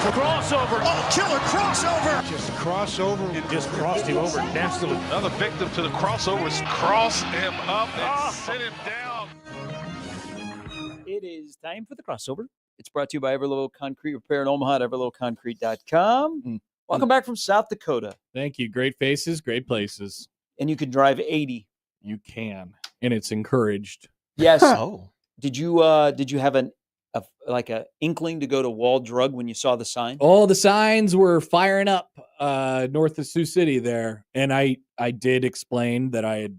Crossover. Oh, killer crossover. Just crossover. It just crossed him over nastily. Another victim to the crossovers. Cross him up and sit him down. It is time for the crossover. It's brought to you by Everlow Concrete Repair in Omaha at everlowconcrete.com. Welcome back from South Dakota. Thank you. Great faces, great places. And you can drive 80. You can, and it's encouraged. Yes. Oh. Did you have an inkling to go to Wall Drug when you saw the sign? Oh, the signs were firing up north of Sioux City there. And I did explain that I had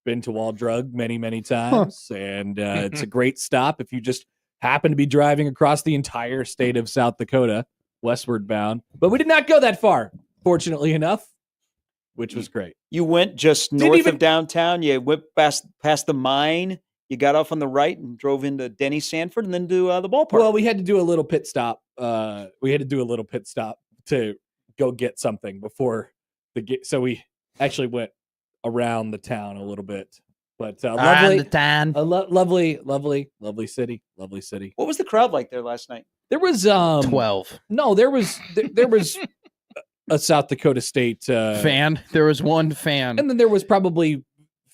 been to Wall Drug many, many times. And it's a great stop if you just happen to be driving across the entire state of South Dakota, westward bound. But we did not go that far, fortunately enough, which was great. You went just north of downtown. You went past the mine. You got off on the right and drove into Denny Sanford and then to the ballpark. Well, we had to do a little pit stop. To go get something before so we actually went around the town a little bit. But lovely, lovely city. What was the crowd like there last night? There was 12. No, there was a South Dakota State fan. There was one fan, and then there was probably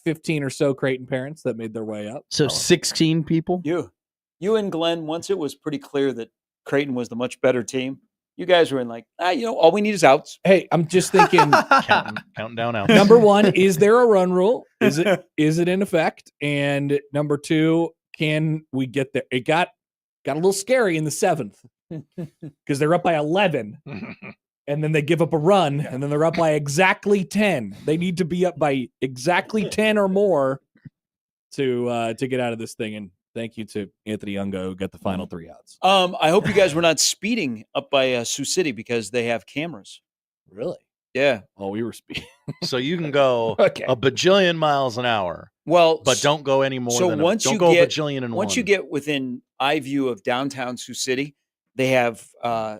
15 or so Creighton parents that made their way up. So 16 people. You and Glenn. Once it was pretty clear that Creighton was the much better team, you guys were in like, all we need is outs. Hey, I'm just thinking, counting down outs. Number one, is there a run rule? Is it in effect? And number two, can we get there? It got a little scary in the 7th because they're up by 11. And then they give up a run, and then they're up by exactly 10. They need to be up by exactly 10 or more to get out of this thing. And thank you to Anthony Ungo who got the final 3 outs. I hope you guys were not speeding up by Sioux City because they have cameras. Really? Yeah. Oh, we were speeding. So you can go a bajillion miles an hour. Well, but don't go any more than once don't you go get, a bajillion and once one. you get within eye view of downtown Sioux City, they have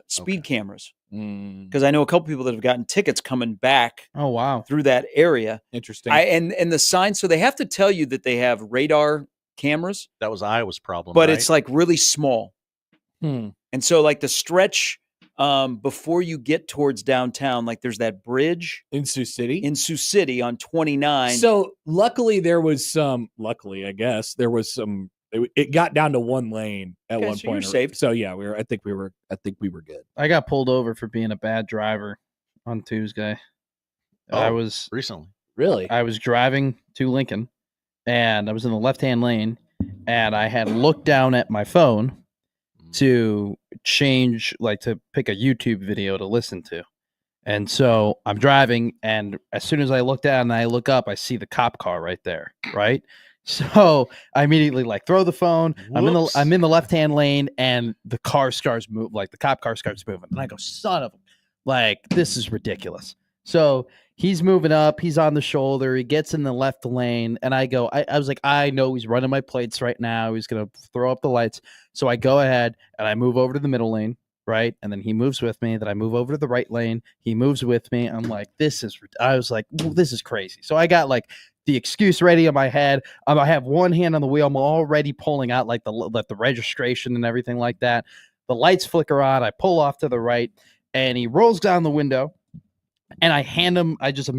speed cameras. Because I know a couple people that have gotten tickets coming back. Oh wow! Through that area. Interesting. And the sign, so they have to tell you that they have radar cameras. That was Iowa's problem, but right? it's like really small. And so like the stretch before you get towards downtown, like there's that bridge in Sioux City on 29. So luckily there was some. Luckily, I guess there was some. It got down to one lane at one point. You're safe. So yeah, I think we were good. I got pulled over for being a bad driver on Tuesday. I was recently. Really? I was driving to Lincoln, and I was in the left-hand lane, and I had looked down at my phone to change, to pick a YouTube video to listen to. And so I'm driving, and as soon as I look down and I look up, I see the cop car right there, right? So I immediately throw the phone. Whoops. I'm in the left-hand lane, and the car starts move, the cop car starts moving, and I go, son of a, this is ridiculous. So he's moving up, he's on the shoulder, he gets in the left lane, and I go, I was like, I know he's running my plates right now, he's gonna throw up the lights. So I go ahead and I move over to the middle lane, right? And then he moves with me. Then I move over to the right lane. He moves with me. I'm like, this is crazy. So I got the excuse ready in my head. I have one hand on the wheel. I'm already pulling out the registration and everything like that. The lights flicker on. I pull off to the right, and he rolls down the window, and I just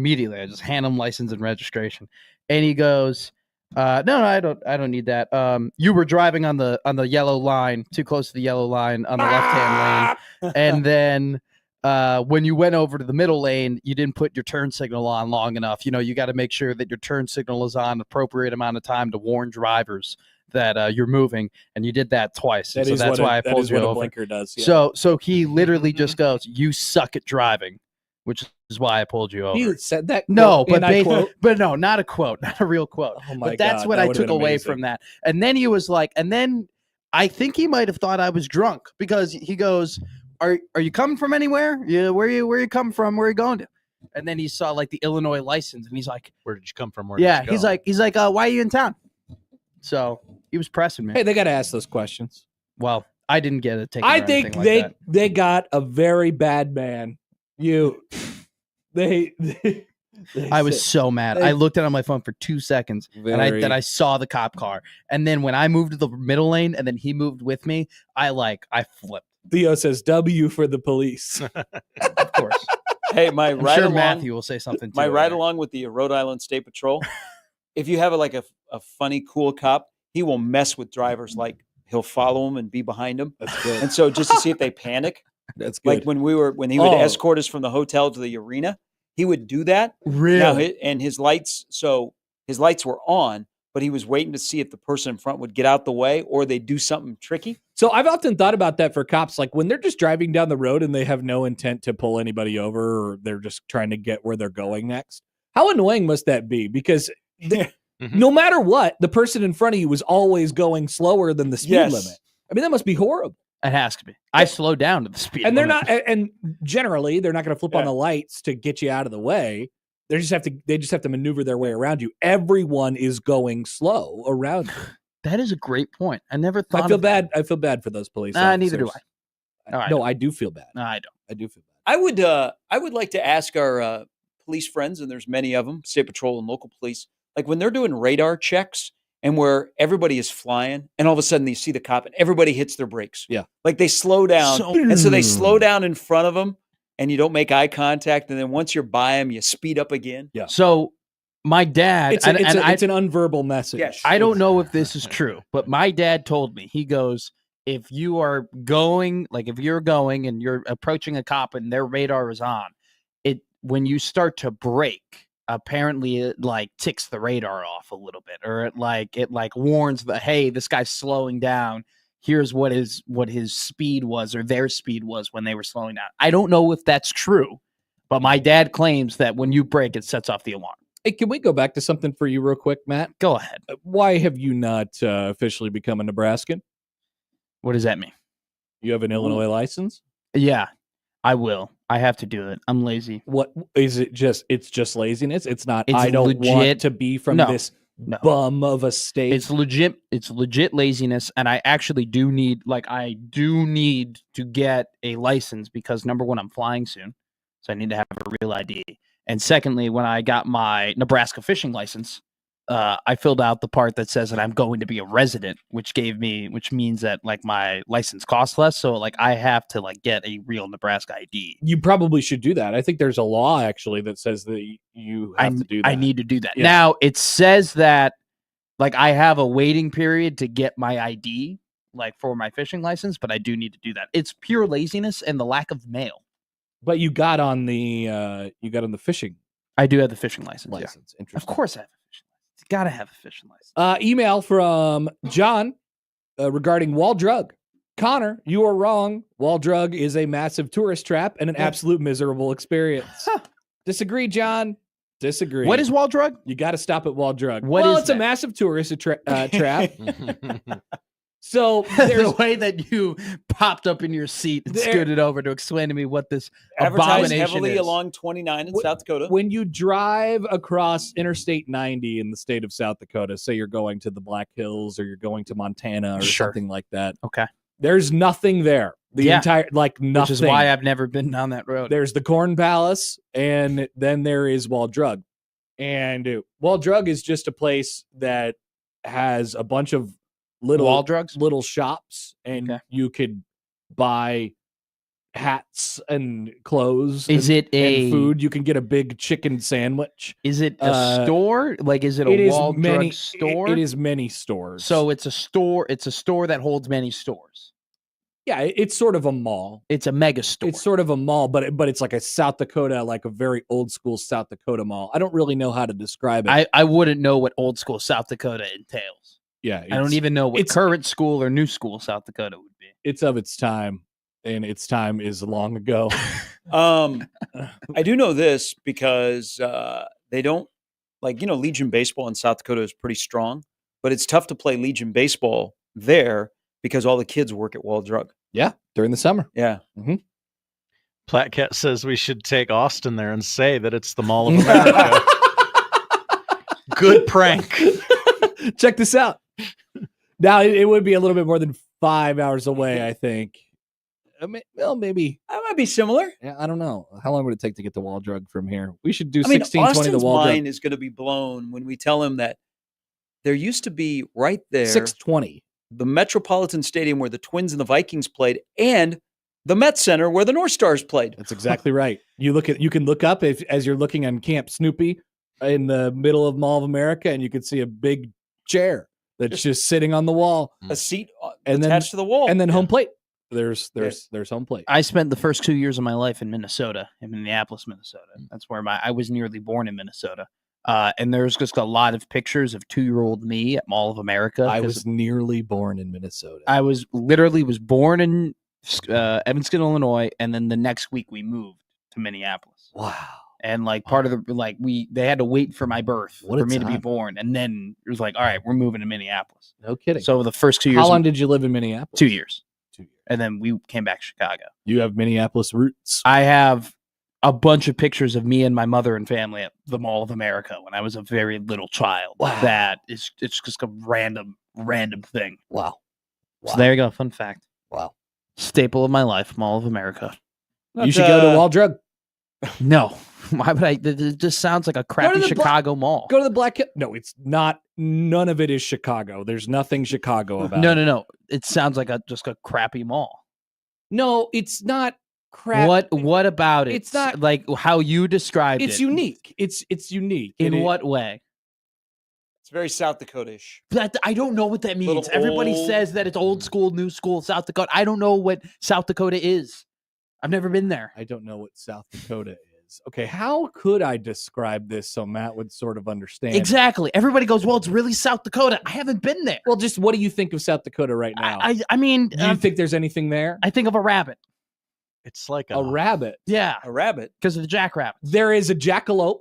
hand him license and registration. And he goes, no, I don't need that. You were driving on the yellow line, too close to the yellow line on the left-hand lane. And then when you went over to the middle lane, you didn't put your turn signal on long enough. You got to make sure that your turn signal is on appropriate amount of time to warn drivers that you're moving, and you did that twice. So that's why I pulled you over. A blinker does. Yeah. So he literally just goes, "You suck at driving," which is why I pulled you over. He said that. No, but no, not a quote, not a real quote. Oh my but that's God, what that I took away from that. And then he was like, and then I think he might have thought I was drunk because he goes, Are you coming from anywhere? Yeah, where you coming from? Where are you going to? And then he saw the Illinois license, and he's like, "Where did you come from? Where yeah." did you go? He's like, why are you in town? So he was pressing me. Hey, they got to ask those questions. Well, I didn't get a ticket. I think they got a very bad man. I was so mad. I looked at it on my phone for 2 seconds, and then I saw the cop car. And then when I moved to the middle lane, and then he moved with me, I flipped. Theo says W for the police. Of course. Hey, my I'm ride sure along, Matthew will say something too. my ride later. along with the Rhode Island State Patrol. If you have a funny, cool cop, he will mess with drivers. Like he'll follow them and be behind them. That's good. And so just to see if they panic, That's good. like when he would escort us from the hotel to the arena, he would do that. Really? Now, his lights were on, but he was waiting to see if the person in front would get out the way or they'd do something tricky. So I've often thought about that for cops, like when they're just driving down the road and they have no intent to pull anybody over, or they're just trying to get where they're going next. How annoying must that be? Because no matter what, the person in front of you is always going slower than the speed limit. I mean, that must be horrible. It has to be. I slow down to the speed And they're limit. not, and generally they're not going to flip on the lights to get you out of the way. They just have to maneuver their way around you. Everyone is going slow around you. That is a great point. I never thought. I feel bad. I feel bad for those police. Neither do officers. I. No, I No, don't. I do feel bad. No, I don't. I do feel bad. I would like to ask our police friends, and there's many of them, State Patrol and local police, like when they're doing radar checks and where everybody is flying, and all of a sudden you see the cop and everybody hits their brakes. Yeah. Like they slow down, and so they slow down in front of them, and you don't make eye contact, and then once you're by them, you speed up again. Yeah. So my dad, It's an unverbal message. Yes. I don't know if this is true, but my dad told me, he goes, if you are going, like if you're going and you're approaching a cop and their radar is on, when you start to brake, apparently it like ticks the radar off a little bit, or it warns that, hey, this guy's slowing down. Here's what his speed was, or their speed was when they were slowing down. I don't know if that's true, but my dad claims that when you brake, it sets off the alarm. Hey, can we go back to something for you real quick, Matt? Go ahead. Why have you not officially become a Nebraskan? What does that mean? You have an Illinois license? Yeah, I will. I have to do it. I'm lazy. What is it? It's just laziness. It's not. It's I don't legit. want to be from this bum of a state. It's legit. It's legit laziness, and I actually do need to get a license because number one, I'm flying soon, so I need to have a real ID. And secondly, when I got my Nebraska fishing license, I filled out the part that says that I'm going to be a resident, which means that like my license costs less. So like I have to like get a real Nebraska ID. You probably should do that. I think there's a law actually that says that you have to do that. I need to do that. Yeah. Now it says that like I have a waiting period to get my ID, like for my fishing license, but I do need to do that. It's pure laziness and the lack of mail. But you got on the fishing. I do have the fishing license. Yeah. Interesting. Of course I have a fishing license. You gotta have a fishing license. Email from John regarding Wall Drug. Connor, you are wrong. Wall Drug is a massive tourist trap and an absolute miserable experience. Disagree, John. Disagree. What is Wall Drug? You got to stop at Wall Drug. It's a massive tourist trap. So the way that you popped up in your seat and scooted over to explain to me what this Advertised abomination heavily is. along 29 in South Dakota. When you drive across Interstate 90 in the state of South Dakota, say you're going to the Black Hills or you're going to Montana or something like that. Okay. There's nothing there. Nothing. Which is why I've never been down that road. There's the Corn Palace, and then there is Wall Drug. And Wall Drug is just a place that has a bunch of little shops, and you could buy hats and clothes. And food? You can get a big chicken sandwich. Is it a store? Like, is it a Wall Drug store? It is many stores. So it's a store. It's a store that holds many stores. Yeah, it's sort of a mall. It's a mega store. It's sort of a mall, but it's like a South Dakota, like a very old school South Dakota mall. I don't really know how to describe it. I wouldn't know what old school South Dakota entails. Yeah, I don't even know what current school or new school South Dakota would be. It's of its time, and its time is long ago. I do know this because they don't Legion baseball in South Dakota is pretty strong, but it's tough to play Legion baseball there because all the kids work at Wall Drug. Yeah, during the summer. Yeah. Mm-hmm. Platcat says we should take Austin there and say that it's the Mall of America. Good prank. Check this out. Now, it would be a little bit more than 5 hours away, I think. Well, maybe. That might be similar. Yeah, I don't know. How long would it take to get to Wall Drug from here? We should do 1620 to Wall Drug. Austin's mind is going to be blown when we tell him that there used to be right there 620. the Metropolitan Stadium where the Twins and the Vikings played, and the Met Center where the North Stars played. That's exactly right. You can look up as you're looking on Camp Snoopy in the middle of Mall of America, and you can see a big chair that's just sitting on the wall, A seat and attached to the wall. and then home plate. There's home plate. I spent the first 2 years of my life in Minnesota, in Minneapolis, Minnesota. That's where I was nearly born in Minnesota. And there's just a lot of pictures of 2-year-old me at Mall of America. I was nearly born in Minnesota. I was born in Evanston, Illinois, and then the next week we moved to Minneapolis. Wow. And part of they had to wait for my birth What a for me to be time. born, and then it was like, all right, we're moving to Minneapolis. No kidding. So the first 2 years, How long did you live in Minneapolis? 2 years, 2 years. and then we came back to Chicago. You have Minneapolis roots. I have a bunch of pictures of me and my mother and family at the Mall of America when I was a very little child. Wow. It's just a random thing. Wow. So there you go. Fun fact. Wow. Staple of my life, Mall of America. You should go to Wall Drug. No. Why would I? It just sounds like a crappy the Chicago mall. Go to the Black Hill. No, it's not. None of it is Chicago. There's nothing Chicago about it. No. It sounds like just a crappy mall. No, it's not crap. What about it? It's not like how you described it. It's unique. It's unique. In And what way? It's very South Dakota-ish. I don't know what that means. Little Everybody old. says that it's old school, new school, South Dakota. I don't know what South Dakota is. I've never been there. I don't know what South Dakota is. Okay, how could I describe this so Matt would sort of understand? Exactly. Everybody goes, well, it's really South Dakota. I haven't been there. Well, just what do you think of South Dakota right now? I mean, do you think there's anything there? I think of a rabbit. It's like A rabbit. Yeah, A rabbit. because of the jackrabbit. There is a jackalope.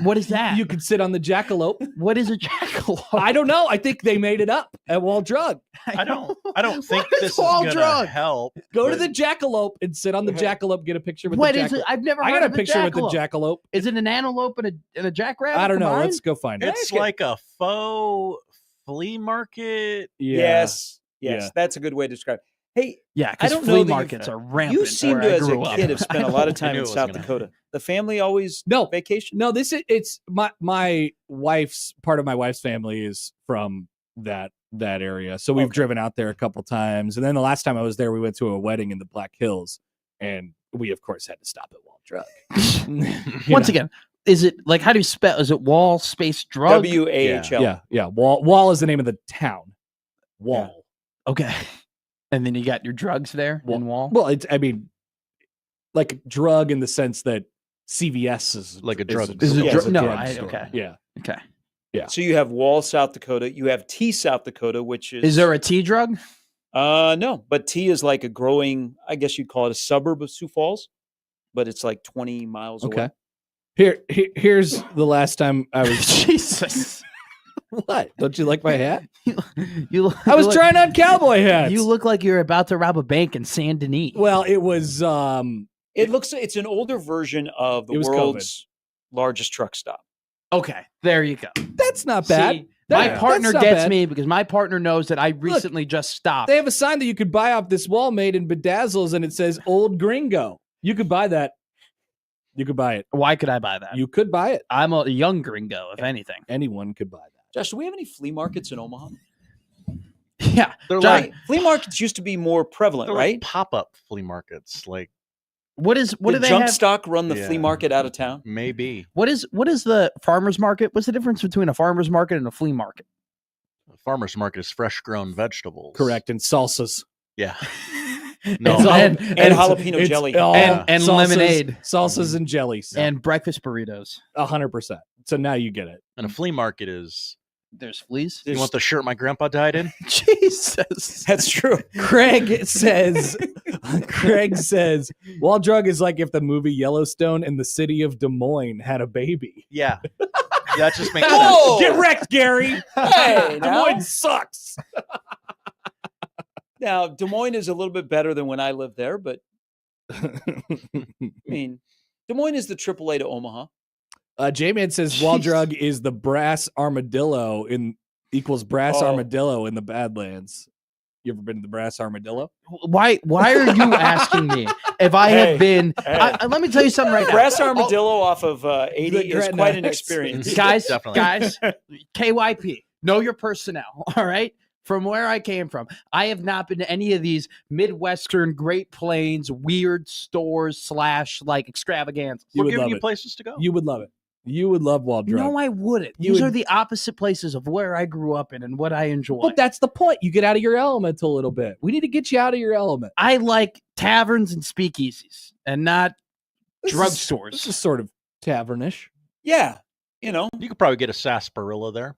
What is that? You could sit on the jackalope. What is a jackalope? I don't know. I think they made it up at Wall Drug. I don't think What is this is all gonna drug? help. Go to but the jackalope and sit on the jackalope. Get a picture with What the is jackalope. it? I've never I heard got a of picture with the jackalope. jackalope. Is it an antelope and a jackrabbit? I don't know. combined? Let's go find it. It's like a faux flea market. Yeah. Yes. Yeah. That's a good way to describe it. Hey, Yeah, I because don't flea know that markets are rampant. you seem where to, I as a grew up. kid, have spent a lot of I time knew in it was South gonna Dakota. The family always No. vacation? No, it's my wife's part of my wife's family is from that area. So we've driven out there a couple times. And then the last time I was there, we went to a wedding in the Black Hills, and we of course had to stop at Wall Drug. Once again, is it like how do you spell? Is it Wall space drug? WAHL. Yeah. Wall is the name of the town. Wall. Okay. And then you got your drugs there in Wall. Well, it's like drug in the sense that CVS is Like a drug is store. a No, drug store. okay. Yeah. Okay. So you have Wall, South Dakota. You have T, South Dakota, which is... Is there a T drug? No, but T is like a growing, I guess you'd call it a suburb of Sioux Falls, but it's like 20 miles away. Okay. Here's the last time I was. Jesus. What? Don't you like my hat? You I was trying on cowboy hats. You look like you're about to rob a bank in Saint Denis. Well, it was. It's an older version of the It was world's largest truck stop. Okay, there you go. That's not bad. See, my That's partner not gets bad. me because my partner knows that I recently just stopped. They have a sign that you could buy off this wall made in bedazzles, and it says "Old Gringo." You could buy that. You could buy it. Why could I buy that? You could buy it. I'm a young gringo, if anything. Anyone could buy that. Josh, do we have any flea markets in Omaha? Yeah. They're John, like Flea markets used to be more prevalent, they're right? like pop-up flea markets. Like what do Did they Junk have? Stock run the flea Yeah. market out of town? maybe What is the farmer's market? What's the difference between a farmer's market and a flea market? a farmer's market is fresh-grown vegetables. Correct. And salsas. Yeah. No. It's all- And jalapeno it's jelly. all And salsas- lemonade. salsas and jellies. And breakfast burritos. 100%. So now you get it. And a flea market is. There's fleas. You want the shirt my grandpa died in? Jesus. That's true. Craig says, Wall Drug is like if the movie Yellowstone and the city of Des Moines had a baby. Yeah. That just makes sense. Whoa! Get wrecked, Gary. Hey, Des now. Moines sucks. Now, Des Moines is a little bit better than when I lived there, but I mean, Des Moines is the AAA to Omaha. J-Man says Wall Drug is the brass armadillo equals brass Oh. armadillo in the Badlands. You ever been to the brass armadillo? Why are you asking me if I Hey, have been? hey. Let me tell you something right now. Brass armadillo off of 80 The is quite an Gretna. experience. guys, Definitely. KYP, know your personnel. All right. from where I came from, I have not been to any of these Midwestern Great Plains weird stores / like extravaganzas. You We're would giving love you it. places to go. You would love it. You would love Wall Drug. No, I wouldn't. You These would- are the opposite places of where I grew up in and what I enjoy. But that's the point. You get out of your element a little bit. We need to get you out of your element. I like taverns and speakeasies and not This drugstores. is sort of tavernish. Yeah, you know, You could probably get a sarsaparilla there.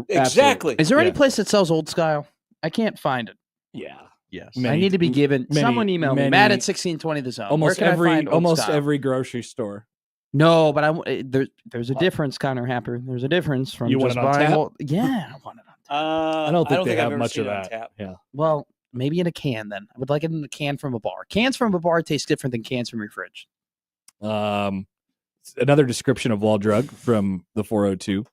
exactly. Is there any Yeah. place that sells Old Style? I can't find it. Yeah. Yes. Many- I need to be given. many- Someone email me. many- Matt at 1620 the zone. Where Almost can I find Old Style? every grocery store. No, but there's a difference, Connor Happer. There's a difference from You want just it on buying. tap? Yeah, I want it on tap. I don't think they I've have ever much seen of it on that. tap. Yeah. Well, maybe in a can then. I would like it in a can from a bar. Cans from a bar taste different than cans from your fridge. Another description of Wall Drug from the 402.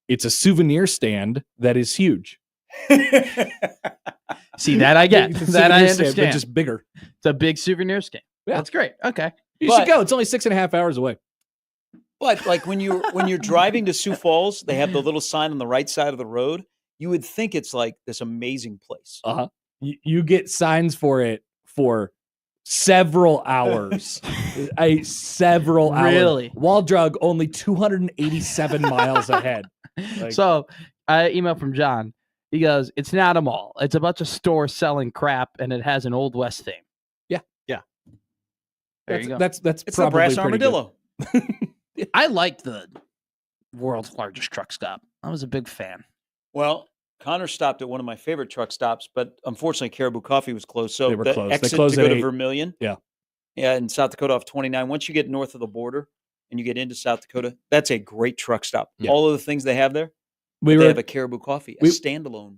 It's a souvenir stand that is huge. See, that I get. It's a That I souvenir stand, but understand. just bigger. It's a big souvenir stand. Yeah. That's great. Okay. You But- should go. It's only 6.5 hours away. But like when you're driving to Sioux Falls, they have the little sign on the right side of the road. You would think it's like this amazing place. Uh-huh. You get signs for it for several hours. Several hours. Really? Wall Drug only 287 miles ahead. Like- So, email from John. He goes, "It's not a mall. It's a bunch of stores selling crap, and it has an Old West theme." Yeah. Yeah. There you go. That's It's the probably Brass pretty good. Armadillo. I liked the world's largest truck stop. I was a big fan. Well, Connor stopped at one of my favorite truck stops, but unfortunately, Caribou Coffee was closed. So They were the closed. They exit closed to go at to 8. Vermilion, Yeah. in South Dakota off 29. Once you get north of the border and you get into South Dakota, that's a great truck stop. Yeah. All of the things they have there, We they were have a Caribou Coffee, a we- standalone.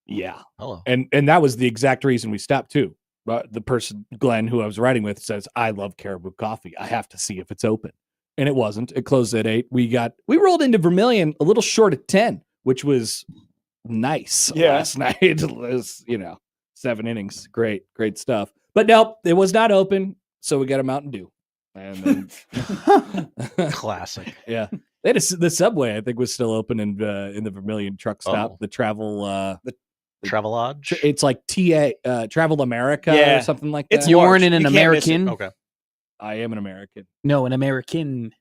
yeah. Hello. And that was the exact reason we stopped too. The person, Glenn, who I was riding with, says, "I love Caribou Coffee. I have to see if it's open." And it wasn't. It closed at 8. We rolled into Vermilion a little short of 10, which was nice. Yeah. Last night. It was, 7 innings. Great stuff. But no, it was not open. So we got a Mountain Dew. And then, Classic. yeah. They had the subway, I think, was still open in the Vermilion truck stop. Oh. The travel, Travelodge. it's like Travel America Yeah. or something like It's that. You large. weren't in an You can't miss it. American? Okay. I am an American. No, an American.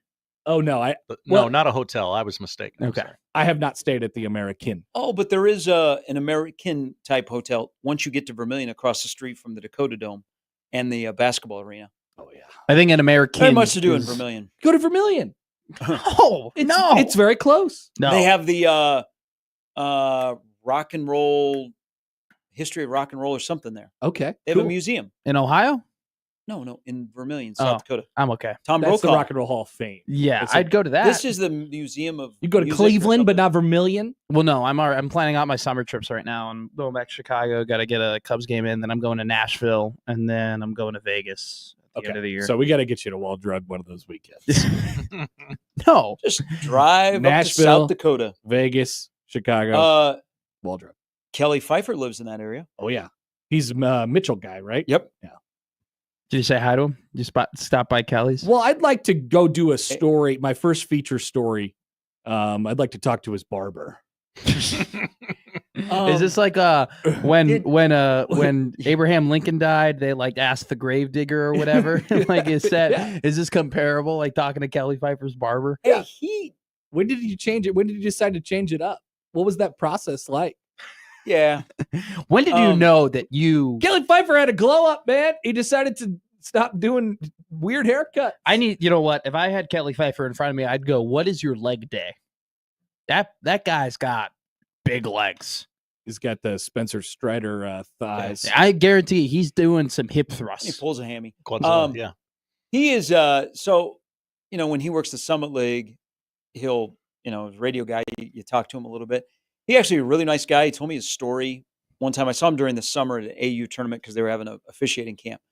Oh no, But Well- no, not a hotel. I was mistaken. I'm Okay. sorry. I have not stayed at the American. Oh, but there is an American type hotel once you get to Vermilion across the street from the Dakota Dome and the basketball arena. Oh yeah, I think an American. Very much to do in is- Vermilion. go to Vermilion. Oh, It's, no. it's very close. no. They have the rock and roll history of rock and roll or something there. Okay, They have cool. a museum. in Ohio? No, in Vermilion, South Oh. Dakota. I'm okay. Tom That's the Brokaw. Rock and Roll Hall of Fame. Yeah, It's I'd like- go to that. This is the museum of. You go to music or Cleveland, but something. not Vermilion. Well, no, I'm planning out my summer trips right now. I'm going back to Chicago. Got to get a Cubs game in. Then I'm going to Nashville, and then I'm going to Vegas at the end of the year. So we got to get you to Wall Drug one of those weekends. no, Just drive up to Nashville. South Dakota. Vegas, Chicago, Wall Drug. Kelly Pfeiffer lives in that area. Oh yeah, he's Mitchell guy, right? Yep. Yeah. did you say hi to him? You stop by Kelly's? Well, I'd like to go do a story. My first feature story. I'd like to talk to his barber. Is this like when Abraham Lincoln died, they like asked the gravedigger or whatever? Like is this comparable? Like talking to Kelly Pfeiffer's barber? Hey, he. When did you change it? When did you decide to change it up? What was that process like? Yeah. When did you know that you? Kelly Pfeiffer had a glow up, man. He decided to stop doing weird haircuts. You know what? If I had Kelly Pfeiffer in front of me, I'd go, "What is your leg day?" That guy's got big legs. He's got the Spencer Strider thighs. I guarantee he's doing some hip He thrusts. pulls a hammy. Godzilla, yeah. He is so when he works the Summit League, he'll his radio guy, you talk to him a little bit. He actually a really nice guy. He told me his story one time. I saw him during the summer at an AU tournament because they were having an officiating camp.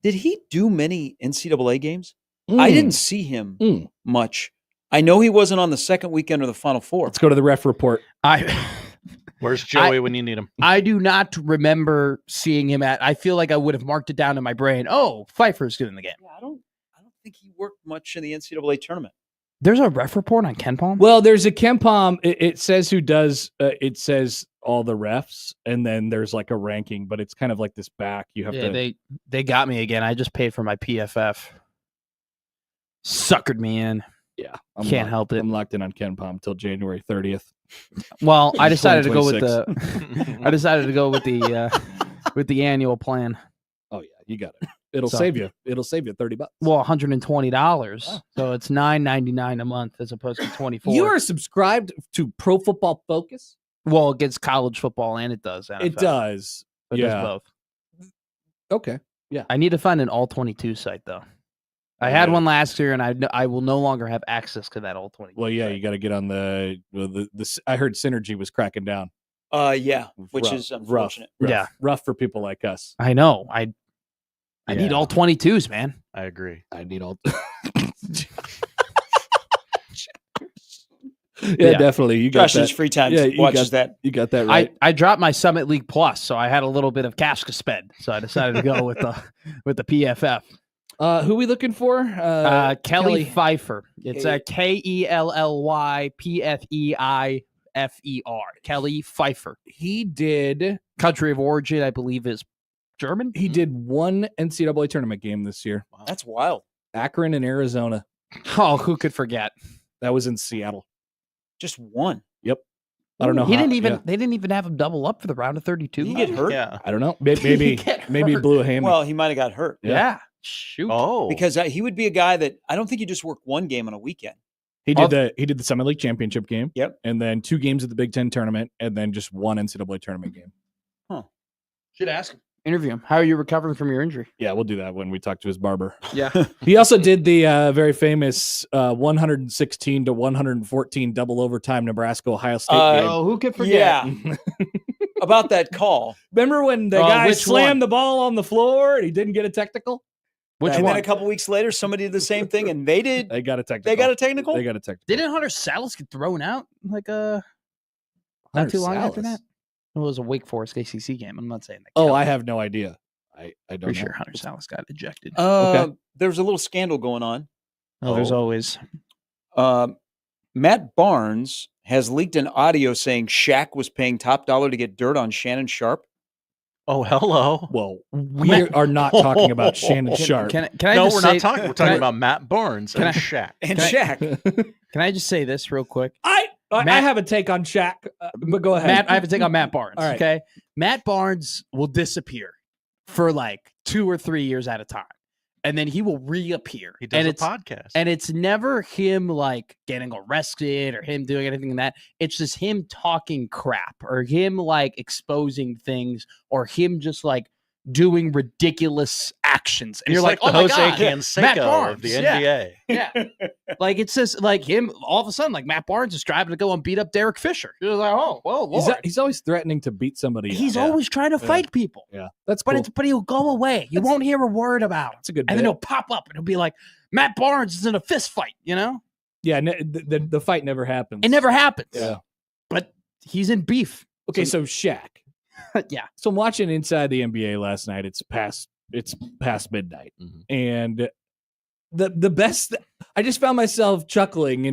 Did he do many NCAA games? I didn't see him much. I know he wasn't on the second weekend of the Final Four. Let's go to the ref report. Where's Joey when you need him? I do not remember seeing him I feel like I would have marked it down in my brain. Oh, Pfeiffer's doing the game. Yeah, I don't think he worked much in the NCAA tournament. There's a ref report on Ken Palm. Well, there's a Ken Palm. It says who does. It says all the refs, and then there's like a ranking, but it's kind of like this back. You have to. They got me again. I just paid for my PFF. Suckered me in. Yeah, Can't help it. I'm locked in on Ken Palm till January 30th. Well, I decided to go with 2026. I decided to go with the annual plan. Oh yeah, you got it. It'll So- save you. It'll save you $30. Well, $120. Oh. So it's $9.99 a month as opposed to $24. You are subscribed to Pro Football Focus. Well, it gets college football and it does NFL. It does. It Yeah. does both. Okay. I need to find an all 22 site though. I had one last year, and I will no longer have access to that all 22. Well, yeah, site. you got to get on the I heard Synergy was cracking down. Yeah, which Rough, is unfortunate. Rough, Yeah. rough for people like us. I know. I need Yeah. all 22s, man. I agree. I need all. Yeah, definitely. You got Josh's that. free time Yeah, you watches got- that. You got that right. I dropped my Summit League Plus, so I had a little bit of cash to spend. So I decided to go with the PFF. Who we looking for? Kelly Pfeiffer. It's KELLYPFEIFER. Kelly Pfeiffer. He did. Country of origin, I believe, is German. He did one NCAA tournament game this year. That's wild. Akron and Arizona. Oh, who could forget? That was in Seattle. Just one. I don't know. He how- didn't even. yeah. They didn't even have him double up for the round of 32. Did he get hurt? Yeah. I don't know. Maybe Get maybe hurt. blew a hammy. Well, he might have got hurt Yeah. Shoot. Oh. because he would be a guy that I don't think you just work one game on a weekend. he did the Summit League championship game. Yep. And then 2 games of the Big Ten tournament, and then just one NCAA tournament game. Should ask him. Interview him. How are you recovering from your injury? Yeah, we'll do that when we talk to his barber. Yeah. He also did the very famous 116 to 114 double overtime Nebraska Ohio State game. Oh, who could forget? Yeah. About that call. Remember when the Oh, guy which slammed one? the ball on the floor and he didn't get a technical? Which and one? then a couple weeks later, somebody did the same thing, and they did. They got a technical. They got a technical. They got a technical. Didn't Hunter Salas get thrown out like not Hunter too long after Salas? that? It was a Wake Forest ACC game. I'm not saying that. Oh, counts. I have no idea. I don't Pretty know. sure Hunter Salas got ejected. There's a little scandal going on. There's always. Matt Barnes has leaked an audio saying Shaq was paying top dollar to get dirt on Shannon Sharp. Oh, hello. Well, we are not talking about Shannon Sharp. Can I No, just we're say, not talking. We're can talking I- about Matt Barnes can and I- Shaq. And Can Shaq. Can I just say this real quick? I Matt- have a take on Shaq, but go ahead. Matt, I have to take on Matt Barnes. All right. Okay, Matt Barnes will disappear for like 2 or 3 years at a time, and then he will reappear. He does and a it's podcast. and it's never him like getting arrested or him doing anything in that. It's just him talking crap or him like exposing things or him just like doing ridiculous actions. And He's you're like, the oh my Jose God, Matt Canseco Barnes. of the Yeah. NBA. Yeah. Like it's just like him all of a sudden, like Matt Barnes is striving to go and beat up Derek Fisher. You're like, oh, well, Lord. He's always threatening to beat somebody. He's else. always trying to Yeah. fight people. Yeah, that's cool. But he'll go away. You won't hear a word about him. That's a good. And then bit. he'll pop up and he'll be like, Matt Barnes is in a fist fight, you know? Yeah, the fight never happens. It never happens. Yeah. But he's in beef. Okay, so Shaq. Yeah. So I'm watching Inside the NBA last night. It's past midnight, and the best. I just found myself chuckling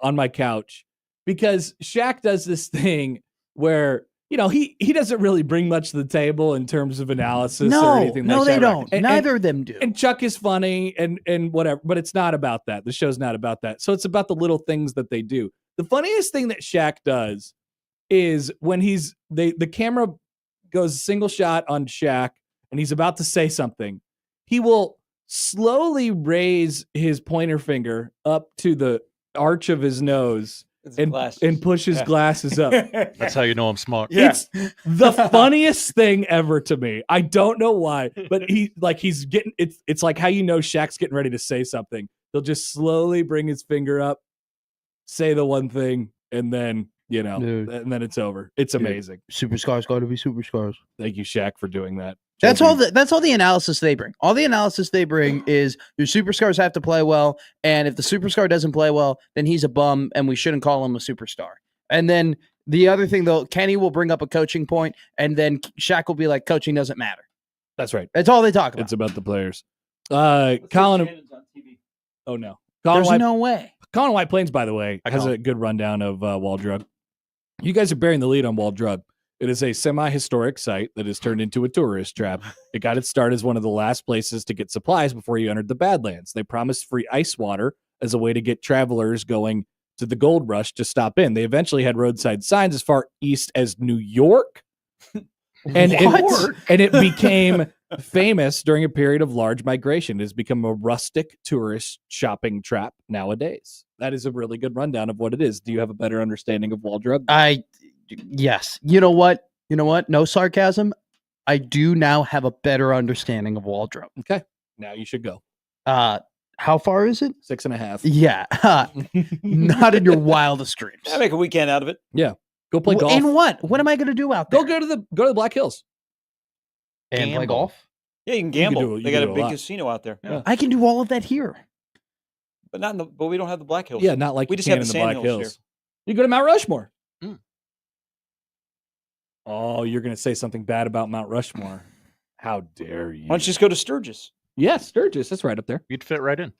on my couch because Shaq does this thing where he doesn't really bring much to the table in terms of analysis or anything. No, like they that. don't. And- Neither of them do. And Chuck is funny and whatever, but it's not about that. The show's not about that. So it's about the little things that they do. The funniest thing that Shaq does is when the camera goes single shot on Shaq and he's about to say something, he will slowly raise his pointer finger up to the arch of his nose and push his glasses up. That's how you know I'm smart. Yeah. It's the funniest thing ever to me. I don't know why, but he's getting it's like how you know Shaq's getting ready to say something. He'll just slowly bring his finger up, say the one thing, and then Dude. and then it's over. It's amazing. Superstars got to be superstars. Thank you, Shaq, for doing that. That's Jonesy. all the analysis they bring. All the analysis they bring is your superstars have to play well, and if the superstar doesn't play well, then he's a bum, and we shouldn't call him a superstar. And then the other thing, though, Kenny will bring up a coaching point, and then Shaq will be like, coaching doesn't matter. That's right. That's all they talk about. It's about the players. Colin. Oh no. There's no way. Colin White Plains, by the way, has a good rundown of Wall Drug. You guys are bearing the lead on Wall Drug. It is a semi-historic site that is turned into a tourist trap. It got its start as one of the last places to get supplies before you entered the Badlands. They promised free ice water as a way to get travelers going to the gold rush to stop in. They eventually had roadside signs as far east as New York. And it became famous during a period of large migration. It has become a rustic tourist shopping trap nowadays. That is a really good rundown of what it is. Do you have a better understanding of Wall Drug? Yes. You know what? No sarcasm. I do now have a better understanding of Waldrop. Okay. Now you should go. How far is it? 6.5. Yeah. Not in your wildest dreams. I make a weekend out of it. Yeah. Go play golf. And what? What am I going to do out there? Go to the Black Hills. And play golf? Yeah, you can gamble. You They can got do a a big lot. casino out there. Yeah. I can do all of that here. But not in the. But we don't have the Black Hills. Yeah, not like we you just can have in the the Black Sand Hills Hills. You go to Mount Rushmore. Oh, you're going to say something bad about Mount Rushmore. How dare you? Why don't you just go to Sturgis? Yeah, Sturgis. That's right up there. You'd fit right in.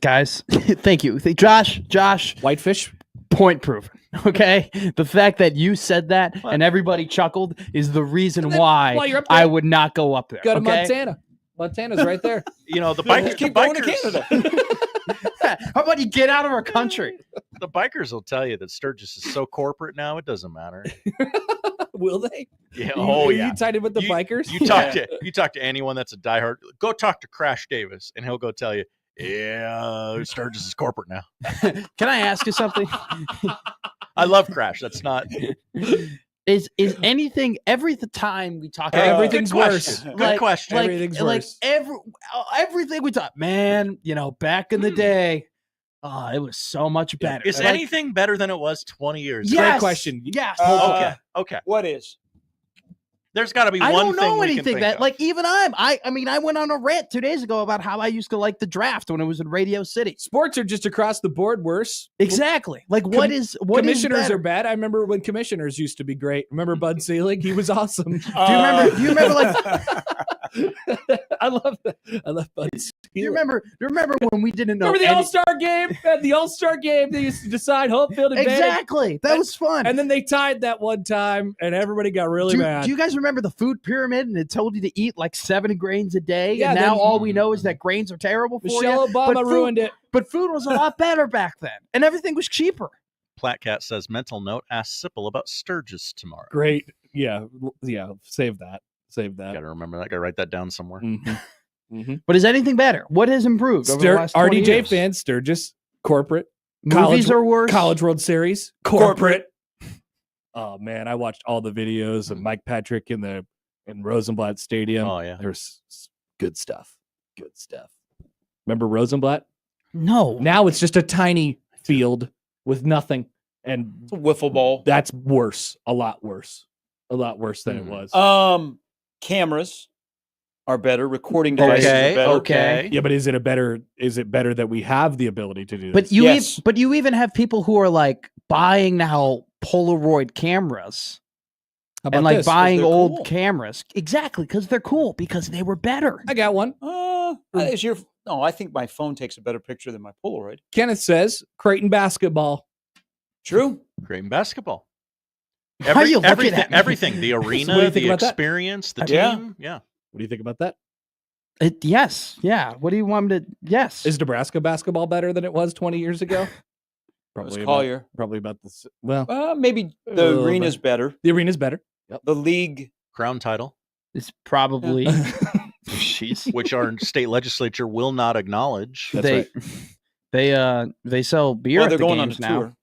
Guys, thank you. Josh, Whitefish. point proven. Okay. The fact that you said that and everybody chuckled is the reason why while you're up there, I would not go up there. Go to okay? Montana. Montana's right there. You know, the bikers. Keep going to Canada. How about you get out of our country? The bikers will tell you that Sturgis is so corporate now, it doesn't matter. Will they? Yeah. Are you tied in with the bikers? You talk to anyone that's a diehard. Go talk to Crash Davis, and he'll go tell you, yeah, Sturgis is corporate now. Can I ask you something? I love Crash. That's not. Is anything every time we talk about Everything's good worse. question. Good question. Everything's worse. Everything we talk, man, back in the day, it was so much better. Is anything better than it was 20 years ago? Great Yes. question. Yes. Okay. What is? There's got to be one I don't thing know we can anything think that of. like even I mean I went on a rant 2 days ago about how I used to like the draft when it was in Radio City. Sports are just across the board worse. Exactly. Like what is Commissioners better? are bad. I remember when commissioners used to be great. Remember Bud Selig? He was awesome. Do you remember like I love that. I love Bud Selig. do you remember when we didn't know Remember the any- All-Star game? At the All-Star game, they used to decide home field advantage. Exactly. That was fun. And then they tied that one time, and everybody got really mad. Do you guys remember the food pyramid and it told you to eat like 7 grains a day? Yeah, and now then- all we know is that grains are terrible for Michelle you. Obama But ruined it. But food was a lot better back then, and everything was cheaper. Platcat says, mental note, ask Sipple about Sturgis tomorrow. Great. Yeah. Save that. Got to remember that. Got to write that down somewhere. Mm-hmm. But is anything better? What has improved over the last 20 RDJ years? fans, Sturgis, corporate. Movies are worse. College World Series, corporate. Oh man, I watched all the videos of Mike Patrick in Rosenblatt Stadium. Oh, yeah. There's good stuff. Good stuff. Remember Rosenblatt? No. Now it's just a tiny field with nothing, and It's a wiffle ball. that's worse. A lot worse than it was. Cameras are better. Recording devices Okay. are better. Okay. Yeah, but is it better that we have the ability to do But this? you Yes. but you even have people who are like buying now Polaroid cameras How about and like this? buying they're old cool. cameras. Exactly, because they're cool, because they were better. I got one. I think my phone takes a better picture than my Polaroid. Kenneth says Creighton basketball. True. Great in basketball. Why are you looking everything, at me? everything. The What do you arena, think the about that? experience, the Yeah. team. Yeah. What do you think about that? Yes. Yeah. What do you want me to? Yes. Is Nebraska basketball better than it was 20 years ago? Probably about, Collier. probably about this. Well, Maybe A the little arena's better. the arena's better. The league. Crown title, It's probably. Jeez. which our state legislature will not acknowledge. That's They sell beer Well, at they're the going on a games now. tour.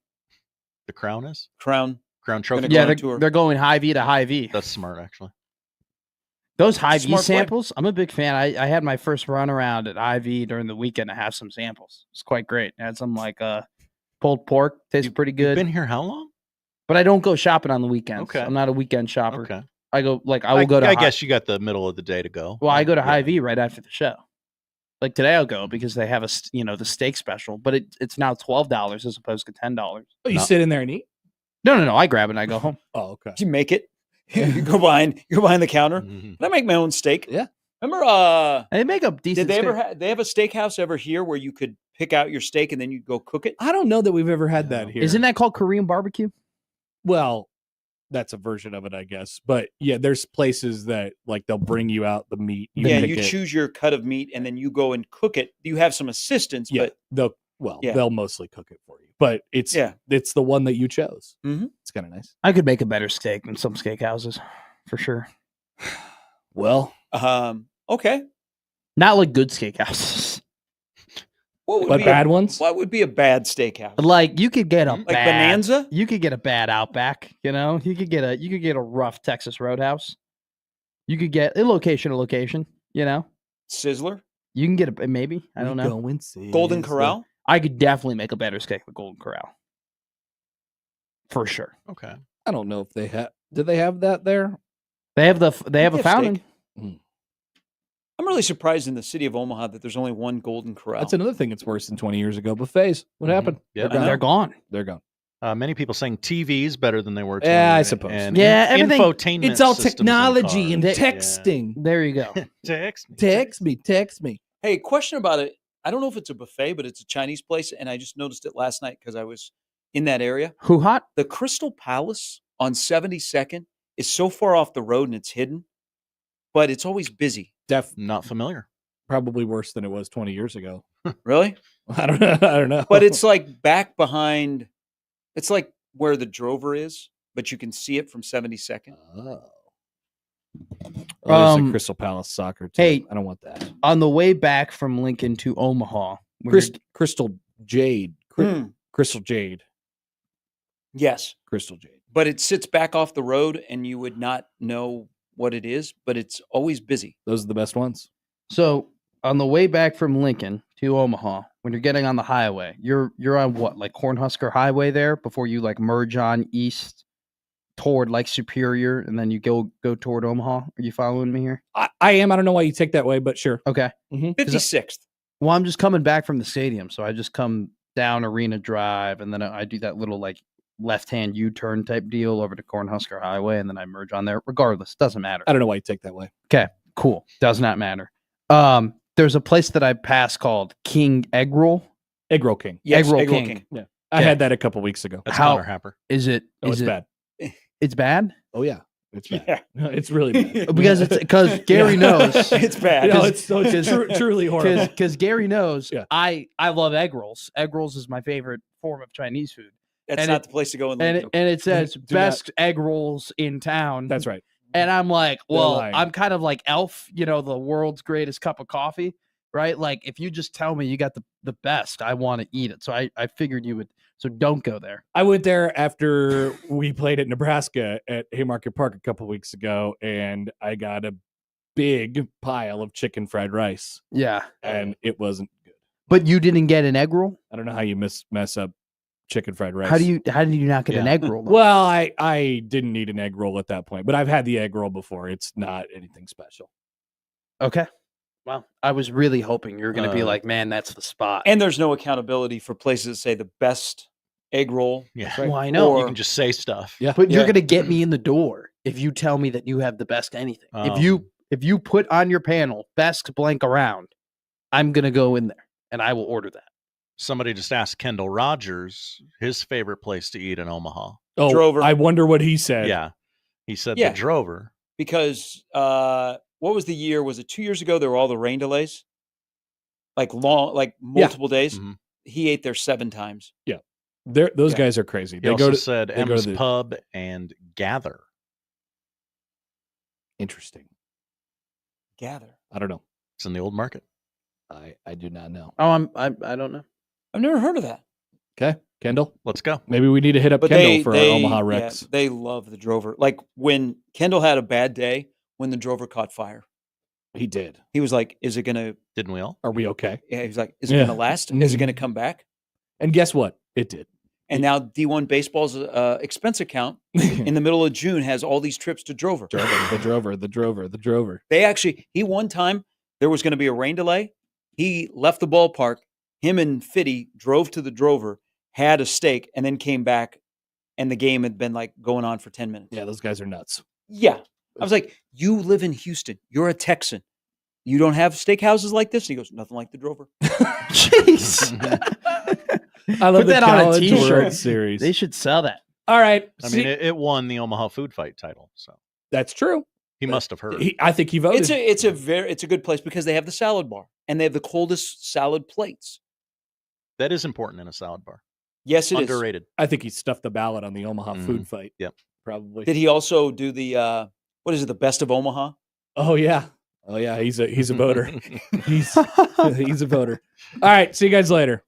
The crown is Crown. crown trophy. Gonna Yeah, go on they're, a tour. they're going high V to high V. That's smart, actually. Those high V Smart play. samples, I'm a big fan. I had my first run around at IV during the weekend to have some samples. It's quite great. I had some like pulled pork, tastes pretty You've good. been here how long? But I don't go shopping on the weekends. Okay. I'm not a weekend shopper. Okay. I go like I will go to. I guess you got the middle of the day to go. Well, I go to Yeah. High V right after the show. Like today, I'll go because they have the steak special, but it's now $12 as opposed to $10. Oh, you No. sit in there and eat? No. I grab it and I go home. Oh, okay. Did you make it? you go behind the counter. Mhm. I make my own steak. Yeah. Remember, And they make a decent. did they ever steak. they have a steakhouse ever here where you could pick out your steak and then you go cook it? I don't know that we've ever had that here. Isn't that called Korean barbecue? Well, that's a version of it, I guess. But yeah, there's places that like they'll bring you out the meat. Yeah, pick you it. choose your cut of meat and then you go and cook it. You have some assistance, Yeah, but they'll mostly cook it for you. But it's the one that you chose. Mhm. It's kind of nice. I could make a better steak than some steakhouses, for sure. Well, okay. Not like good steakhouses. What would but be bad ones. What would be a bad steakhouse? Like you could get a Like bad, Bonanza? You could get a bad Outback. You know, you could get a rough Texas Roadhouse. You could get a location. You know, Sizzler? you can get a maybe. I don't know. Golden Corral? I could definitely make a better steak with Golden Corral. For sure. Okay. I don't know if they have. Do they have that there? They have a have fountain. steak. I'm really surprised in the city of Omaha that there's only one Golden Corral. That's another thing that's worse than 20 years ago. Buffets. What happened? Yeah, They're gone. They're gone. Many people saying TV's better than they were. Yeah, I today, suppose. And Yeah, everything- infotainment. It's all systems technology and cars. texting. There you go. Yeah. Text me. Text me. Hey, question about it. I don't know if it's a buffet, but it's a Chinese place, and I just noticed it last night because I was in that area. Who hot? The Crystal Palace on 72nd is so far off the road and it's hidden, but it's always busy. Not familiar. Probably worse than it was 20 years ago. Really? I don't know. But it's like back behind. It's like where the Drover is, but you can see it from 72nd. There's a Crystal Palace soccer team. Hey, I don't want that. On the way back from Lincoln to Omaha, when you're- Crystal Jade. Crystal Jade. Yes, Crystal Jade. but it sits back off the road, and you would not know what it is, but it's always busy. Those are the best ones. so on the way back from Lincoln to Omaha, when you're getting on the highway, you're on what, like Cornhusker Highway there before you like merge on east toward like Superior, and then you go toward Omaha. Are you following me here? I am. I don't know why you take that way, but sure. Okay. 56th. Well, I'm just coming back from the stadium, so I just come down Arena Drive, and then I do that little like left-hand U-turn type deal over to Cornhusker Highway, and then I merge on there. Regardless, doesn't matter. I don't know why you take that way. Okay, cool. Does not matter. There's a place that I passed called King Egg Roll. Egg Roll King. Yes, Egg Roll Egg Roll King. King. Yeah. I had that a couple weeks ago. That's How- Connor Happer. Is it? Oh, is it's it? bad. It's bad Oh, yeah. It's bad. Yeah. It's really bad. because Gary knows. It's bad. No, it's truly horrible. Because Gary knows. Yeah. I love egg rolls. Egg rolls is my favorite form of Chinese food. That's and not the place to go in And Lincoln. it says Do best egg rolls in town. That's right. And I'm like, They're well, lying. I'm kind of like Elf, the world's greatest cup of coffee, right? Like, if you just tell me you got the best, I want to eat it. So I figured you would. So don't go there. I went there after we played at Nebraska at Haymarket Park a couple weeks ago, and I got a big pile of chicken fried rice, Yeah. and it wasn't good. But you didn't get an egg roll? I don't know how you mess up chicken fried rice. How did you not get an egg roll? Well, I didn't need an egg roll at that point, but I've had the egg roll before. It's not anything special. Okay. Well, I was really hoping you were going to be like, man, that's the spot. And there's no accountability for places that say the best egg roll. Yeah. right. Well, I know. Or- You can just say stuff. Yeah. But you're Yeah. going to get me in the door if you tell me that you have the best anything. Um, If you put on your panel best blank around, I'm going to go in there and I will order that. Somebody just asked Kendall Rogers his favorite place to eat in Omaha. Oh, Drover. I wonder what he said. Yeah. He said Yeah. the Drover. Because what was the year? Was it 2 years ago? There were all the rain delays, like multiple days. Mhm. He ate there 7 times. Those Yeah. guys are crazy. He They also go to said they go to M's the- Pub and Gather. Interesting. Gather. I don't know. It's in the old market. I do not know. Oh, I don't know. I've never heard of that. Okay, Kendall. Let's go. Maybe we need to hit up But Kendall for they our Omaha yeah, Rex. they love the Drover. Like when Kendall had a bad day, when the Drover caught fire, He did. he was like, "Is it gonna?" Didn't we all? Are we okay? Yeah, he was like, "Is it Yeah. gonna last? Is it gonna come back?" And guess what? It did. And now D1 Baseball's expense account in the middle of June has all these trips to Drover. The Drover. They actually, one time there was going to be a rain delay. He left the ballpark. Him and Fitty drove to the Drover, had a steak, and then came back. And the game had been like going on for 10 minutes. Yeah, those guys are nuts. Yeah. I was like, you live in Houston. You're a Texan. You don't have steakhouses like this? And he goes, nothing like the Drover. Jeez. I love Put the that on a College t-shirt. World Series. They should sell that. All right. I mean, it won the Omaha Food Fight title, so that's true. he must have heard. I think he voted. It's a good place because they have the salad bar and they have the coldest salad plates. That is important in a salad bar. Yes, it is. Underrated. I think he stuffed the ballot on the Omaha Food Fight. Yep. Probably. Did he also do the what is it? The best of Omaha? Oh yeah. He's a voter. he's a voter. All right. See you guys later.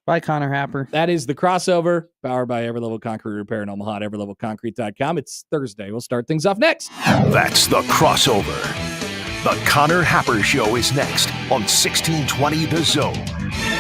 Bye, Connor Happer. That is the crossover, powered by Every Level Concrete Repair in Omaha at everlevelconcrete.com. It's Thursday. We'll start things off next. That's the crossover. The Connor Happer Show is next on 1620 The Zone.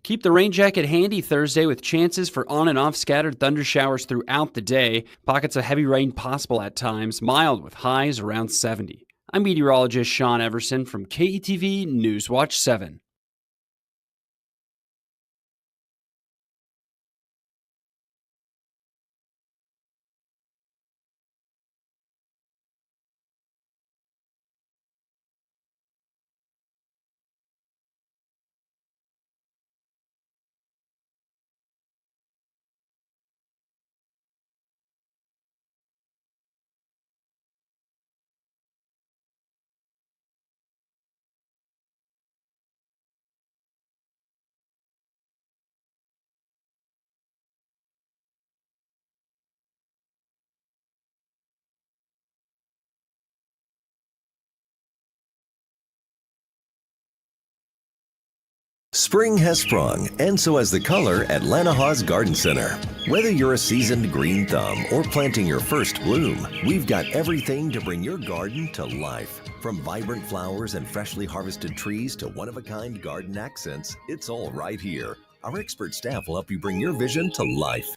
Keep the rain jacket handy Thursday with chances for on and off scattered thunder showers throughout the day. Pockets of heavy rain possible at times, mild with highs around 70. I'm meteorologist Sean Everson from KETV Newswatch 7. Spring has sprung, and so has the color at Lanaha's Garden Center. Whether you're a seasoned green thumb or planting your first bloom, we've got everything to bring your garden to life. From vibrant flowers and freshly harvested trees to one-of-a-kind garden accents, it's all right here. Our expert staff will help you bring your vision to life.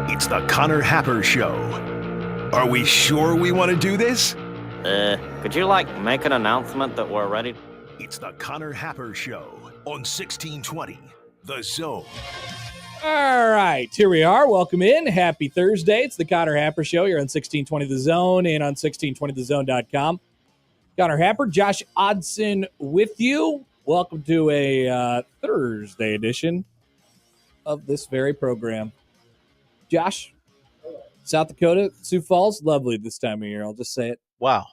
It's the Connor Happer Show. Are we sure we want to do this? Could you, make an announcement that we're ready? It's the Connor Happer Show on 1620, The Zone. All right, here we are. Welcome in. Happy Thursday. It's the Connor Happer Show here on 1620 The Zone and on 1620thezone.com. Connor Happer, Josh Oddson with you. Welcome to a Thursday edition of this very program. Josh, South Dakota, Sioux Falls, lovely this time of year. I'll just say it. Wow.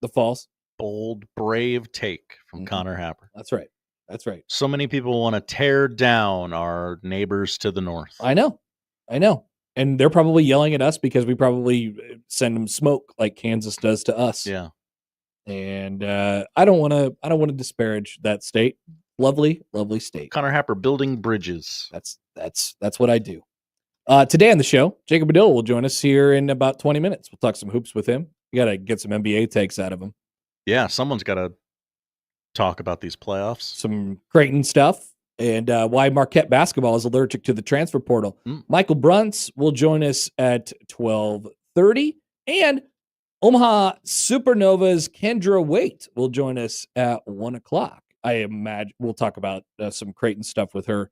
The Falls. Bold, brave take from Connor Happer. That's right. That's right. So many people want to tear down our neighbors to the north. I know. And they're probably yelling at us because we probably send them smoke like Kansas does to us. Yeah. And I don't want to disparage that state. Lovely, lovely state. Connor Happer building bridges. That's what I do. Today on the show, Jacob Padilla will join us here in about 20 minutes. We'll talk some hoops with him. You got to get some NBA takes out of him. Yeah, someone's got to talk about these playoffs. Some Creighton stuff and why Marquette basketball is allergic to the transfer portal. Michael Bruntz will join us at 12:30, and Omaha Supernova's Kendra Wait will join us at 1 o'clock. I imagine we'll talk about some Creighton stuff with her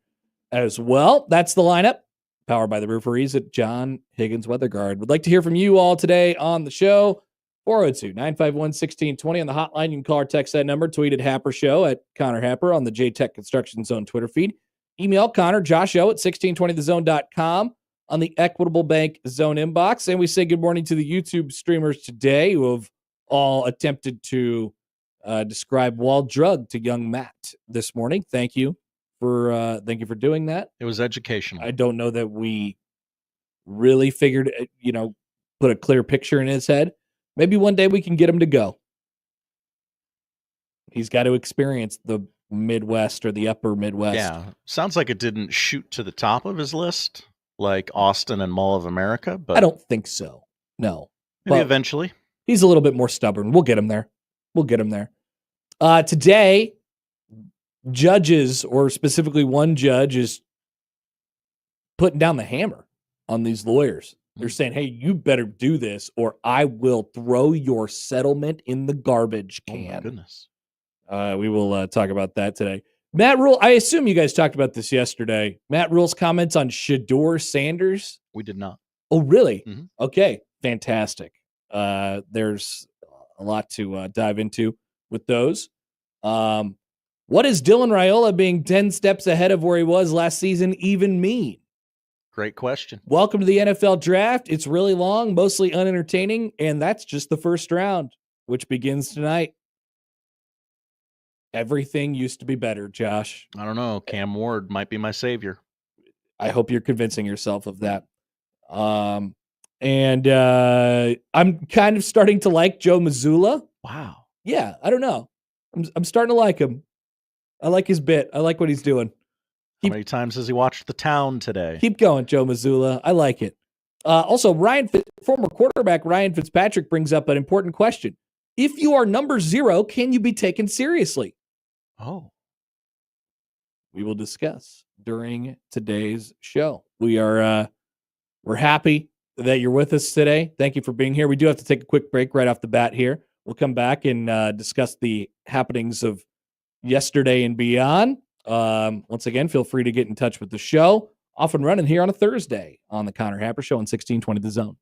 as well. That's the lineup. Powered by the Rooferys at John Higgins Weather Guard. Would like to hear from you all today on the show. 402-951-1620 on the hotline. You can call or text that number. Tweet at Happer Show at Connor Happer on the JTech Construction Zone Twitter feed. Email Connor, Josh O at 1620thezone.com on the Equitable Bank Zone inbox. And we say good morning to the YouTube streamers today who have all attempted to describe wall drug to young Matt this morning. Thank you for doing that. It was educational. I don't know that we really figured, put a clear picture in his head. Maybe one day we can get him to go. He's got to experience the Midwest or the upper Midwest. Yeah. Sounds like it didn't shoot to the top of his list like Austin and Mall of America, but I don't think so. No. Maybe But eventually. he's a little bit more stubborn. We'll get him there. Today, judges, or specifically one judge, is putting down the hammer on these lawyers. They're saying, hey, you better do this or I will throw your settlement in the garbage can. Oh, my goodness. We will talk about that today. Matt Rhule, I assume you guys talked about this yesterday. Matt Rhule's comments on Shedeur Sanders. We did not. Oh, really? Mhm. Okay, fantastic. There's a lot to dive into with those. What does Dylan Raayola being 10 steps ahead of where he was last season even mean? Great question. Welcome to the NFL draft. It's really long, mostly unentertaining, and that's just the first round, which begins tonight. Everything used to be better, Josh. I don't know. Cam Ward might be my savior. I hope you're convincing yourself of that. And I'm kind of starting to like Joe Mazzulla. Wow. Yeah, I don't know. I'm starting to like him. I like his bit. I like what he's doing. How many times has he watched The Town today? Keep going, Joe Mazzulla. I like it. Also, former quarterback Ryan Fitzpatrick brings up an important question. If you are number 0, can you be taken seriously? Oh. We will discuss during today's show. We're happy that you're with us today. Thank you for being here. We do have to take a quick break right off the bat here. We'll come back and discuss the happenings of yesterday and beyond. Once again, feel free to get in touch with the show. Off and running here on a Thursday on the Connor Happer Show on 1620 The Zone.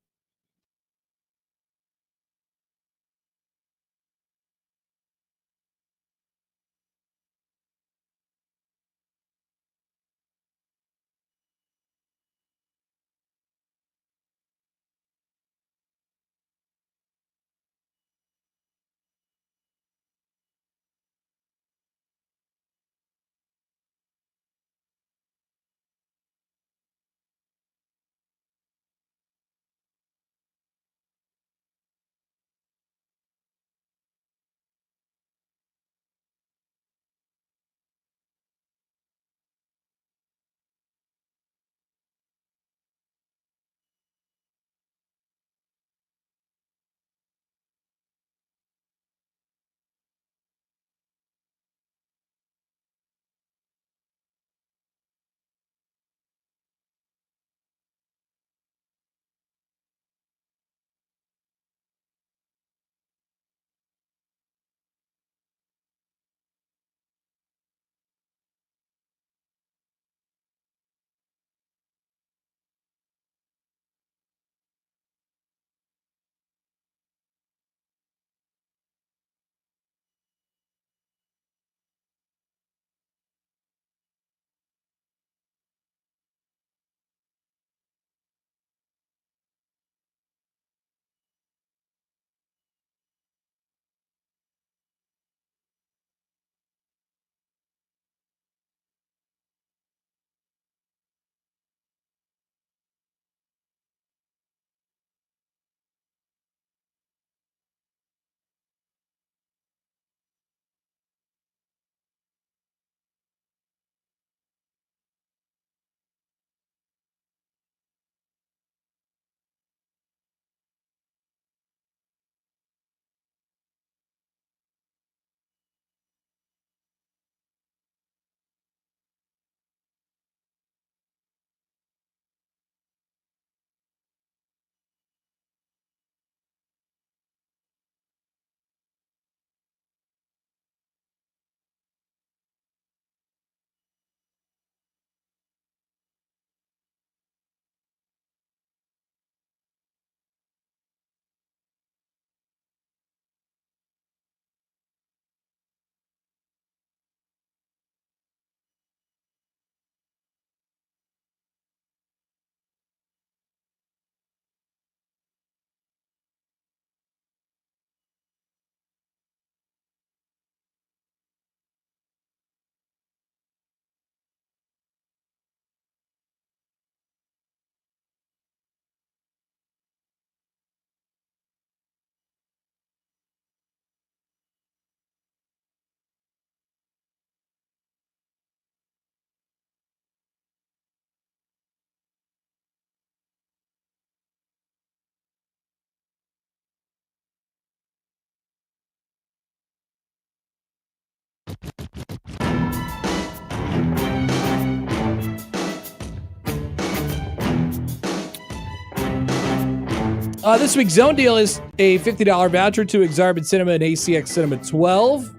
This week's Zone Deal is a $50 voucher to Exarban Cinema and ACX Cinema 12.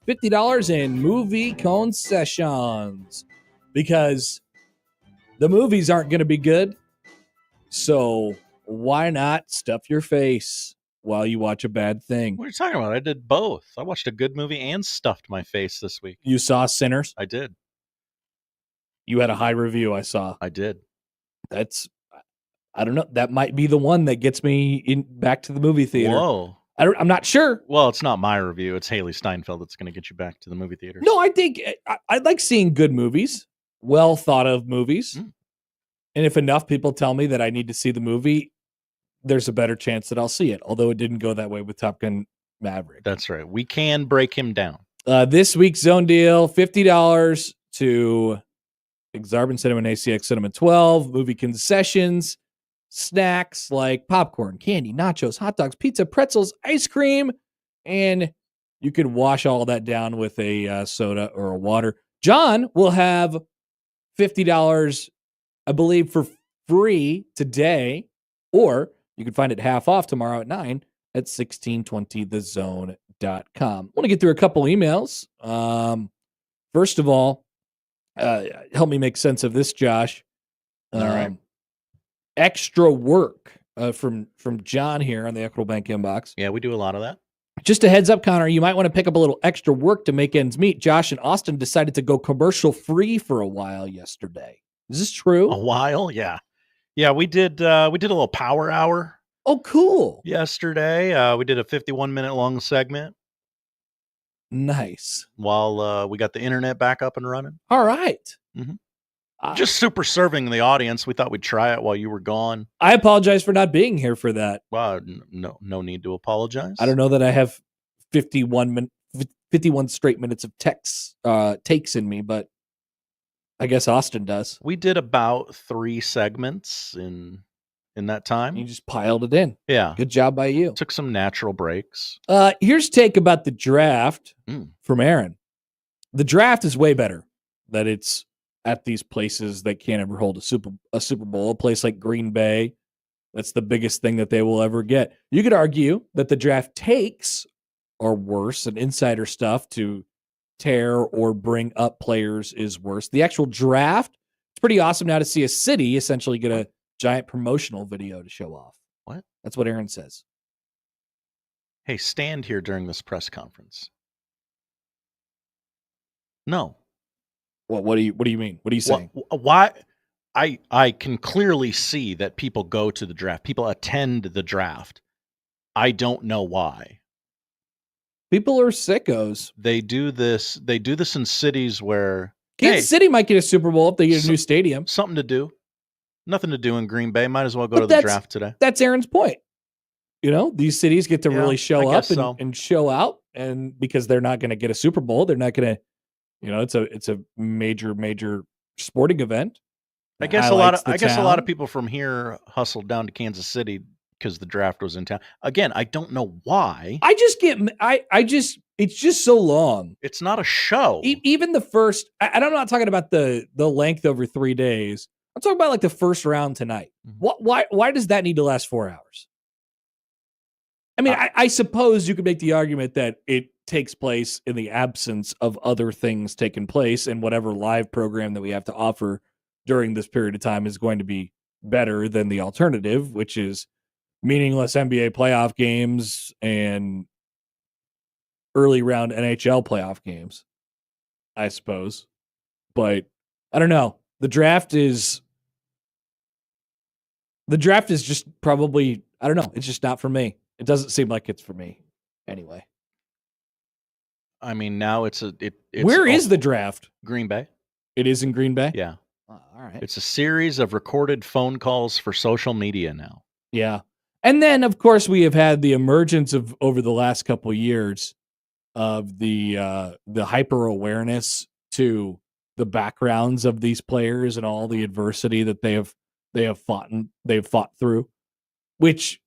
$50 in movie concessions. Because the movies aren't going to be good. So why not stuff your face while you watch a bad thing? What are you talking about? I did both. I watched a good movie and stuffed my face this week. You saw Sinners? I did. You had a high review, I saw. I did. I don't know. That might be the one that gets me back to the movie theater. Whoa. I'm not sure. Well, it's not my review. It's Haley Steinfeld that's going to get you back to the movie theater. No, I think I like seeing good movies, well thought of movies. And if enough people tell me that I need to see the movie, there's a better chance that I'll see it. Although it didn't go that way with Top Gun Maverick. That's right. We can break him down. This week's Zone Deal, $50 to Exarban Cinema and ACX Cinema 12. Movie concessions, snacks like popcorn, candy, nachos, hot dogs, pizza, pretzels, ice cream. And you can wash all that down with a soda or a water. John will have $50, I believe, for free today, or you can find it half off tomorrow at 9 at 1620thezone.com. I want to get through a couple emails. First of all, help me make sense of this, Josh. All right. Extra work from John here on the Equitable Bank inbox. Yeah, we do a lot of that. Just a heads up, Connor, you might want to pick up a little extra work to make ends meet. Josh and Austin decided to go commercial free for a while yesterday. Is this true? A while? Yeah. Yeah, we did a little power hour. Oh, cool. Yesterday. We did a 51-minute long segment. Nice. While we got the internet back up and running. All right. Mm-hmm. Just super serving the audience. We thought we'd try it while you were gone. I apologize for not being here for that. Well, no need to apologize. I don't know that I have 51 straight minutes of takes in me, but I guess Austin does. We did about 3 segments in that time. You just piled it in. Yeah. Good job by you. Took some natural breaks. Here's take about the draft from Aaron. The draft is way better that it's at these places that can't ever hold a Super Bowl. A place like Green Bay, that's the biggest thing that they will ever get. You could argue that the draft takes are worse and insider stuff to tear or bring up players is worse. The actual draft, it's pretty awesome now to see a city essentially get a giant promotional video to show off. What? That's what Aaron says. Hey, stand here during this press conference. No. Well, what do you mean? What are you saying? Why? I can clearly see that people go to the draft. People attend the draft. I don't know why. People are sickos. They do this in cities where Kansas City might get a Super Bowl if they get a new stadium. Something to do. Nothing to do in Green Bay. Might as well go to the draft today. That's Aaron's point. You know, these cities get to really show up and show out, and because they're not going to get a Super Bowl, they're not going to. You know, it's a major sporting event. I guess a lot of people from here hustled down to Kansas City because the draft was in town. Again, I don't know why. It's just so long. It's not a show. Even the first, I'm not talking about the length over 3 days. I'm talking about like the first round tonight. Why does that need to last 4 hours? I mean, I suppose you could make the argument that it takes place in the absence of other things taking place, and whatever live program that we have to offer during this period of time is going to be better than the alternative, which is meaningless NBA playoff games and early round NHL playoff games, I suppose. But I don't know. The draft is just probably, I don't know. It's just not for me. It doesn't seem like it's for me anyway. I mean, now it's where is the draft? Green Bay. It is in Green Bay? Yeah. Oh, all right. It's a series of recorded phone calls for social media now. Yeah. And then, of course, we have had the emergence of, over the last couple of years, of the hyper awareness to the backgrounds of these players and all the adversity that they have fought through, which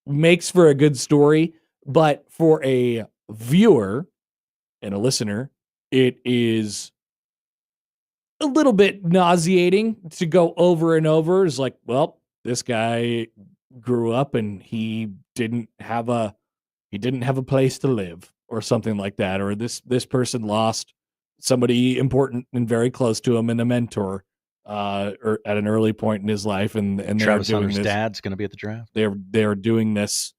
makes for a good story. But for a viewer and a listener, it is a little bit nauseating to go over and over. It's like, well, this guy grew up and he didn't have a place to live or something like that, or this person lost somebody important and very close to him and a mentor or at an early point in his life, and they're Travis doing Hunter's this. dad's going to be at the draft. They're doing this.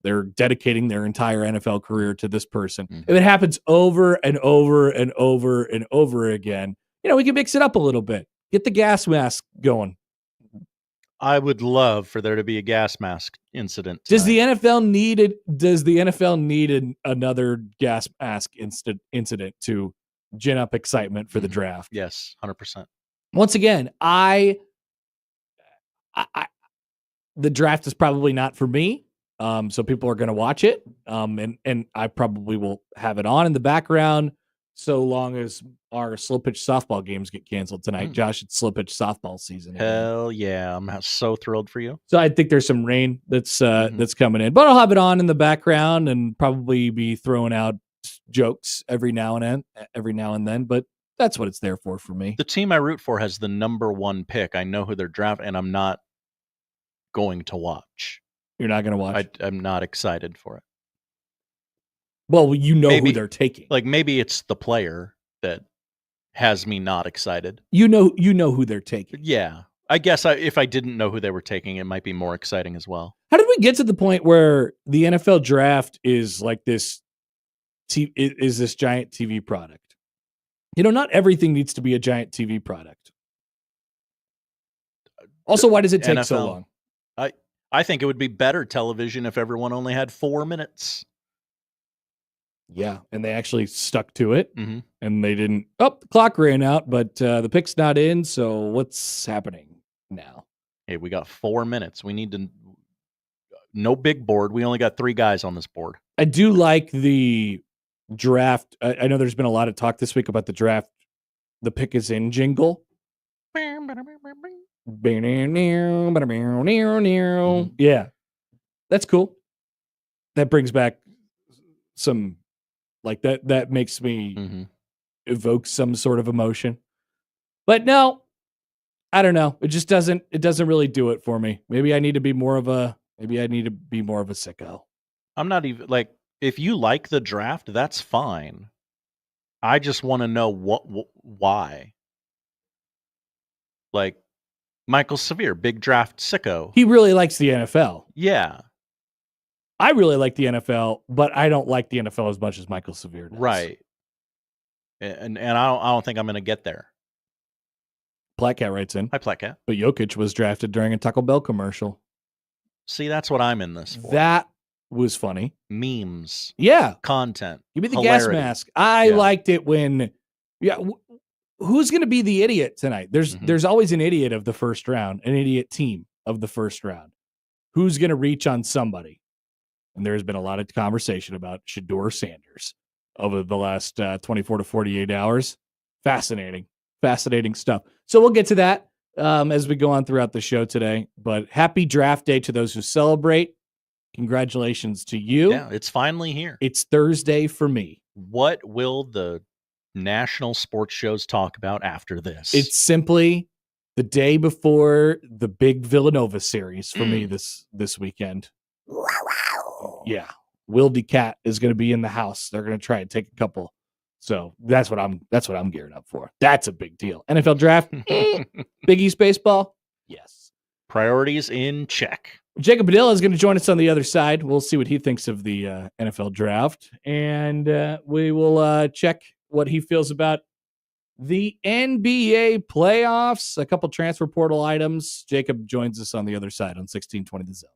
They're dedicating their entire NFL career to this person. Mhm. If it happens over and over and over and over again, we can mix it up a little bit. Get the gas mask going. I would love for there to be a gas mask incident. Does the tonight. NFL need it? Does the NFL need another gas mask incident to gin up excitement for the draft? Yes, 100%. Once again, I the draft is probably not for me. So people are going to watch it. And I probably will have it on in the background so long as our slow pitch softball games get canceled tonight. Josh, it's slow pitch softball season. Hell yeah. I'm so thrilled for you. So I think there's some rain that's coming in, but I'll have it on in the background and probably be throwing out jokes every now and then, but that's what it's there for me. The team I root for has the number 1 pick. I know who they're drafting, and I'm not going to watch. You're not going to watch? I'm not excited for it. Well, maybe, who they're taking. Like maybe it's the player that has me not excited. You know who they're taking. Yeah. I guess if I didn't know who they were taking, it might be more exciting as well. How did we get to the point where the NFL draft is like this is this giant TV product? Not everything needs to be a giant TV product. Also, why does it take so long? I think it would be better television if everyone only had 4 minutes. Yeah, and they actually stuck to it, and they didn't. Oh, the clock ran out, but the pick's not in. So what's happening now? Hey, we got 4 minutes. We need to. No big board. We only got 3 guys on this board. I do like the draft. I know there's been a lot of talk this week about the draft. The pick is in jingle. Yeah, that's cool. That brings back some like that. That makes me evoke some sort of emotion. But no, I don't know. It just doesn't. It doesn't really do it for me. Maybe I need to be more of a. Maybe I need to be more of a sicko. I'm not even like. If you like the draft, that's fine. I just want to know why. Like Michael Severe, big draft sicko. He really likes the NFL. Yeah. I really like the NFL, but I don't like the NFL as much as Michael Severe does. Right. And I don't think I'm going to get there. Platcat writes in. Hi, Platcat. But Jokic was drafted during a Taco Bell commercial. See, that's what I'm in this for. That was funny. Memes. Yeah. Content. Give me the gas mask. I liked it when, who's going to be the idiot tonight? There's always an idiot of the first round, an idiot team of the first round. Who's going to reach on somebody? And there's been a lot of conversation about Shedeur Sanders over the last 24 to 48 hours. Fascinating stuff. So we'll get to that as we go on throughout the show today. But happy draft day to those who celebrate. Congratulations to you. Yeah, it's finally here. It's Thursday for me. What will the national sports shows talk about after this? It's simply the day before the big Villanova series for me this weekend. Yeah. Wildy Cat is going to be in the house. They're going to try and take a couple. So that's what I'm gearing up for. That's a big deal. NFL draft, Big East baseball. Yes. Priorities in check. Jacob Padilla is going to join us on the other side. We'll see what he thinks of the NFL draft, and we will check what he feels about the NBA playoffs, a couple transfer portal items. Jacob joins us on the other side on 1620 The Zone.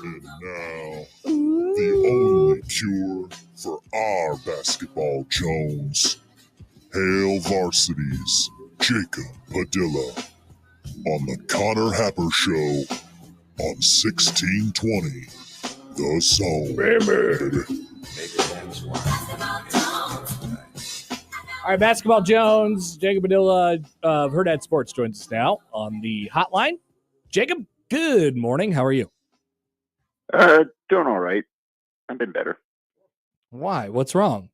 And now, the only cure for our basketball Jones. Hail Varsity's Jacob Padilla on the Connor Happer Show on 1620 The Zone. Baby. All right, Basketball Jones, Jacob Padilla of Herd at Sports joins us now on the hotline. Jacob, good morning. How are you? Doing all right. I've been better. Why? What's wrong?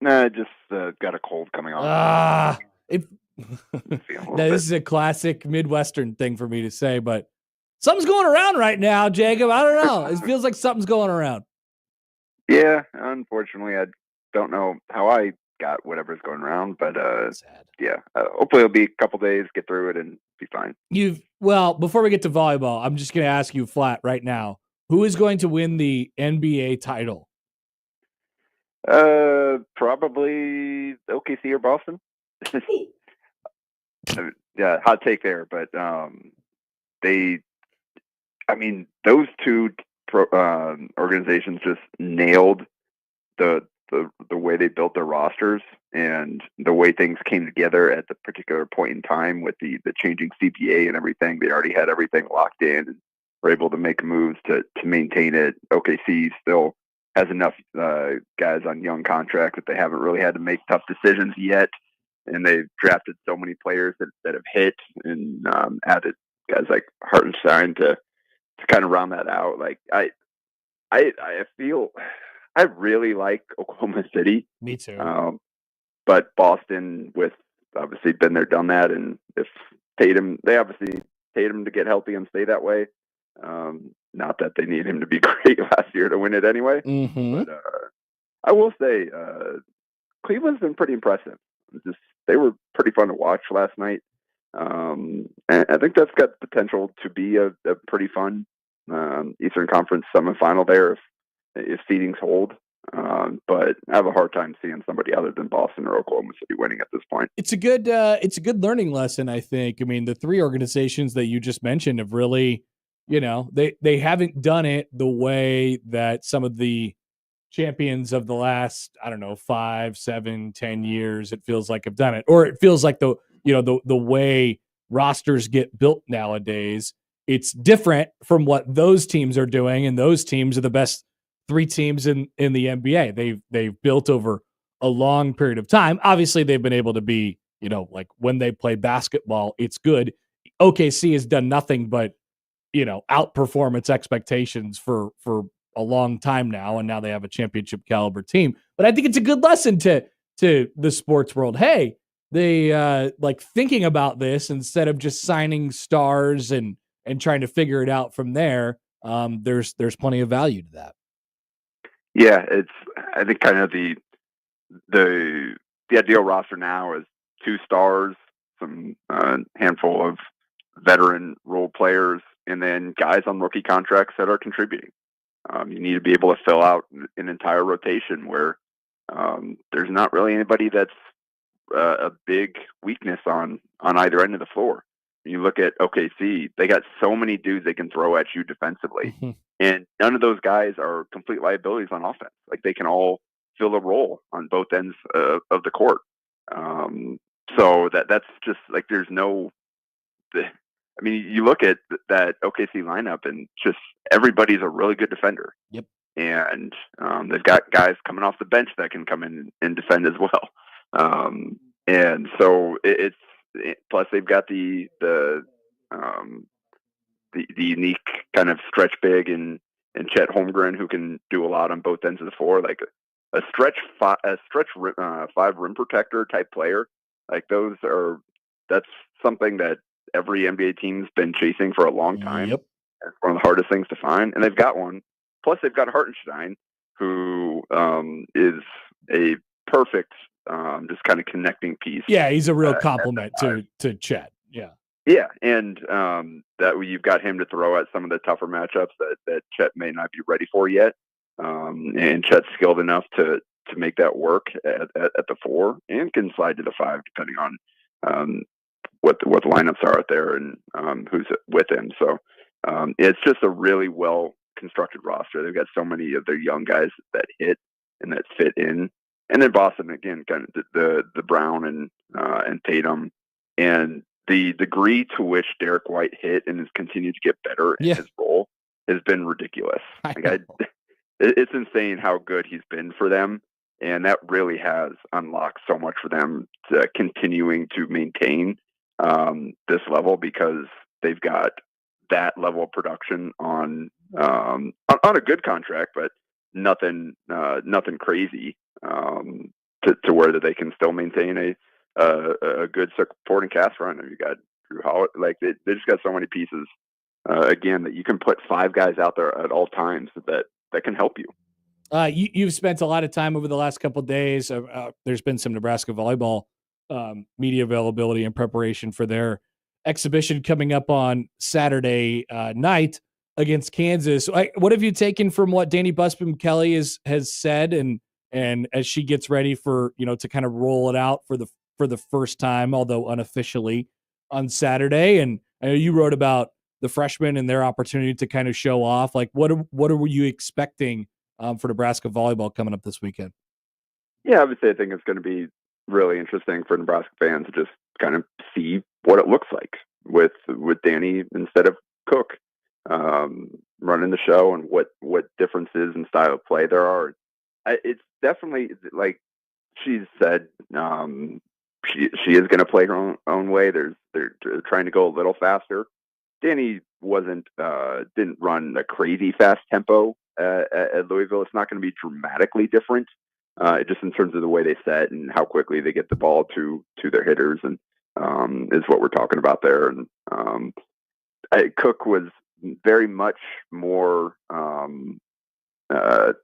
Nah, just got a cold coming on. This is a classic Midwestern thing for me to say, but something's going around right now, Jacob. I don't know. It feels like something's going around. Yeah, unfortunately, I don't know how I got whatever's going around, but yeah, hopefully it'll be a couple days, get through it, and be fine. Well, before we get to volleyball, I'm just going to ask you flat right now. Who is going to win the NBA title? Probably OKC or Boston. Yeah, hot take there, but those two organizations just nailed the way they built their rosters and the way things came together at the particular point in time with the changing CBA and everything. They already had everything locked in and were able to make moves to maintain it. OKC still has enough guys on young contracts that they haven't really had to make tough decisions yet. And they've drafted so many players that have hit and added guys like Hartenstein to kind of round that out. Like I feel I really like Oklahoma City. Me too. But Boston, with obviously been there, done that, and if Tatum to get healthy and stay that way. Not that they need him to be great last year to win it anyway. Mm-hmm. But I will say Cleveland's been pretty impressive. They were pretty fun to watch last night. And I think that's got potential to be a pretty fun Eastern Conference semifinal there if seedings hold. But I have a hard time seeing somebody other than Boston or Oklahoma City winning at this point. It's a good learning lesson, I think. I mean, the three organizations that you just mentioned have really, they haven't done it the way that some of the champions of the last, 5, 7, 10 years, it feels like have done it. Or it feels like the way rosters get built nowadays, it's different from what those teams are doing. And those teams are the best three teams in the NBA. They've built over a long period of time. Obviously, they've been able to be, like when they play basketball, it's good. OKC has done nothing but, outperform its expectations for a long time now, and now they have a championship caliber team. But I think it's a good lesson to the sports world. Hey, they like thinking about this instead of just signing stars and trying to figure it out from there. There's plenty of value to that. Yeah, I think kind of the ideal roster now is 2 stars, some handful of veteran role players, and then guys on rookie contracts that are contributing. You need to be able to fill out an entire rotation where there's not really anybody that's a big weakness on either end of the floor. You look at OKC, they got so many dudes they can throw at you defensively. Mm-hmm. And none of those guys are complete liabilities on offense. Like they can all fill a role on both ends of the court. So that's just like there's no. You look at that OKC lineup, and just everybody's a really good defender. Yep. And they've got guys coming off the bench that can come in and defend as well. And so it's plus they've got the unique kind of stretch big and Chet Holmgren who can do a lot on both ends of the floor, like a stretch 5 rim protector type player. Like that's something that every NBA team's been chasing for a long time. Yep. It's one of the hardest things to find, and they've got one. Plus, they've got Hartenstein, who is a perfect just kind of connecting piece. Yeah, he's a real compliment to Chet. Yeah. Yeah, and that you've got him to throw at some of the tougher matchups that Chet may not be ready for yet. And Chet's skilled enough to make that work at the 4 and can slide to the 5 depending on what the lineups are out there and who's with him. So it's just a really well constructed roster. They've got so many of their young guys that hit and that fit in. And then Boston again, kind of the Brown and Tatum, and the degree to which Derek White hit and has continued to get better in his role has been ridiculous. It's insane how good he's been for them, and that really has unlocked so much for them to continuing to maintain this level, because they've got that level of production on a good contract, but nothing crazy to where that they can still maintain a good supporting cast run. You got Drew Howard, like they just got so many pieces again that you can put 5 guys out there at all times that can help you. You've spent a lot of time over the last couple of days. There's been some Nebraska volleyball media availability in preparation for their exhibition coming up on Saturday night against Kansas. What have you taken from what Danny Busby Kelly has said, and as she gets ready for to kind of roll it out for the first time, although unofficially, on Saturday? And I know you wrote about the freshmen and their opportunity to kind of show off. Like, what are you expecting for Nebraska volleyball coming up this weekend? Yeah, obviously, I think it's going to be really interesting for Nebraska fans to just kind of see what it looks like with Danny instead of Cook running the show, and what differences in style of play there are. It's definitely, like she's said, she is going to play her own way. They're trying to go a little faster. Danny didn't run a crazy fast tempo at Louisville. It's not going to be dramatically different, just in terms of the way they set and how quickly they get the ball to their hitters, and is what we're talking about there. And Cook was very much more kind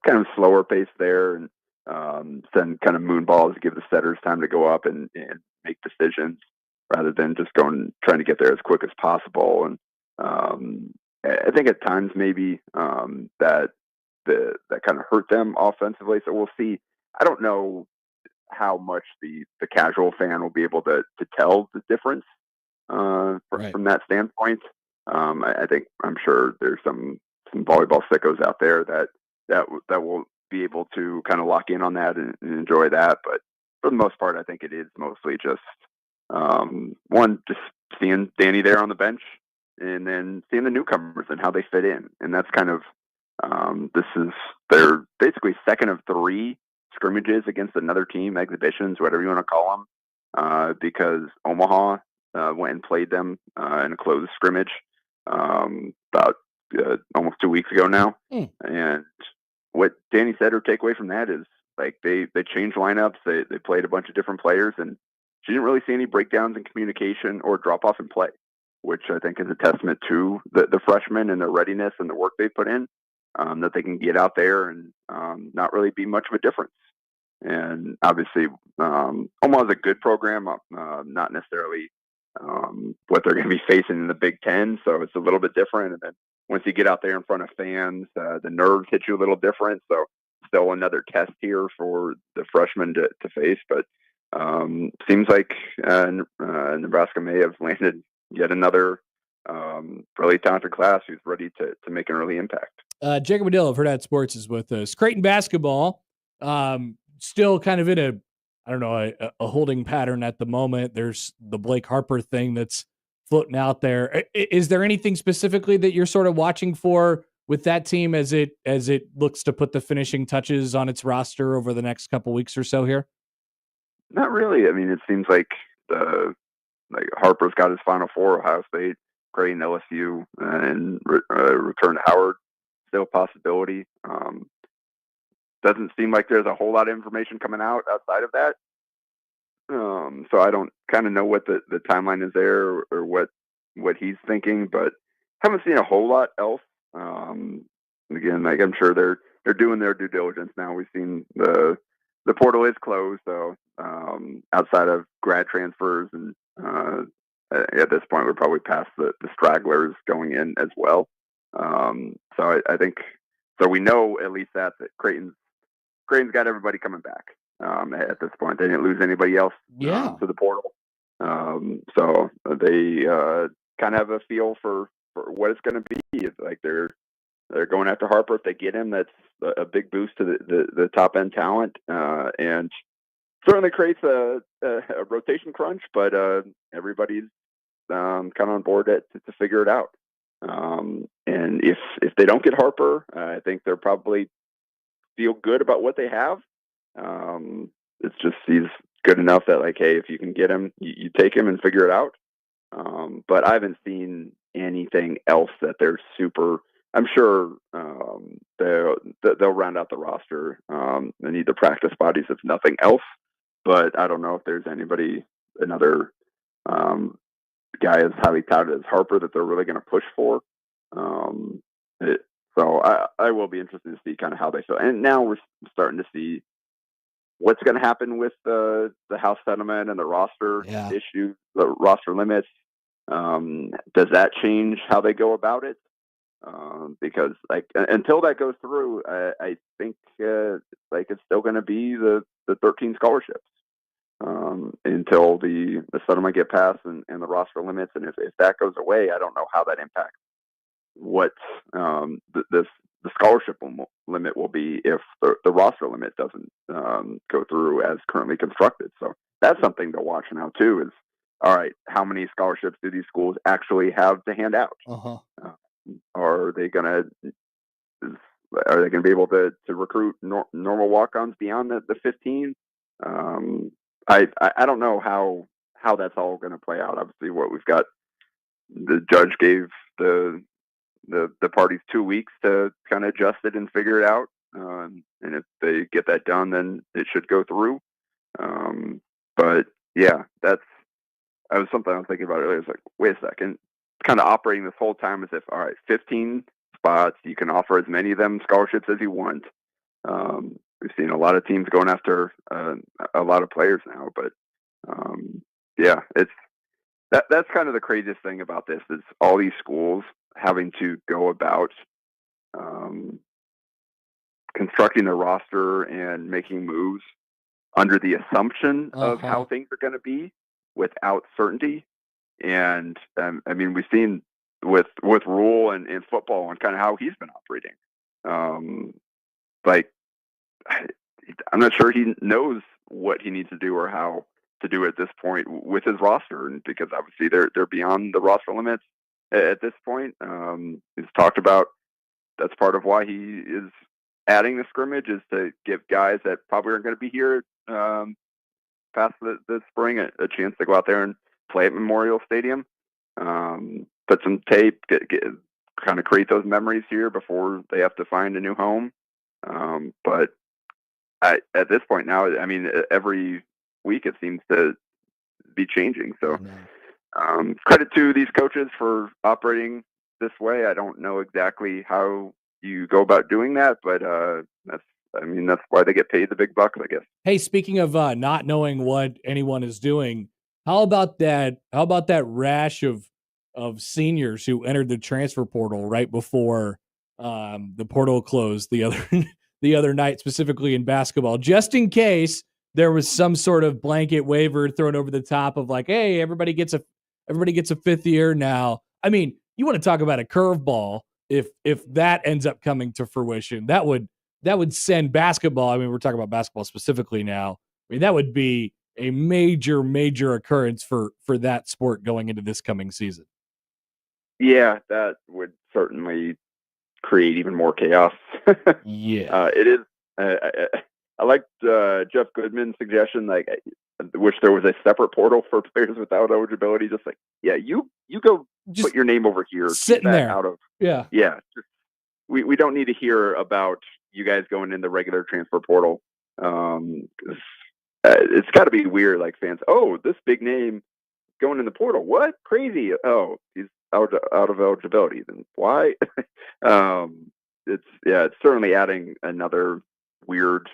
of slower pace there, and send kind of moon balls to give the setters time to go up and make decisions, rather than just trying to get there as quick as possible. And I think at times maybe that kind of hurt them offensively. So we'll see. I don't know how much the casual fan will be able to tell the difference from that standpoint. I'm sure there's some volleyball sickos out there that will be able to kind of lock in on that and enjoy that. But for the most part, I think it is mostly just just seeing Danny there on the bench, and then seeing the newcomers and how they fit in. And that's kind of they're basically second of 3 scrimmages against another team, exhibitions, whatever you want to call them, because Omaha went and played them in a closed scrimmage about almost 2 weeks ago now. And what Danny said, her takeaway from that is, like, they changed lineups, they played a bunch of different players, and she didn't really see any breakdowns in communication or drop off in play, which I think is a testament to the freshmen and their readiness and the work they put in, that they can get out there and not really be much of a difference. And obviously, Omaha's a good program, not necessarily what they're going to be facing in the Big Ten, so it's a little bit different. And then once you get out there in front of fans, the nerves hit you a little different. So still another test here for the freshmen to face. But seems like Nebraska may have landed yet another really talented class who's ready to make an early impact. Jacob Padilla of Herd Sports is with us. Creighton basketball, still kind of in a holding pattern at the moment. There's the Blake Harper thing that's floating out there. Is there anything specifically that you're sort of watching for with that team as it looks to put the finishing touches on its roster over the next couple weeks or so here? Not really. I mean, it seems like Harper's got his Final Four, Ohio State, Creighton, LSU, and return to Howard. Still a possibility. Doesn't seem like there's a whole lot of information coming out outside of that. So I don't kind of know what the timeline is there, or what he's thinking, but haven't seen a whole lot else. Again, like, I'm sure they're doing their due diligence now. We've seen the portal is closed, so outside of grad transfers and at this point, we're probably past the stragglers going in as well. So I think so. We know at least that Creighton's got everybody coming back at this point. They didn't lose anybody else to the portal. So they kind of have a feel for what it's going to be. It's like they're going after Harper. If they get him, that's a big boost to the top end talent, and certainly creates a rotation crunch. But everybody's kind of on board to figure it out. And if they don't get Harper, I think they'll probably feel good about what they have. It's just he's good enough that, like, hey, if you can get him, you take him and figure it out. But I haven't seen anything else that they're super. I'm sure they'll round out the roster. They need the practice bodies, if nothing else. But I don't know if there's another guy as highly touted as Harper that they're really going to push for. So I will be interested to see kind of how they feel. And now we're starting to see what's going to happen with the house settlement and the roster issue, the roster limits. Does that change how they go about it? Because like until that goes through, I think like it's still going to be the 13 scholarships until the settlement get passed and the roster limits. And if that goes away, I don't know how that impacts what the scholarship limit will be if the roster limit doesn't go through as currently constructed. So that's something to watch now too. Is all right, how many scholarships do these schools actually have to hand out? Are they gonna be able to recruit normal walk-ons beyond the 15? I don't know how that's all going to play out. Obviously, what we've got, the judge gave the parties 2 weeks to kind of adjust it and figure it out. And if they get that done, then it should go through. But yeah, that was something I was thinking about earlier. It's like, wait a second, kind of operating this whole time as if, all right, 15 spots, you can offer as many of them scholarships as you want. We've seen a lot of teams going after a lot of players now, but yeah, that's kind of the craziest thing about this is all these schools having to go about constructing their roster and making moves under the assumption of how things are going to be without certainty. And I mean, we've seen with Rhule and football and kind of how he's been operating. Like, I'm not sure he knows what he needs to do or how to do it at this point with his roster, and because obviously they're beyond the roster limits at this point. He's talked about that's part of why he is adding the scrimmage is to give guys that probably aren't going to be here past the spring a chance to go out there and play at Memorial Stadium, put some tape, kind of create those memories here before they have to find a new home. But at this point now, I mean, every week it seems to be changing. So credit to these coaches for operating this way. I don't know exactly how you go about doing that, but that's why they get paid the big bucks, I guess. Hey, speaking of not knowing what anyone is doing, how about that rash of seniors who entered the transfer portal right before the portal closed the other night, specifically in basketball, just in case there was some sort of blanket waiver thrown over the top of like, hey, everybody gets a fifth year now. I mean, you want to talk about a curveball if that ends up coming to fruition. That would send basketball. I mean, we're talking about basketball specifically now. I mean, that would be a major occurrence for that sport going into this coming season. Yeah, that would certainly create even more chaos. Yeah, it is. I liked Jeff Goodman's suggestion. Like, I wish there was a separate portal for players without eligibility. Just like, yeah, you go just put your name over here, sitting there. Yeah. Just, we don't need to hear about you guys going in the regular transfer portal. It's got to be weird. Like fans, oh, this big name going in the portal. What? Crazy. Oh, he's out of eligibility. Then why? It's certainly adding another weird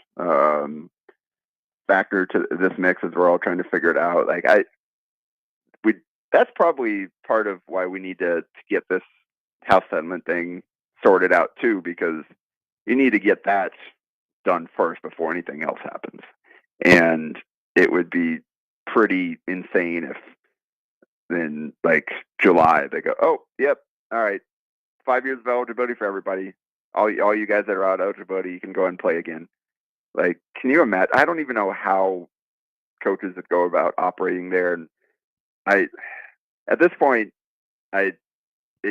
factor to this mix as we're all trying to figure it out. Like that's probably part of why we need to get this house settlement thing sorted out too, because you need to get that done first before anything else happens. And it would be pretty insane if in like July they go, oh, yep, all right, 5 years of eligibility for everybody. All you guys that are out of eligibility, you can go and play again. Like, can you imagine? I don't even know how coaches would go about operating there. And at this point, it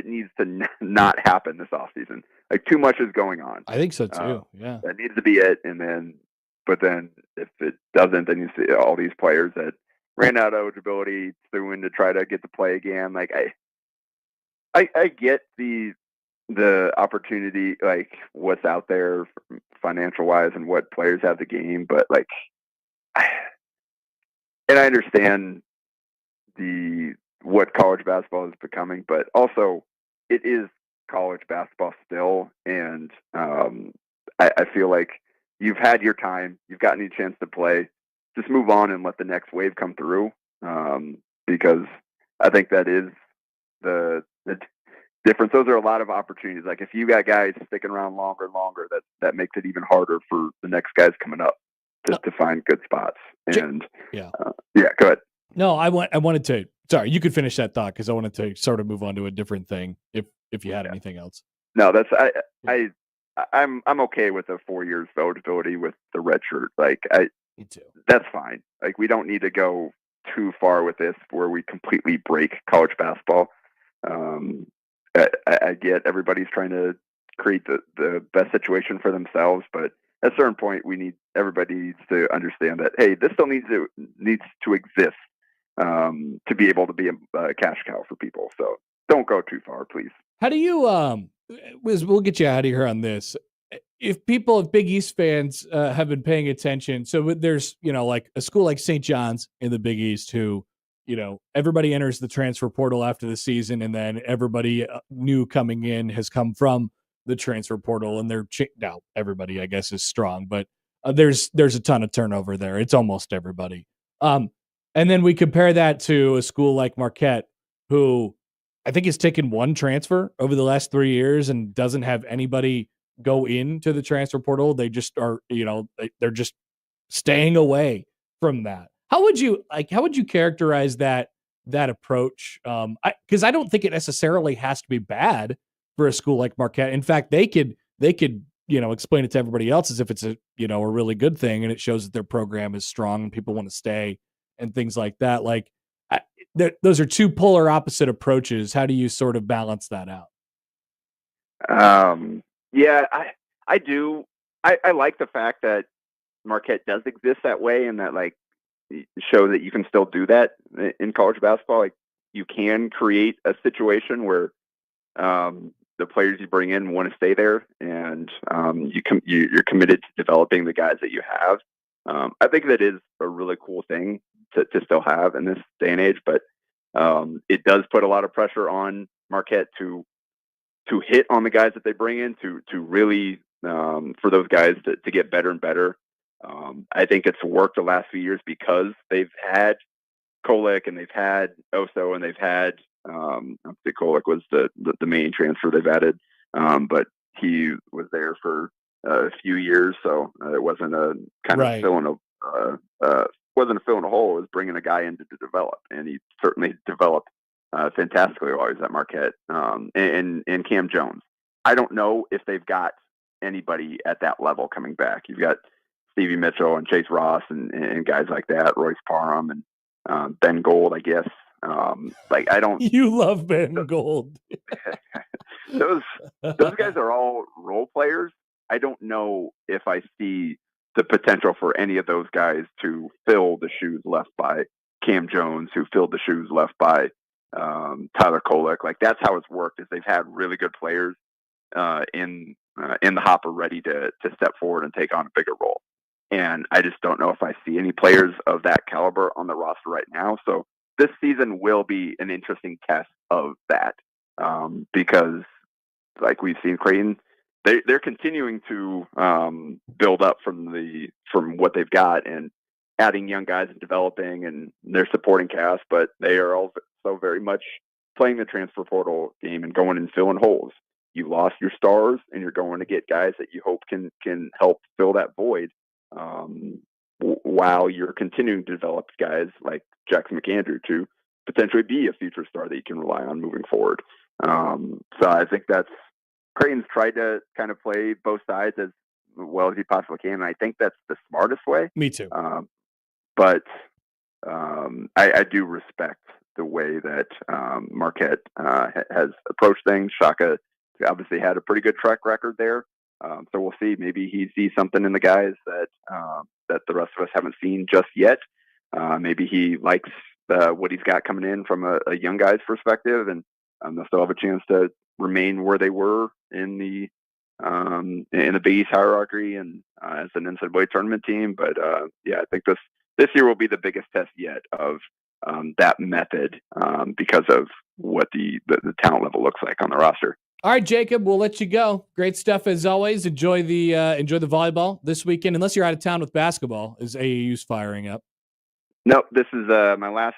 needs to not happen this offseason. Like, too much is going on. I think so too. Yeah, that needs to be it. And then, but then if it doesn't, then you see all these players that ran out of eligibility suing to try to get to play again. Like, I get the opportunity, like what's out there financial wise and what players have the game, but like, and I understand what college basketball is becoming, but also it is college basketball still. And I feel like you've had your time, you've gotten a chance to play, just move on and let the next wave come through. Because I think that is the difference. Those are a lot of opportunities. Like, if you got guys sticking around longer and longer, that makes it even harder for the next guys coming up to find good spots. And go ahead. No, I wanted to. Sorry, you could finish that thought because I wanted to sort of move on to a different thing. If you had anything else. No, that's I'm okay with the 4 years of eligibility with the red shirt. Like, me too. That's fine. Like, we don't need to go too far with this where we completely break college basketball. I get everybody's trying to create the best situation for themselves, but at a certain point, everybody needs to understand that, hey, this still needs to exist to be able to be a cash cow for people. So don't go too far, please. How do you we'll get you out of here on this. If Big East fans have been paying attention, so there's, like a school like St. John's in the Big East who, everybody enters the transfer portal after the season, and then everybody new coming in has come from the transfer portal, and now everybody, I guess, is strong, but there's a ton of turnover there. It's almost everybody. And then we compare that to a school like Marquette, who I think has taken one transfer over the last 3 years and doesn't have anybody go into the transfer portal. They just are, they're just staying away from that. How would you characterize that approach? Because I don't think it necessarily has to be bad for a school like Marquette. In fact, they could explain it to everybody else as if it's a really good thing, and it shows that their program is strong and people want to stay and things like that. Like, those are two polar opposite approaches. How do you sort of balance that out? Yeah, I do. I like the fact that Marquette does exist that way, and that, like, show that you can still do that in college basketball. Like, you can create a situation where the players you bring in want to stay there, and you're committed to developing the guys that you have. I think that is a really cool thing to still have in this day and age, but it does put a lot of pressure on Marquette to hit on the guys that they bring in, to really for those guys to get better and better. I think it's worked the last few years because they've had Kolek and they've had Oso and they've had Kolek was the main transfer they've added, but he was there for a few years, so it wasn't a kind of filling a hole. It was bringing a guy in to develop, and he certainly developed fantastically while he was at Marquette. And Cam Jones, I don't know if they've got anybody at that level coming back. You've got Stevie Mitchell and Chase Ross and guys like that, Royce Parham and Ben Gold, I guess. Like, I don't. You love Ben Gold. those guys are all role players. I don't know if I see the potential for any of those guys to fill the shoes left by Cam Jones, who filled the shoes left by Tyler Kolek. Like, that's how it's worked. Is they've had really good players in the hopper ready to step forward and take on a bigger role. And I just don't know if I see any players of that caliber on the roster right now. So this season will be an interesting test of that, because, like we've seen, Creighton, they're continuing to build up from what they've got and adding young guys and developing and their supporting cast, but they are so very much playing the transfer portal game and going and filling holes. You lost your stars, and you're going to get guys that you hope can help fill that void, while you're continuing to develop guys like Jackson McAndrew to potentially be a future star that you can rely on moving forward. So I think Creighton's tried to kind of play both sides as well as he possibly can, and I think that's the smartest way. Me too. But I do respect the way that Marquette has approached things. Shaka obviously had a pretty good track record there. So we'll see. Maybe he sees something in the guys that the rest of us haven't seen just yet. Maybe he likes what he's got coming in from a young guy's perspective, and they'll still have a chance to remain where they were in the Big East hierarchy and as an NCAA tournament team. But I think this year will be the biggest test yet of that method because of what the talent level looks like on the roster. All right, Jacob, we'll let you go. Great stuff as always. Enjoy the volleyball this weekend, unless you're out of town with basketball, as AAU's firing up. Nope, this is my last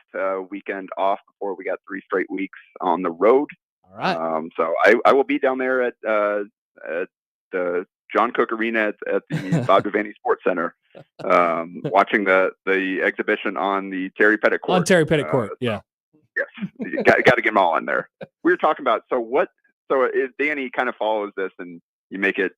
weekend off before we got 3 straight weeks on the road. All right. So I will be down there at the John Cook Arena at the Bob Devaney Sports Center, watching the exhibition on the Terry Pettit Court. On Terry Pettit Court, yeah. Yes, you got to get them all in there. We were talking about So if Danny kind of follows this and you make it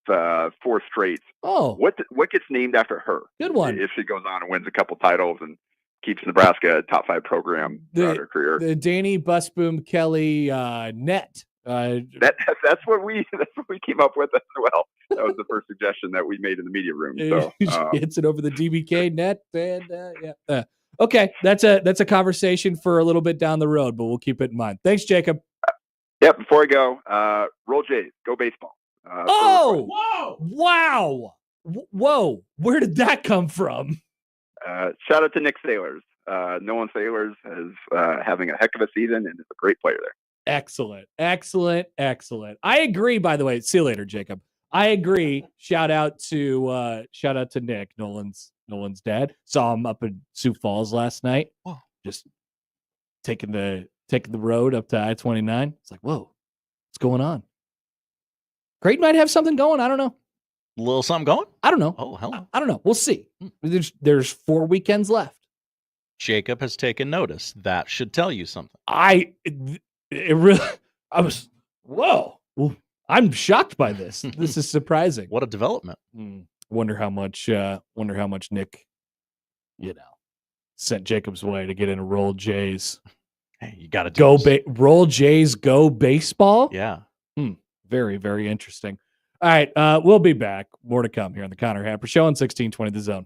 4 straight, what gets named after her? Good one. If she goes on and wins a couple titles and keeps Nebraska a top 5 program throughout her career. The Danny Busboom Kelly net. That's what we came up with as well. That was the first suggestion that we made in the media room. So she hits it over the DBK net, and okay, that's a conversation for a little bit down the road, but we'll keep it in mind. Thanks, Jacob. Yeah, before I go, roll Jays, go baseball. Wow. Whoa. Where did that come from? Shout out to Nick Sailors. Nolan Sailors is having a heck of a season and is a great player there. Excellent. I agree, by the way. See you later, Jacob. I agree. Shout out to Nick, Nolan's dad. Saw him up in Sioux Falls last night. Wow. Just taking the road up to I-29. It's like, whoa, what's going on? Creighton might have something going. I don't know. A little something going? I don't know. Oh, hell. I don't know. We'll see. There's 4 weekends left. Jacob has taken notice. That should tell you something. Whoa. I'm shocked by this. This is surprising. What a development. Wonder how much Nick, sent Jacob's way to get in a roll Jays. Hey, you got to go roll Jays, go baseball. Yeah. Very, very interesting. All right. We'll be back. More to come here on the Connor Happer Show on 1620 The Zone.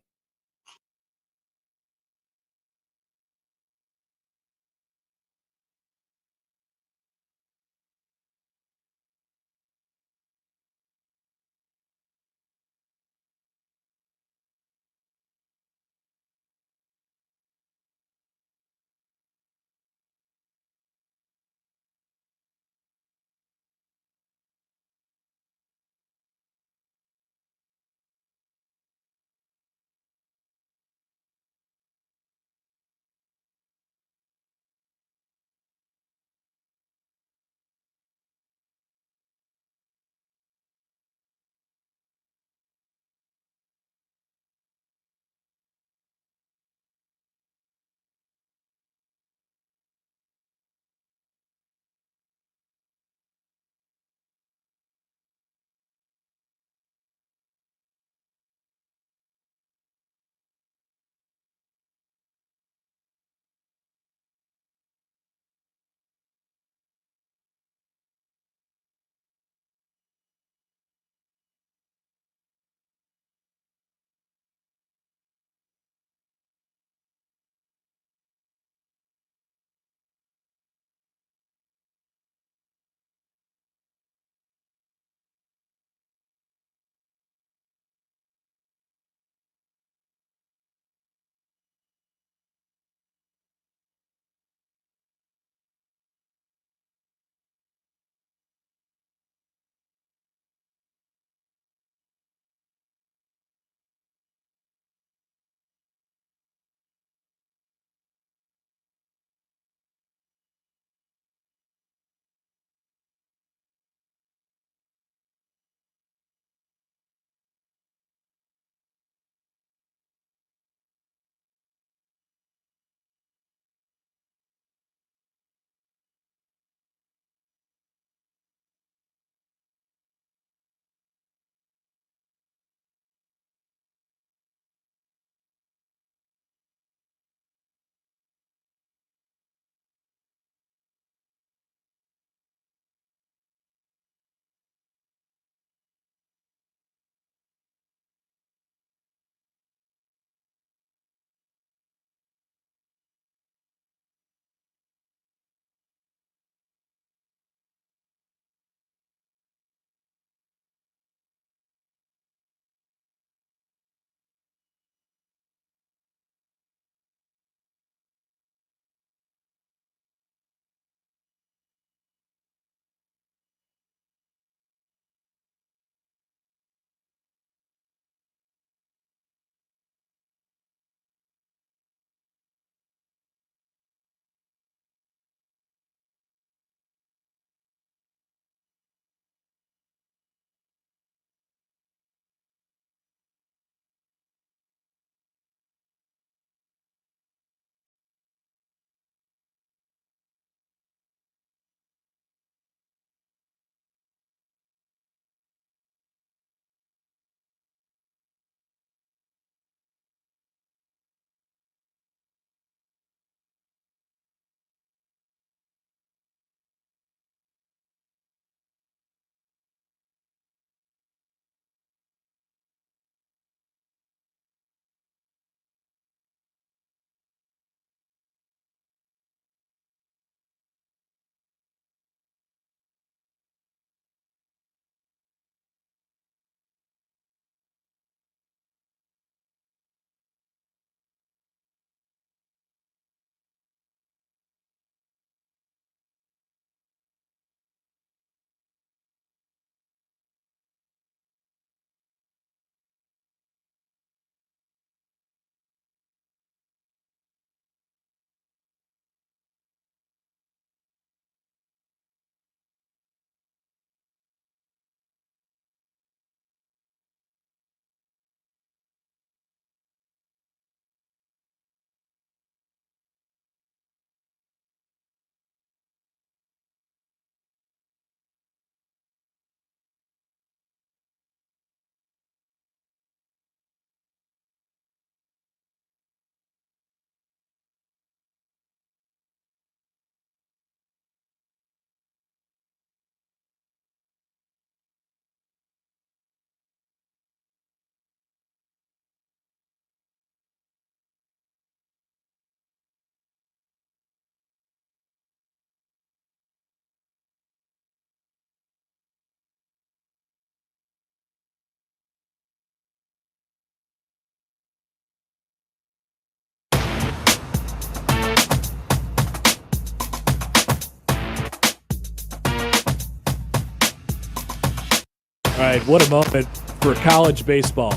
right, what a moment for college baseball.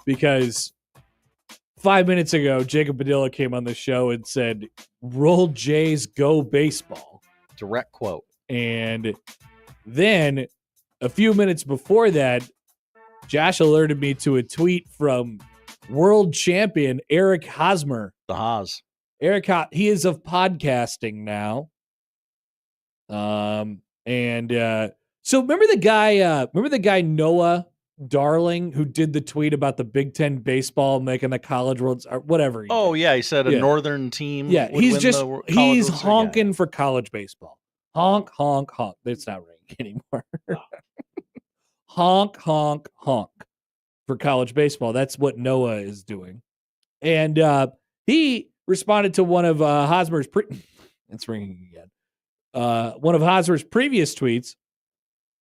Because 5 minutes ago, Jacob Padilla came on the show and said, "Roll Jays, go baseball." Direct quote. And then a few minutes before that, Josh alerted me to a tweet from world champion Eric Hosmer. The Haas. He is of podcasting now. So remember the guy Noah Darling who did the tweet about the Big Ten baseball making the College World or whatever. He said a northern team. Yeah, would win the he's World honking for college baseball. Honk, honk, honk. It's not ringing anymore. Honk, honk, honk for college baseball. That's what Noah is doing. And he responded to one of Hosmer's it's ringing again. One of Hosmer's previous tweets,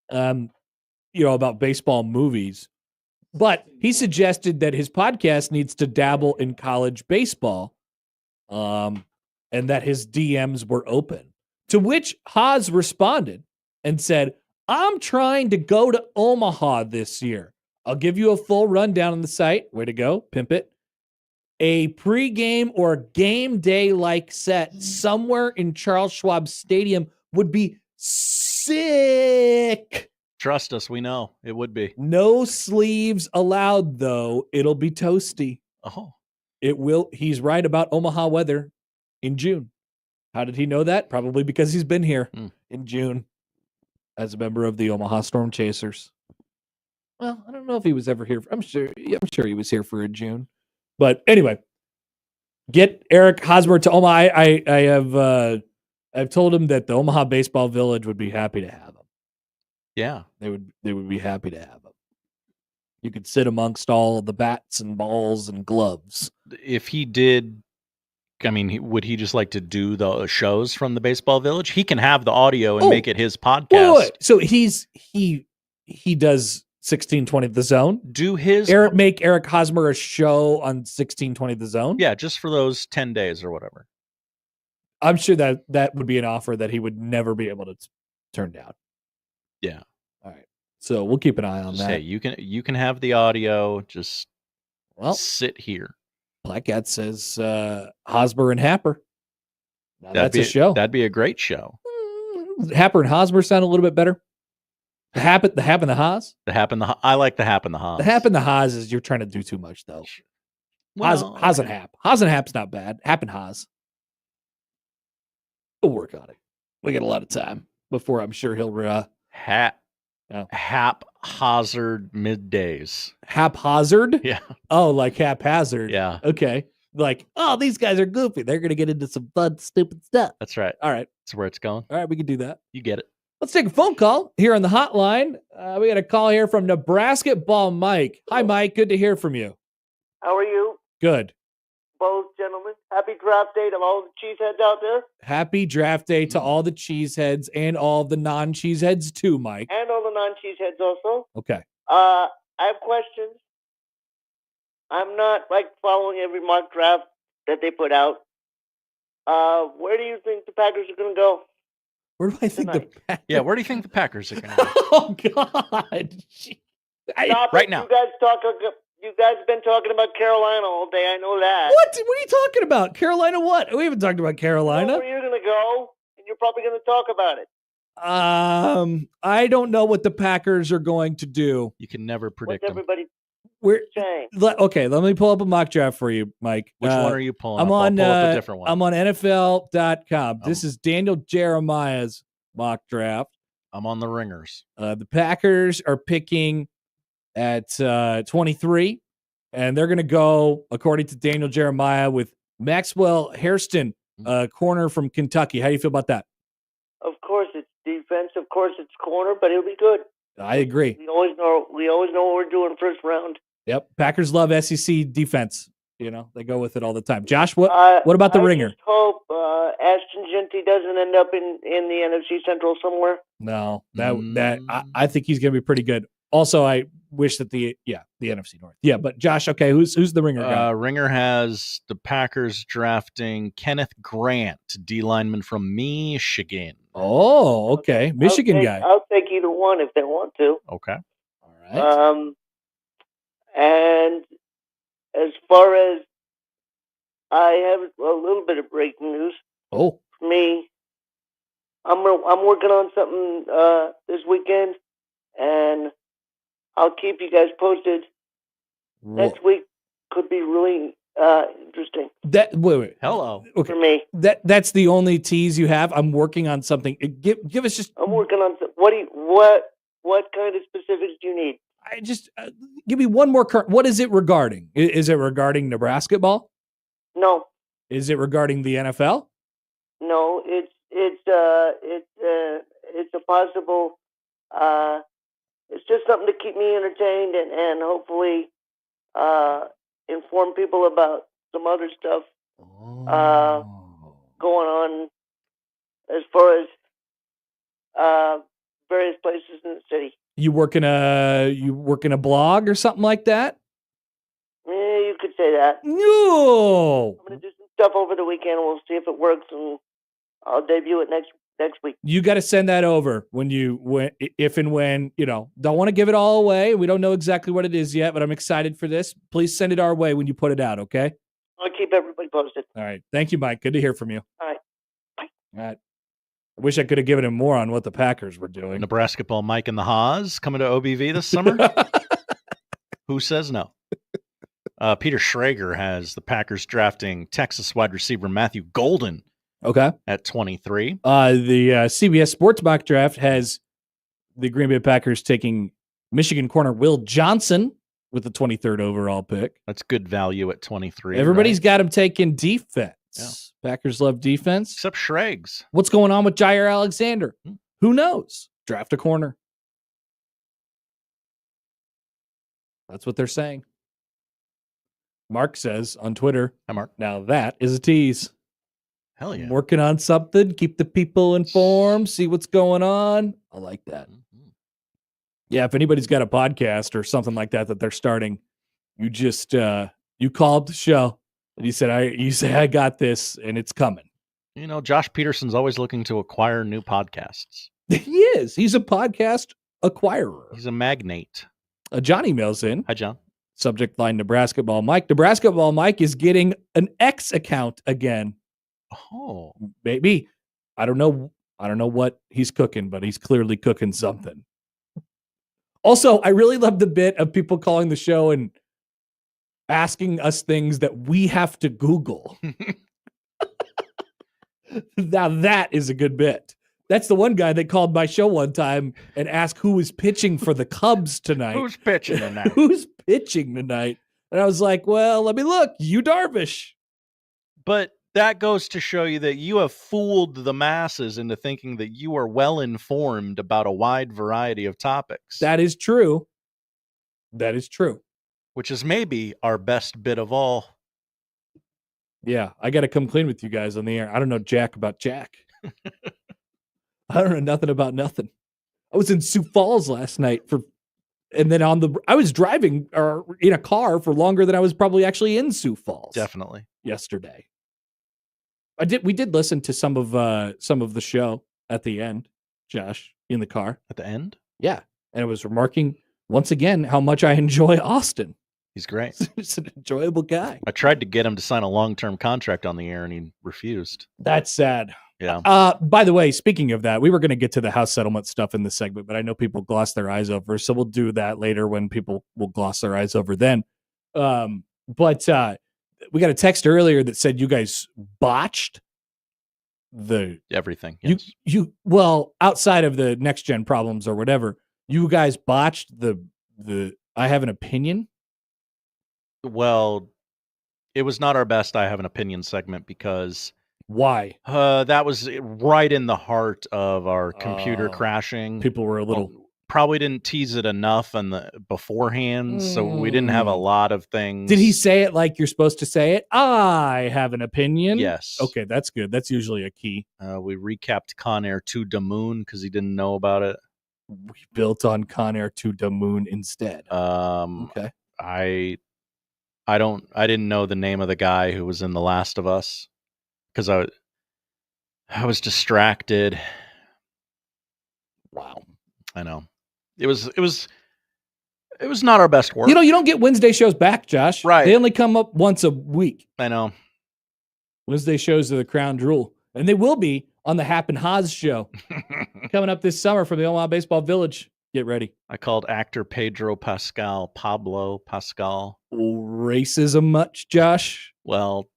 about baseball movies. But he suggested that his podcast needs to dabble in college baseball, and that his DMs were open. To which Haas responded and said, "I'm trying to go to Omaha this year. I'll give you a full rundown on the site." Way to go. Pimp it. A pregame or game day-like set somewhere in Charles Schwab Stadium would be sick. Trust us, we know it would be. No sleeves allowed, though. It'll be toasty. Oh. It will. He's right about Omaha weather in June. How did he know that? Probably because he's been here in June as a member of the Omaha Storm Chasers. Well, I don't know if he was ever here. I'm sure he was here for a June. But anyway, get Eric Hosmer to Omaha. I've told him that the Omaha Baseball Village would be happy to have him. Yeah, they would be happy to have him. You could sit amongst all the bats and balls and gloves. If he did, would he just like to do the shows from the Baseball Village? He can have the audio and make it his podcast. Wait. So he does 1620 The Zone. Make Eric Hosmer a show on 1620 The Zone. Yeah, just for those 10 days or whatever. I'm sure that would be an offer that he would never be able to turn down. Yeah. All right. So we'll keep an eye on that. Hey, you can have the audio. Just sit here. Black Cat says Hosmer and Happer. Now that's a show. That'd be a great show. Happer and Hosmer sound a little bit better. The Hap and the Haas. I like the Hap and the Haas. The Hap and the Haas is you're trying to do too much though. Well, Haas and Hap. Haas and Hap's not bad. Hap and Haas. We'll work on it. We got a lot of time before I'm sure he'll haphazard middays. Haphazard? Yeah. Oh, like haphazard. Yeah. Okay. Like, oh, these guys are goofy. They're going to get into some fun, stupid stuff. That's right. All right. That's where it's going. All right. We can do that. You get it. Let's take a phone call here on the hotline. We got a call here from Nebraska Ball Mike. Hi, Mike. Good to hear from you. How are you? Good. Both gentlemen. Happy draft day to all the cheeseheads out there. Happy draft day to all the cheeseheads and all the non-cheeseheads too, Mike. And all the non-cheeseheads also. Okay. I have questions. I'm not following every mock draft that they put out. Where do you think the Packers are going to go? Where do I think the Packers? Yeah, where do you think the Packers are going to go? Oh God! Right now. You guys have been talking about Carolina all day. I know that. What are you talking about? Carolina what? We haven't talked about Carolina. Where you're going to go, and you're probably going to talk about it. I don't know what the Packers are going to do. You can never predict What's everybody saying? Okay, let me pull up a mock draft for you, Mike. Which one are you pulling I'm up? on, I'll pull up a different one. I'm on NFL.com. This is Daniel Jeremiah's mock draft. I'm on the Ringers. The Packers are picking at 23, and they're going to go, according to Daniel Jeremiah, with Maxwell Hairston, corner from Kentucky. How do you feel about that? Of course, it's defense. Of course, it's corner, but it'll be good. I agree. We always know what we're doing first round. Yep. Packers love SEC defense. They go with it all the time. Josh, what about the Ringer? I just hope Ashton Genty doesn't end up in the NFC Central somewhere. No, I think he's going to be pretty good. Also, I wish that the NFC North. Yeah, but Josh, okay, who's the Ringer guy? Ringer has the Packers drafting Kenneth Grant, D lineman from Michigan. Oh, okay, Michigan guy. I'll take either one if they want to. Okay. right. And as far as I have a little bit of breaking news. Oh, for me, I'm working on something this weekend, and I'll keep you guys posted. Next week could be really interesting. Wait. Hello. Okay. For me. That's the only tease you have. I'm working on something. Give us just. I'm working on what kind of specifics do you need? I just give me one more. What is it regarding? Is it regarding Nebraska ball? No. Is it regarding the NFL? No, it's a possible. It's just something to keep me entertained and hopefully inform people about some other stuff going on as far as various places in the city. You working a blog or something like that? You could say that. No. I'm gonna do some stuff over the weekend. We'll see if it works, and I'll debut it next week. You got to send that over if and when, don't want to give it all away. We don't know exactly what it is yet, but I'm excited for this. Please send it our way when you put it out. Okay. I'll keep everybody posted. All right. Thank you, Mike. Good to hear from you. All right. All right. I wish I could have given him more on what the Packers were doing. Nebraska ball Mike and the Haas coming to OBV this summer. Who says no? Peter Schrager has the Packers drafting Texas wide receiver Matthew Golden. Okay. At 23. The CBS Sports mock draft has the Green Bay Packers taking Michigan corner Will Johnson with the 23rd overall pick. That's good value at 23. Everybody's got him taking defense. Yeah. Packers love defense. Except Schrags. What's going on with Jair Alexander? Who knows? Draft a corner. That's what they're saying. Mark says on Twitter. Hi, Mark. Now that is a tease. Hell yeah. I'm working on something. Keep the people informed. See what's going on. I like that. Mm-hmm. Yeah, if anybody's got a podcast or something like that they're starting, you just you call up the show and you say I got this and it's coming. Josh Peterson's always looking to acquire new podcasts. He is. He's a podcast acquirer. He's a magnate. John emails in. Hi, John. Subject line Nebraska ball Mike. Nebraska ball Mike is getting an X account again. Oh, maybe. I don't know what he's cooking, but he's clearly cooking something. Also, I really love the bit of people calling the show and asking us things that we have to Google. Now that is a good bit. That's the one guy that called my show one time and asked who was pitching for the Cubs tonight. Who's pitching tonight? Who's pitching tonight? And I was like, well, let me look. Yu Darvish. But that goes to show you that you have fooled the masses into thinking that you are well informed about a wide variety of topics. That is true. That is true. Which is maybe our best bit of all. Yeah, I got to come clean with you guys on the air. I don't know jack about Jack. I don't know nothing about nothing. I was in Sioux Falls last night and then I was driving in a car for longer than I was probably actually in Sioux Falls. Definitely. Yesterday. We did listen to some of the show at the end, Josh, in the car. At the end? Yeah. And I was remarking once again how much I enjoy Austin. He's great. He's an enjoyable guy. I tried to get him to sign a long-term contract on the air and he refused. That's sad. Yeah. By the way, speaking of that, we were going to get to the house settlement stuff in this segment, but I know people gloss their eyes over, so we'll do that later when people will gloss their eyes over then. But we got a text earlier that said you guys botched everything. Yes. Well, outside of the next gen problems or whatever, you guys botched the I have an opinion. Well, it was not our best I have an opinion segment because why? That was right in the heart of our computer crashing. People were a little probably didn't tease it enough beforehand, so we didn't have a lot of things. Did he say it like you're supposed to say it? I have an opinion. Yes. Okay, that's good. That's usually a key. We recapped Con Air to the Moon because he didn't know about it. We built on Con Air to the Moon instead. Okay. I didn't know the name of the guy who was in The Last of Us because I was distracted. Wow. I know. It was It was not our best work. You don't get Wednesday shows back, Josh. Right. They only come up once a week. I know. Wednesday shows are the crown jewel. And they will be on the Hap and Haas show coming up this summer from the Omaha Baseball Village. Get ready. I called actor Pablo Pascal. Racism much, Josh? Well,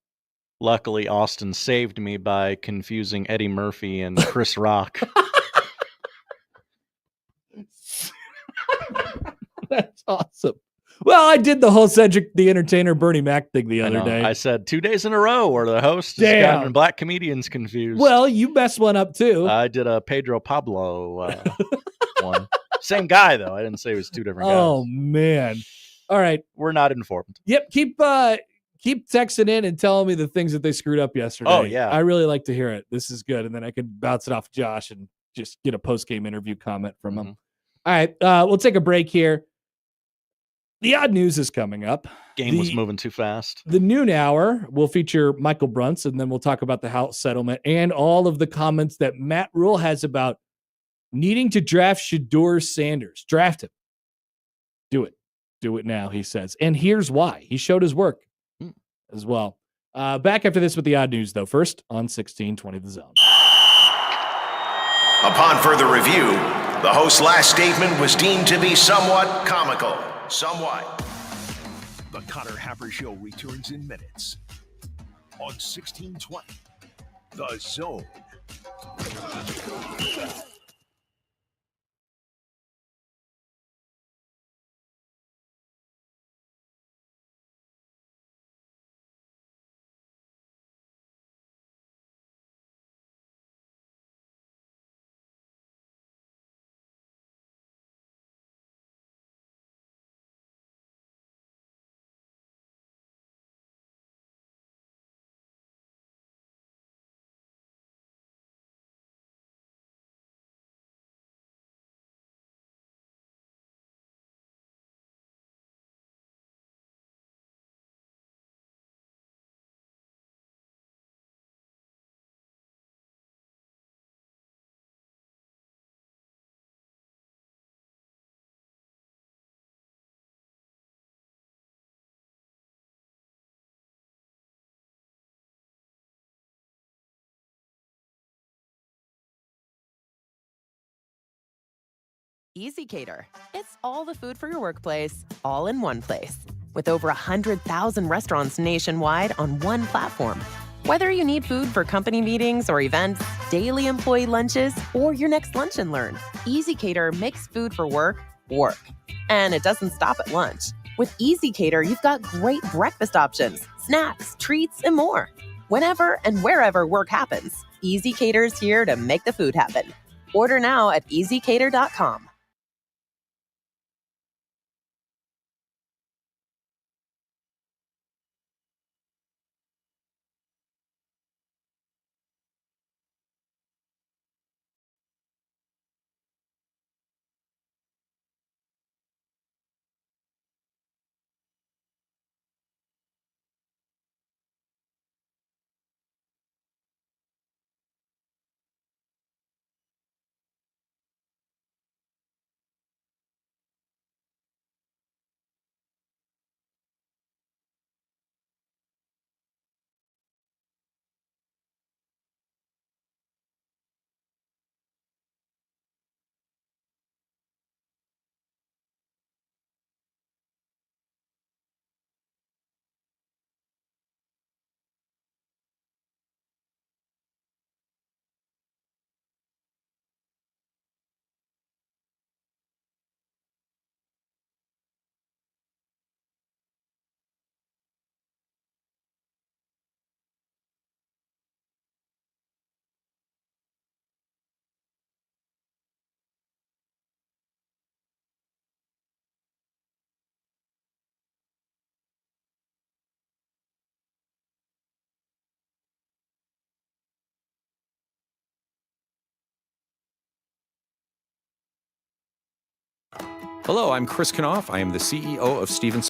luckily Austin saved me by confusing Eddie Murphy and Chris Rock. That's awesome. Well, I did the whole Cedric the Entertainer Bernie Mac thing the other day. I said 2 days in a row where the host has gotten black comedians confused. Well, you messed one up too. I did a Pedro Pablo one. Same guy, though. I didn't say it was 2 different guys. Oh, man. All right. We're not informed. Yep. Keep texting in and telling me the things that they screwed up yesterday. Oh, yeah. I really like to hear it. This is good. And then I can bounce it off Josh and just get a post-game interview comment from him. All right. We'll take a break here. The odd news is coming up. Game was moving too fast. The noon hour will feature Michael Bruntz, and then we'll talk about the House settlement and all of the comments that Matt Rhule has about needing to draft Shedeur Sanders. Draft him. Do it. Do it now, he says. And here's why. He showed his work as well. Back after this with the odd news, though. First on 1620 The Zone. Upon further review, the host's last statement was deemed to be somewhat comical. Somewhat. The Connor Happer Show returns in minutes on 1620 The Zone. EasyCater. It's all the food for your workplace, all in one place. With over 100,000 restaurants nationwide on one platform. Whether you need food for company meetings or events, daily employee lunches, or your next lunch and learn, EasyCater makes food for work, work. And it doesn't stop at lunch. With EasyCater, you've got great breakfast options, snacks, treats, and more. Whenever and wherever work happens, EasyCater's here to make the food happen. Order now at easycater.com. Hello, I'm Chris Knopf. I am the CEO of Stevens.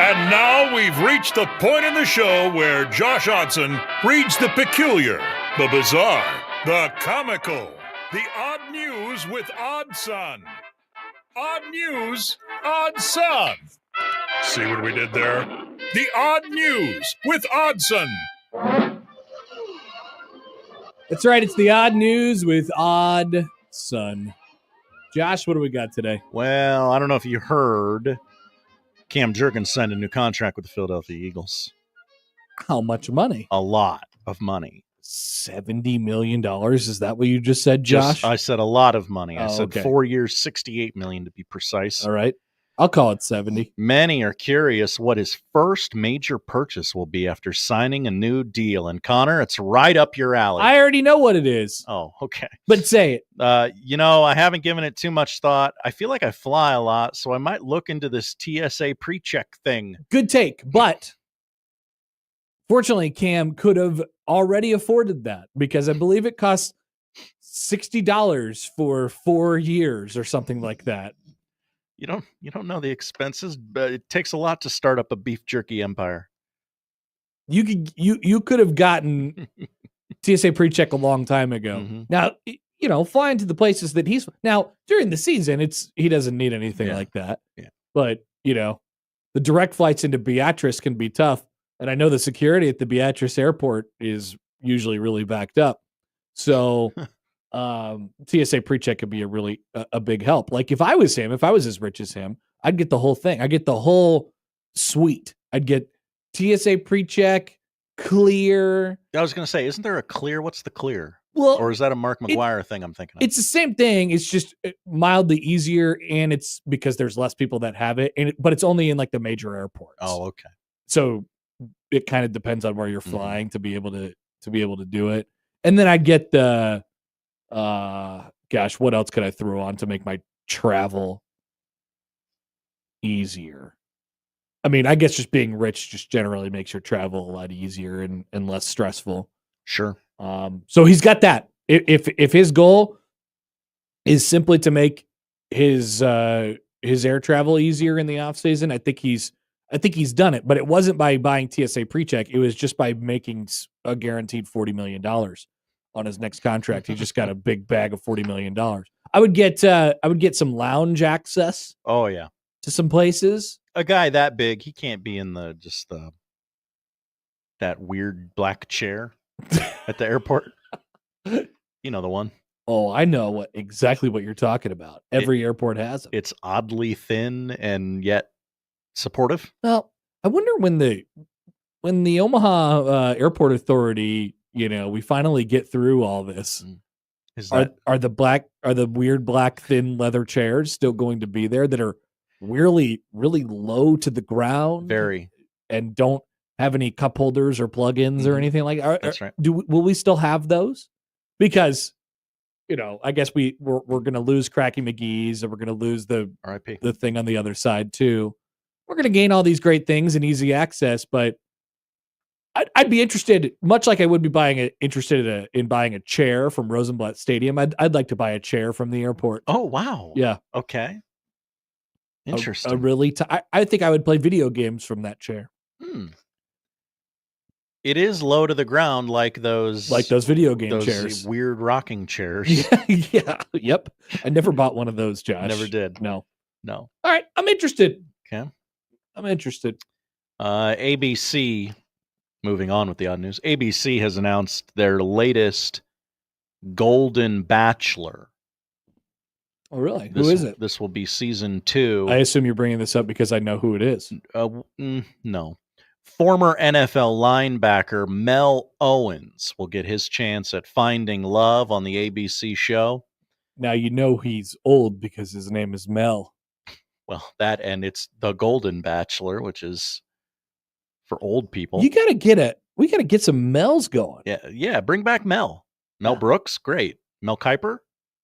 And now we've reached the point in the show where Josh Oddson reads the peculiar, the bizarre, the comical, the odd news with Oddson. Odd news, Oddson. See what we did there? The odd news with Oddson. That's right. It's the odd news with Oddson. Josh, what do we got today? Well, I don't know if you heard, Cam Jurgens signed a new contract with the Philadelphia Eagles. How much money? A lot of money. $70 million. Is that what you just said, Josh? I said a lot of money. I said okay. 4 years, $68 million to be precise. All right. I'll call it 70. Many are curious what his first major purchase will be after signing a new deal. And Connor, it's right up your alley. I already know what it is. Oh, okay. But say it. I haven't given it too much thought. I feel like I fly a lot, so I might look into this TSA pre-check thing. Good take. But fortunately, Cam could have already afforded that because I believe it costs $60 for 4 years or something like that. You don't know the expenses, but it takes a lot to start up a beef jerky empire. You could have gotten TSA pre-check a long time ago. Mm-hmm. Now, flying to the places that now during the season, he doesn't need anything like that. Yeah. But, the direct flights into Beatrice can be tough. And I know the security at the Beatrice airport is usually really backed up. So TSA pre-check could be a big help. Like if I was as rich as him, I'd get the whole thing. I'd get the whole suite. I'd get TSA pre-check, clear. I was going to say, isn't there a clear? What's the clear? Well, or is that a Mark McGuire thing I'm thinking of? It's the same thing. It's just mildly easier, and it's because there's less people that have it, but it's only in like the major airports. Oh, okay. So it kind of depends on where you're flying to be able to do it. And then I'd get the what else could I throw on to make my travel easier? I mean, I guess just being rich just generally makes your travel a lot easier and less stressful. Sure. So he's got that. If his goal is simply to make his air travel easier in the off season, I think he's done it. But it wasn't by buying TSA pre-check. It was just by making a guaranteed $40 million on his next contract. He just got a big bag of $40 million. I would get some lounge access. Oh yeah. To some places. A guy that big, he can't be in that weird black chair at the airport. You know the one. Oh, I know exactly what you're talking about. Every airport has them. It's oddly thin and yet supportive. Well, I wonder when the Omaha Airport Authority, we finally get through all this. Are the weird black thin leather chairs still going to be there that are really, really low to the ground? Very. And don't have any cup holders or plug-ins or anything like that? That's right. Will we still have those? Because, I guess we're going to lose Cracky McGee's, and we're going to lose the RIP. The thing on the other side too. We're going to gain all these great things and easy access, but I'd be interested, much like I would be interested in buying a chair from Rosenblatt Stadium. I'd like to buy a chair from the airport. Oh wow! Yeah. Okay. Interesting. I think I would play video games from that chair. It is low to the ground, like those video game chairs, weird rocking chairs. Yeah. Yep. I never bought one of those, Josh. Never did. No. All right. I'm interested. Okay. I'm interested. ABC. Moving on with the odd news, ABC has announced their latest Golden Bachelor. Oh, really? Who is it? This will be season 2. I assume you're bringing this up because I know who it is. No. Former NFL linebacker Mel Owens will get his chance at finding love on the ABC show. Now he's old because his name is Mel. Well, that, and it's the Golden Bachelor, which is for old people. We got to get some Mels going. Yeah. Bring back Mel. Mel Brooks, great. Mel Kiper,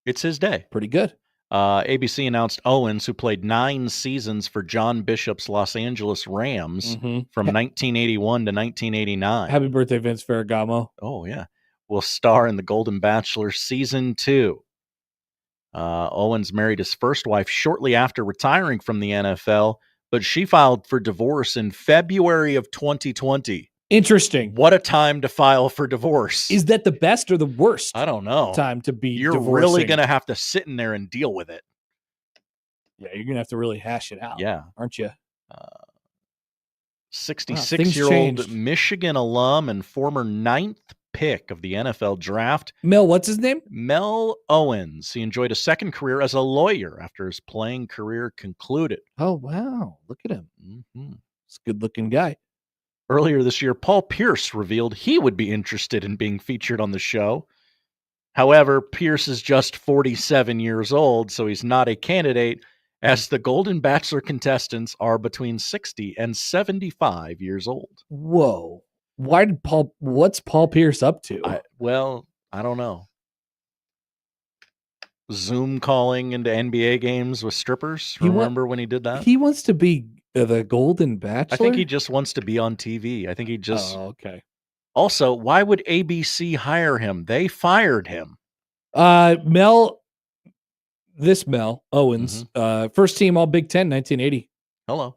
it's his day. Pretty good. ABC announced Owens, who played 9 seasons for John Bishop's Los Angeles Rams from 1981 to 1989. Happy birthday, Vince Ferragamo. Oh, yeah. Will star in The Golden Bachelor Season 2. Owens married his first wife shortly after retiring from the NFL, but she filed for divorce in February of 2020. Interesting. What a time to file for divorce. Is that the best or the worst? I don't know. Time to be You're divorcing? really going to have to sit in there and deal with it. Yeah, you're going to have to really hash it out. Yeah. Aren't you? 66-year-old Michigan alum and former 9th pick of the NFL draft. Mel, what's his name? Mel Owens. He enjoyed a second career as a lawyer after his playing career concluded. Oh, wow. Look at him. Mm-hmm. He's a good-looking guy. Earlier this year, Paul Pierce revealed he would be interested in being featured on the show. However, Pierce is just 47 years old, so he's not a candidate, as the Golden Bachelor contestants are between 60 and 75 years old. Whoa. What's Paul Pierce up to? I don't know. Zoom calling into NBA games with strippers. Remember when he did that? He wants to be the Golden Bachelor? I think he just wants to be on TV. I think he just... Oh, okay. Also, why would ABC hire him? They fired him. Mel Owens, first team All Big Ten, 1980. Hello.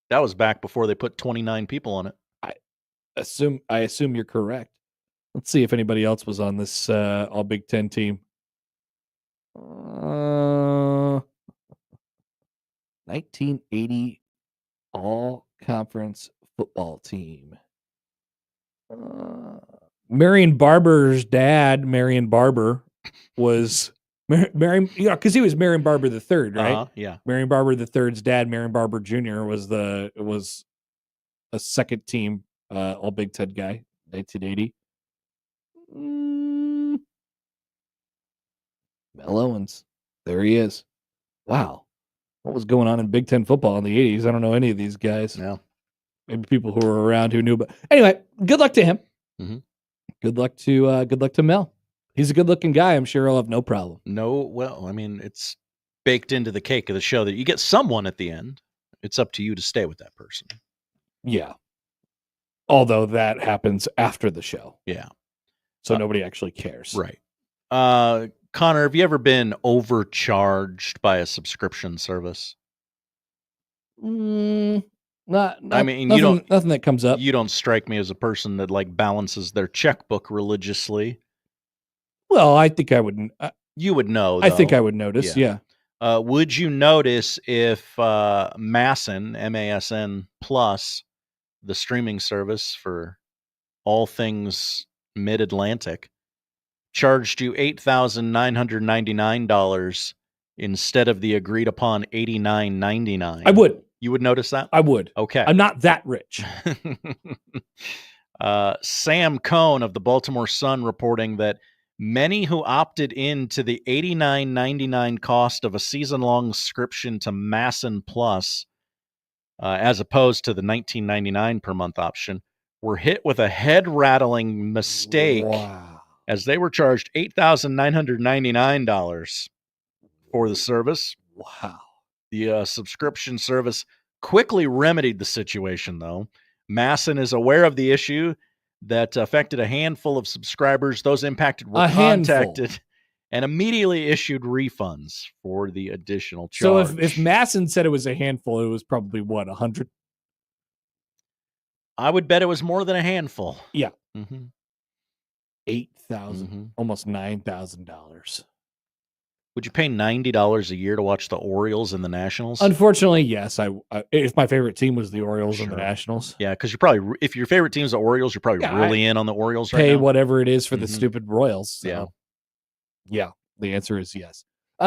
That was back before they put 29 people on it. I assume you're correct. Let's see if anybody else was on this All Big Ten team. 1980 All Conference football team. Marion Barber's dad, Marion Barber, was Marion, because he was Marion Barber the third, right? Yeah. Marion Barber the third's dad, Marion Barber Jr. was a second team All Big Ten guy, 1980. Mel Owens, there he is. Wow, what was going on in Big Ten football in the 80s? I don't know any of these guys. No, maybe people who were around who knew. But anyway, good luck to him. Mm-hmm. Good luck to Mel. He's a good-looking guy. I'm sure he'll have no problem. Well, I mean, it's baked into the cake of the show that you get someone at the end. It's up to you to stay with that person. Yeah. Although that happens after the show. Yeah. So nobody actually cares. Right. Connor, have you ever been overcharged by a subscription service? Nothing that comes up. You don't strike me as a person that balances their checkbook religiously. Well, I think I would. You would know, though. I think I would notice. Yeah. Would you notice if Masson, MASN Plus, the streaming service for all things Mid-Atlantic, charged you $8,999 instead of the agreed upon $89.99? I would. You would notice that? I would. Okay. I'm not that rich. Sam Cohn of the Baltimore Sun reporting that many who opted into the $89.99 cost of a season-long subscription to Masson Plus, as opposed to the $19.99 per month option, were hit with a head-rattling mistake. Wow. As they were charged $8,999 for the service. Wow. The subscription service quickly remedied the situation, though. Masson is aware of the issue that affected a handful of subscribers. Those impacted were contacted and immediately issued refunds for the additional charge. So if Masson said it was a handful, it was probably, 100? I would bet it was more than a handful. Yeah. Mm-hmm. $8,000, almost $9,000. Would you pay $90 a year to watch the Orioles and the Nationals? Unfortunately, yes. If my favorite team was the Orioles and the Nationals. Yeah, because if your favorite team is the Orioles, you're probably really in on the Orioles right now. Pay whatever it is for the stupid Royals. So. Yeah, the answer is yes.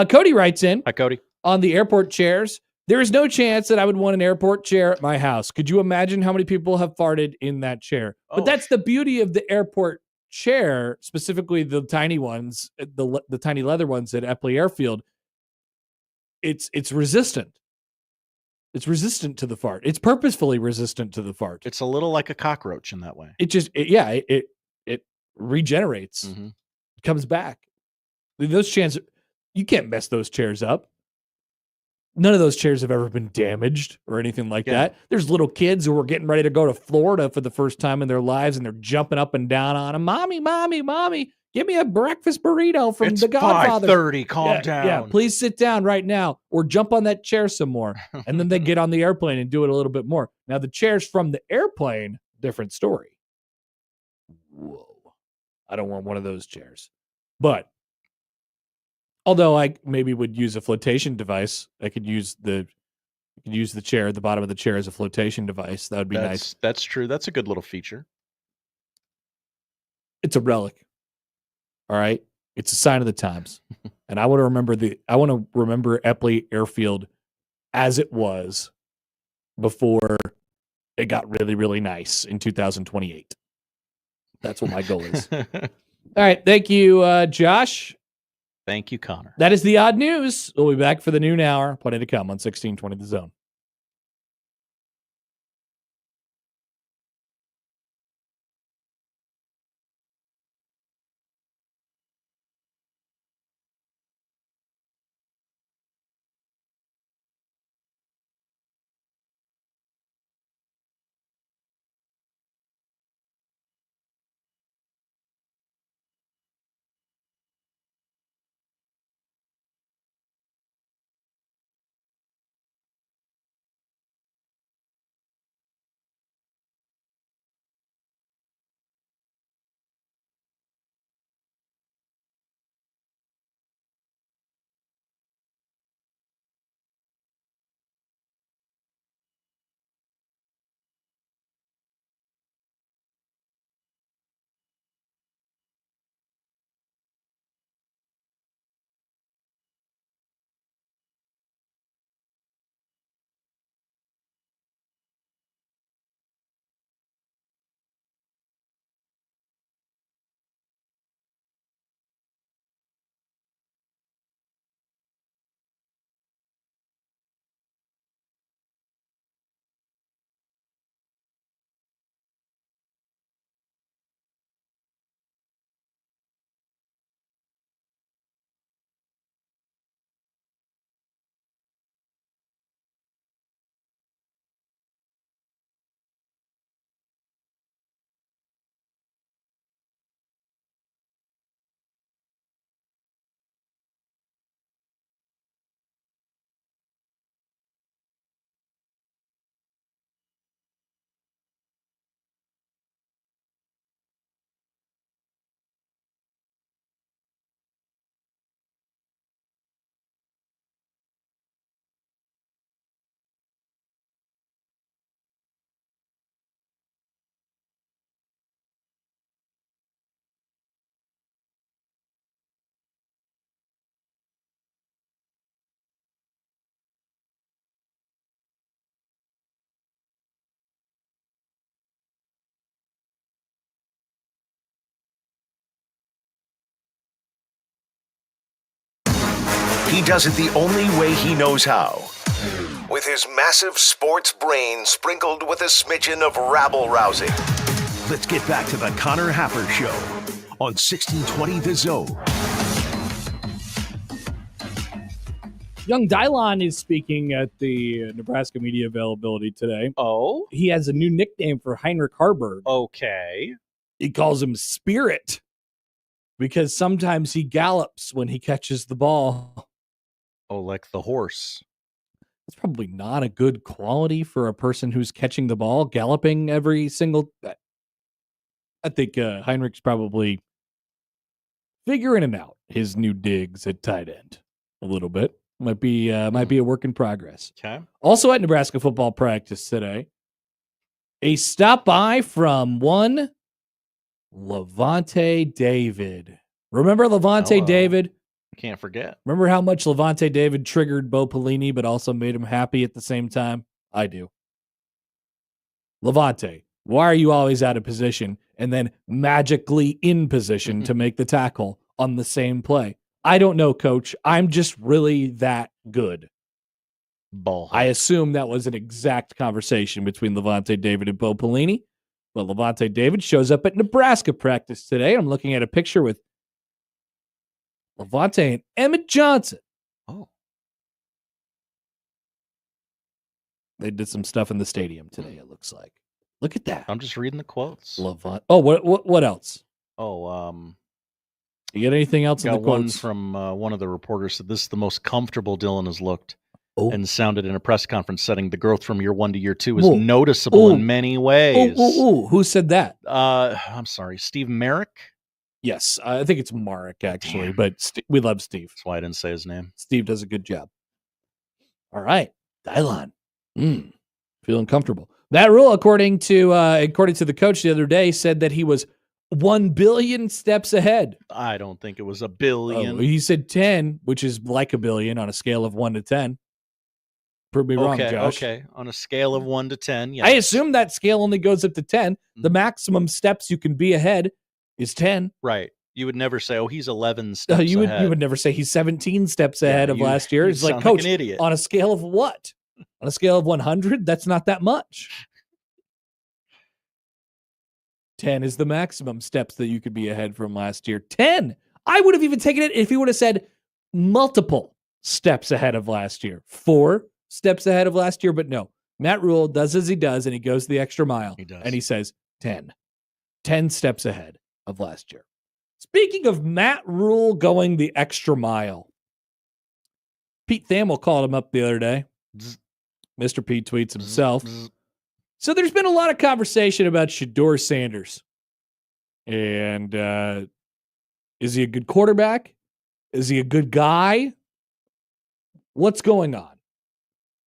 Cody writes in. Hi, Cody. On the airport chairs, there is no chance that I would want an airport chair at my house. Could you imagine how many people have farted in that chair? But that's the beauty of the airport chair, specifically the tiny ones, the tiny leather ones at Epley Airfield. It's resistant. It's resistant to the fart. It's purposefully resistant to the fart. It's a little like a cockroach in that way. It regenerates. Mm-hmm. It comes back. Those chairs, you can't mess those chairs up. None of those chairs have ever been damaged or anything like that. There's little kids who are getting ready to go to Florida for the first time in their lives, and they're jumping up and down on them. Mommy, mommy, mommy. Give me a breakfast burrito from It's The Godfather. 5:30. Calm down. Yeah, please sit down right now or jump on that chair some more. And then they get on the airplane and do it a little bit more. Now, the chairs from the airplane, different story. Whoa. I don't want one of those chairs. But although I maybe would use a flotation device, I could use the chair at the bottom of the chair as a flotation device. That would be nice. That's true. That's a good little feature. It's a relic. All right. It's a sign of the times. And I want to remember Epley Airfield as it was before it got really, really nice in 2028. That's what my goal is. All right. Thank you, Josh. Thank you, Connor. That is the odd news. We'll be back for the noon hour. Plenty to come on 1620 The Zone. He does it the only way he knows how. With his massive sports brain sprinkled with a smidgen of rabble-rousing. Let's get back to the Connor Happer Show on 1620 The Zone. Young Dylon is speaking at the Nebraska media availability today. Oh? He has a new nickname for Heinrich Harburg. Okay. He calls him Spirit because sometimes he gallops when he catches the ball. Oh, like the horse. That's probably not a good quality for a person who's catching the ball, galloping every single... I think Heinrich's probably figuring him out, his new digs at tight end a little bit. Might be a work in progress. Okay. Also at Nebraska football practice today, a stop by from one Levante David. Remember Levante David? Can't forget. Remember how much Levante David triggered Bo Pelini, but also made him happy at the same time? I do. Levante, why are you always out of position and then magically in position to make the tackle on the same play? I don't know, coach. I'm just really that good. Ball. I assume that was an exact conversation between Levante David and Bo Pelini. But Levante David shows up at Nebraska practice today. I'm looking at a picture with Levante and Emmett Johnson. Oh. They did some stuff in the stadium today, it looks like. Look at that. I'm just reading the quotes. Levante. Oh, what else? Oh, You get anything else in Got the one quotes? from one of the reporters said this is the most comfortable Dylan has looked. And sounded in a press conference setting. The growth from year 1 to year 2 is noticeable in many ways. Who said that? I'm sorry, Steve Merrick? Yes, I think it's Marek, actually, but we love Steve. That's why I didn't say his name. Steve does a good job. All right, Dylon. Feeling comfortable. That Rhule, according to the coach the other day, said that he was 1 billion steps ahead. I don't think it was a billion. He said 10, which is like a billion on a scale of 1 to 10. Prove me wrong, Josh. Okay. On a scale of 1 to 10, yes. I assume that scale only goes up to 10. The maximum steps you can be ahead is 10. Right. You would never say, he's 11 steps ahead. You would never say he's 17 steps ahead of last year. It's like, Coach, an idiot. On a scale of what? On a scale of 100, that's not that much. 10 is the maximum steps that you could be ahead from last year. 10. I would have even taken it if he would have said multiple steps ahead of last year. 4 steps ahead of last year, but no. Matt Rhule does as he does, and he goes the extra mile. He does. And he says 10. 10 steps ahead of last year. Speaking of Matt Rhule going the extra mile, Pete Thamel called him up the other day. Mr. Pete tweets himself. So there's been a lot of conversation about Shedeur Sanders. And is he a good quarterback? Is he a good guy? What's going on?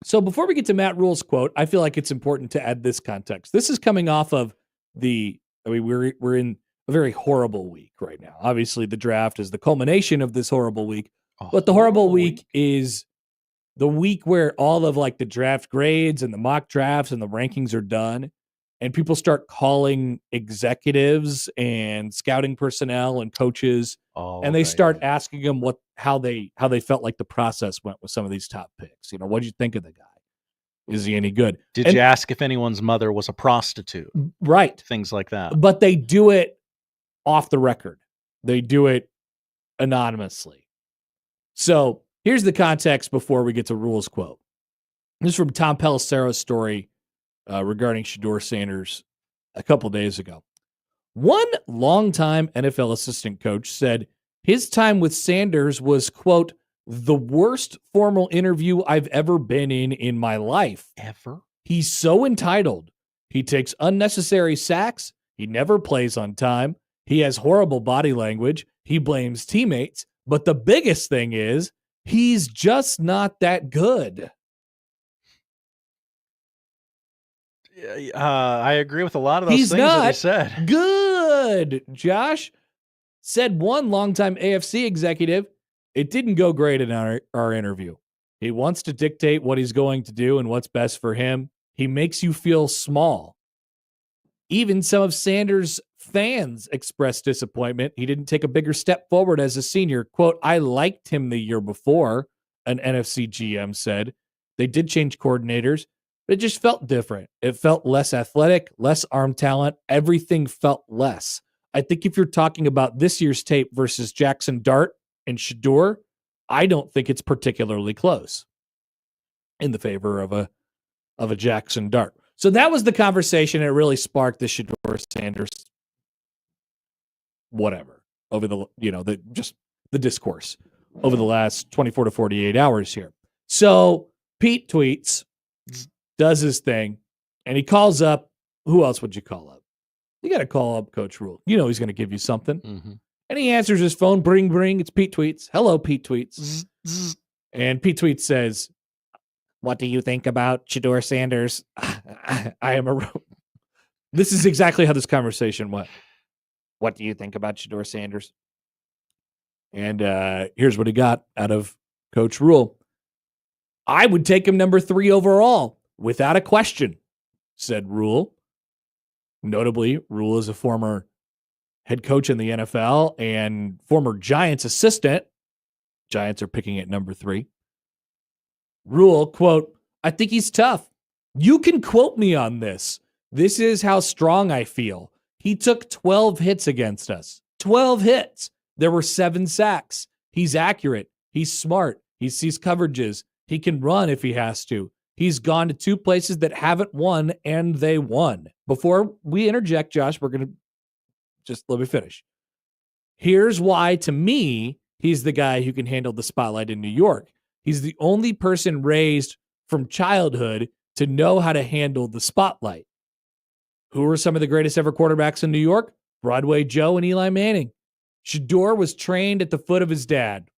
So before we get to Matt Rhule's quote, I feel like it's important to add this context. This is coming off of we're in a very horrible week right now. Obviously, the draft is the culmination of this horrible week. But the horrible week is the week where all of like the draft grades and the mock drafts and the rankings are done. And people start calling executives and scouting personnel and coaches. And they start asking them how they felt like the process went with some of these top picks. What'd you think of the guy? Is he any good? Did you ask if anyone's mother was a prostitute? Right. Things like that. But they do it off the record. They do it anonymously. So here's the context before we get to Rhule's quote. This is from Tom Pelissero's story regarding Shedeur Sanders a couple days ago. One longtime NFL assistant coach said his time with Sanders was, quote, the worst formal interview I've ever been in my life. Ever? He's so entitled. He takes unnecessary sacks. He never plays on time. He has horrible body language. He blames teammates. But the biggest thing is he's just not that good. I agree with a lot of those things that he said. Good, Josh. Said one longtime AFC executive, it didn't go great in our interview. He wants to dictate what he's going to do and what's best for him. He makes you feel small. Even some of Sanders' fans expressed disappointment. He didn't take a bigger step forward as a senior. Quote, I liked him the year before, an NFC GM said. They did change coordinators. It just felt different. It felt less athletic, less arm talent. Everything felt less. I think if you're talking about this year's tape versus Jackson Dart and Shedeur, I don't think it's particularly close in the favor of a Jackson Dart. So that was the conversation. It really sparked the Shedeur Sanders whatever over the discourse over the last 24 to 48 hours here. So Pete tweets, does his thing, and he calls up. Who else would you call up? You got to call up Coach Rhule. You know he's going to give you something. Mm-hmm. And he answers his phone. Bring. It's Pete Tweets. Hello, Pete Tweets. And Pete Tweets says, what do you think about Shedeur Sanders? I am a... This is exactly how this conversation went. What do you think about Shedeur Sanders? And here's what he got out of Coach Rhule. I would take him number 3 overall, without a question, said Rhule. Notably, Rhule is a former head coach in the NFL and former Giants assistant. Giants are picking at number 3. Rhule, quote, I think he's tough. You can quote me on this. This is how strong I feel. He took 12 hits against us. 12 hits. There were 7 sacks. He's accurate. He's smart. He sees coverages. He can run if he has to. He's gone to 2 places that haven't won, and they won. Before we interject, Josh, we're going to just let me finish. Here's why, to me, he's the guy who can handle the spotlight in New York. He's the only person raised from childhood to know how to handle the spotlight. Who are some of the greatest ever quarterbacks in New York? Broadway Joe and Eli Manning. Shedeur was trained at the foot of his dad.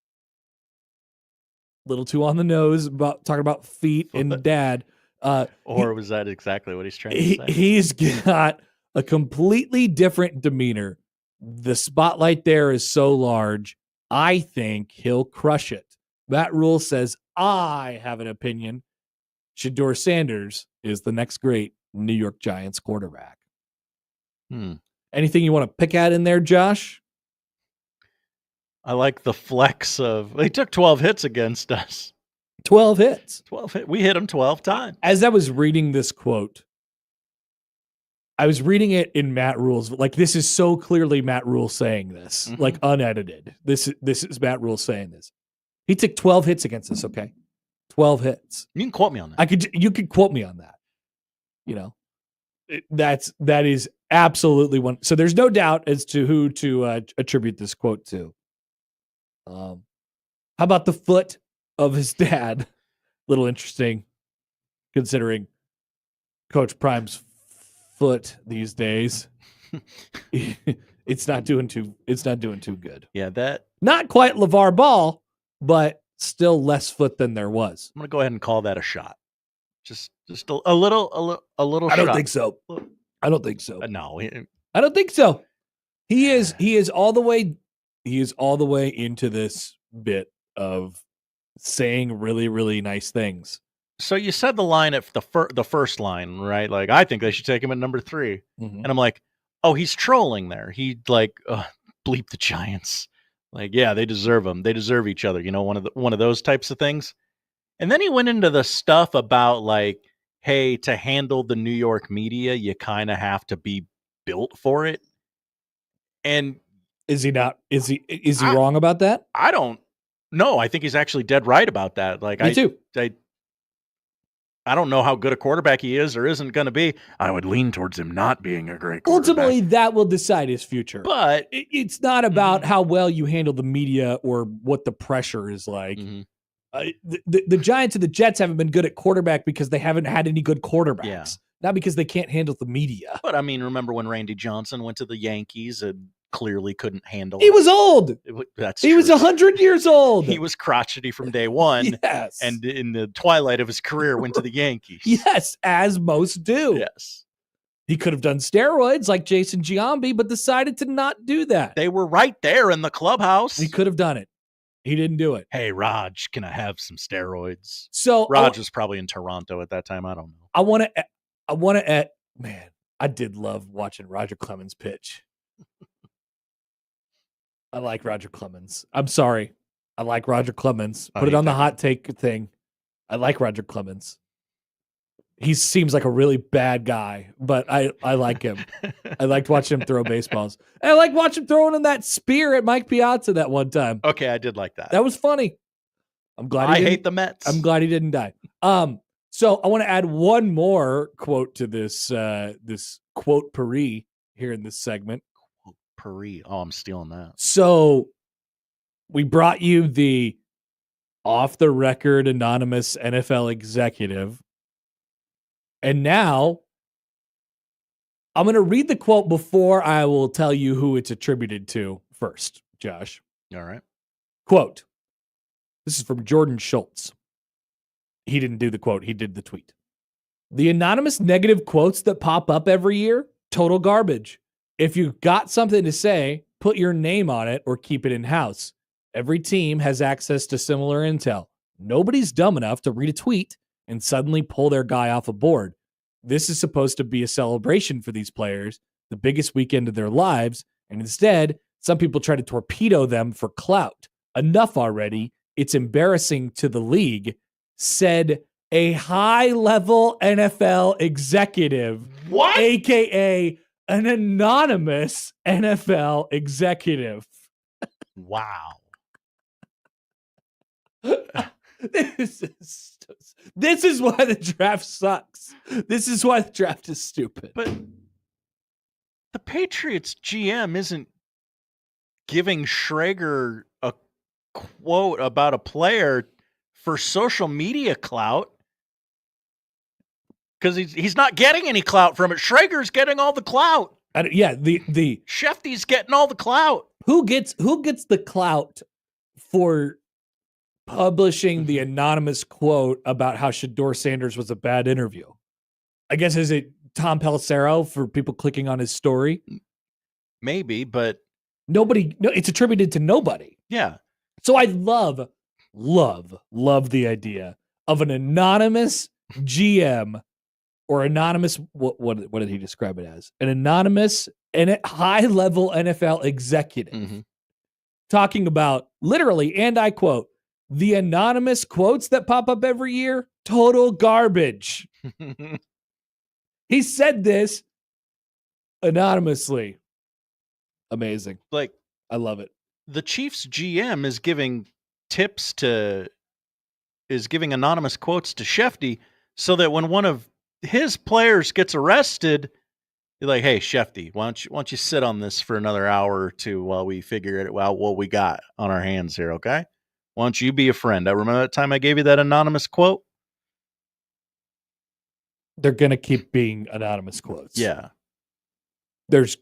Little too on the nose about talking about feet and dad. Or was that exactly what he's trying to say? He's got a completely different demeanor. The spotlight there is so large. I think he'll crush it. Matt Rhule says, I have an opinion. Shedeur Sanders is the next great New York Giants quarterback. Anything you want to pick at in there, Josh? I like the flex of, he took 12 hits against us. 12 hits. 12 hit. We hit him 12 times. As I was reading this quote, I was reading it in Matt Rhule's, like, this is so clearly Matt Rhule saying this, like unedited. This is Matt Rhule saying this. He took 12 hits against us, okay? 12 hits. You can quote me on that. You could quote me on that. You know, that is absolutely one. So there's no doubt as to who to attribute this quote to. How about the foot of his dad? Little interesting, considering Coach Prime's foot these days. It's not doing too good. Yeah, that not quite LeVar Ball, but still less foot than there was. I'm gonna go ahead and call that a shot. Just a little I don't shot. think so. I don't think so. No, I don't think so. He is all the way into this bit of saying really, really nice things. So you said the line at the first line, right? Like, I think they should take him at number 3. And I'm like, oh, he's trolling there. He like bleep the Giants. Like, yeah, they deserve him. They deserve each other. You know, one of those types of things. And then he went into the stuff about like, hey, to handle the New York media, you kind of have to be built for it. And is he not? Is he wrong about that? I don't know. I think he's actually dead right about that. Like, Me too. I don't know how good a quarterback he is or isn't going to be. I would lean towards him not being a great quarterback. Ultimately, that will decide his future. But it's not about how well you handle the media or what the pressure is like. The Giants and the Jets haven't been good at quarterback because they haven't had any good quarterbacks. Yeah. Not because they can't handle the media. But I mean, remember when Randy Johnson went to the Yankees and clearly couldn't handle it? He was old. He was 100 years old. He was crotchety from day one. Yes. And in the twilight of his career went to the Yankees. Yes, as most do. Yes. He could have done steroids like Jason Giambi, but decided to not do that. They were right there in the clubhouse. He could have done it. He didn't do it. Hey, Raj, can I have some steroids? So Raj was probably in Toronto at that time. I don't know. I want to, man, I did love watching Roger Clemens pitch. I like Roger Clemens. I'm sorry. I like Roger Clemens. Put it on the hot take thing. I like Roger Clemens. He seems like a really bad guy, but I like him. I liked watching him throw baseballs. And I like watching him throwing in that spear at Mike Piazza that one time. Okay, I did like that. That was funny. I'm glad I hate the Mets. I'm glad he didn't die. So I want to add one more quote to this this quote Paris here in this segment. Paris. Oh, I'm stealing that. So we brought you the off the record anonymous NFL executive. And now I'm going to read the quote before I will tell you who it's attributed to first, Josh. All right. Quote. This is from Jordan Schultz. He didn't do the quote. He did the tweet. The anonymous negative quotes that pop up every year, total garbage. If you've got something to say, put your name on it or keep it in-house. Every team has access to similar intel. Nobody's dumb enough to read a tweet and suddenly pull their guy off a board. This is supposed to be a celebration for these players, the biggest weekend of their lives, and instead, some people try to torpedo them for clout. Enough already. It's embarrassing to the league, said a high-level NFL executive, what? AKA an anonymous NFL executive. Wow. This is why the draft sucks. This is why the draft is stupid. But the Patriots GM giving Schrager a quote about a player for social media clout because he's not getting any clout from it. Schrager's getting all the clout. The Shefty's getting all the clout. Who gets the clout for publishing the anonymous quote about how Shedeur Sanders was a bad interview? I guess, is it Tom Pelissero for people clicking on his story? Maybe, but nobody. No, it's attributed to nobody. Yeah. So I love the idea of an anonymous GM or anonymous. What did he describe it as? An anonymous and high-level NFL executive talking about literally, and I quote, the anonymous quotes that pop up every year, total garbage. He said this anonymously. Amazing. Like, I love it. The Chiefs GM is giving anonymous quotes to Shefty so that when one of his players gets arrested, you're like, hey, Shefty, why don't you sit on this for another hour or two while we figure out what we got on our hands here, okay? Why don't you be a friend? I remember that time I gave you that anonymous quote? They're going to keep being anonymous quotes. Yeah. There's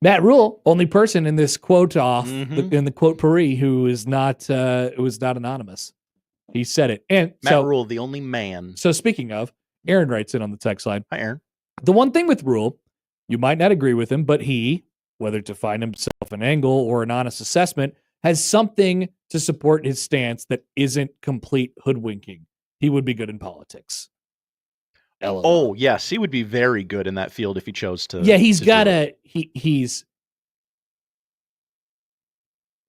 Matt Rhule, only person in this quote in the quote paree who is not anonymous. He said it. And Matt Rhule, the only man. So speaking of, Aaron writes in on the text line. Hi, Aaron. The one thing with Rhule, you might not agree with him, but he, whether to find himself an angle or an honest assessment, has something to support his stance that isn't complete hoodwinking. He would be good in politics. LOL. Oh, yes. He would be very good in that field if he chose to. Yeah, he's got he's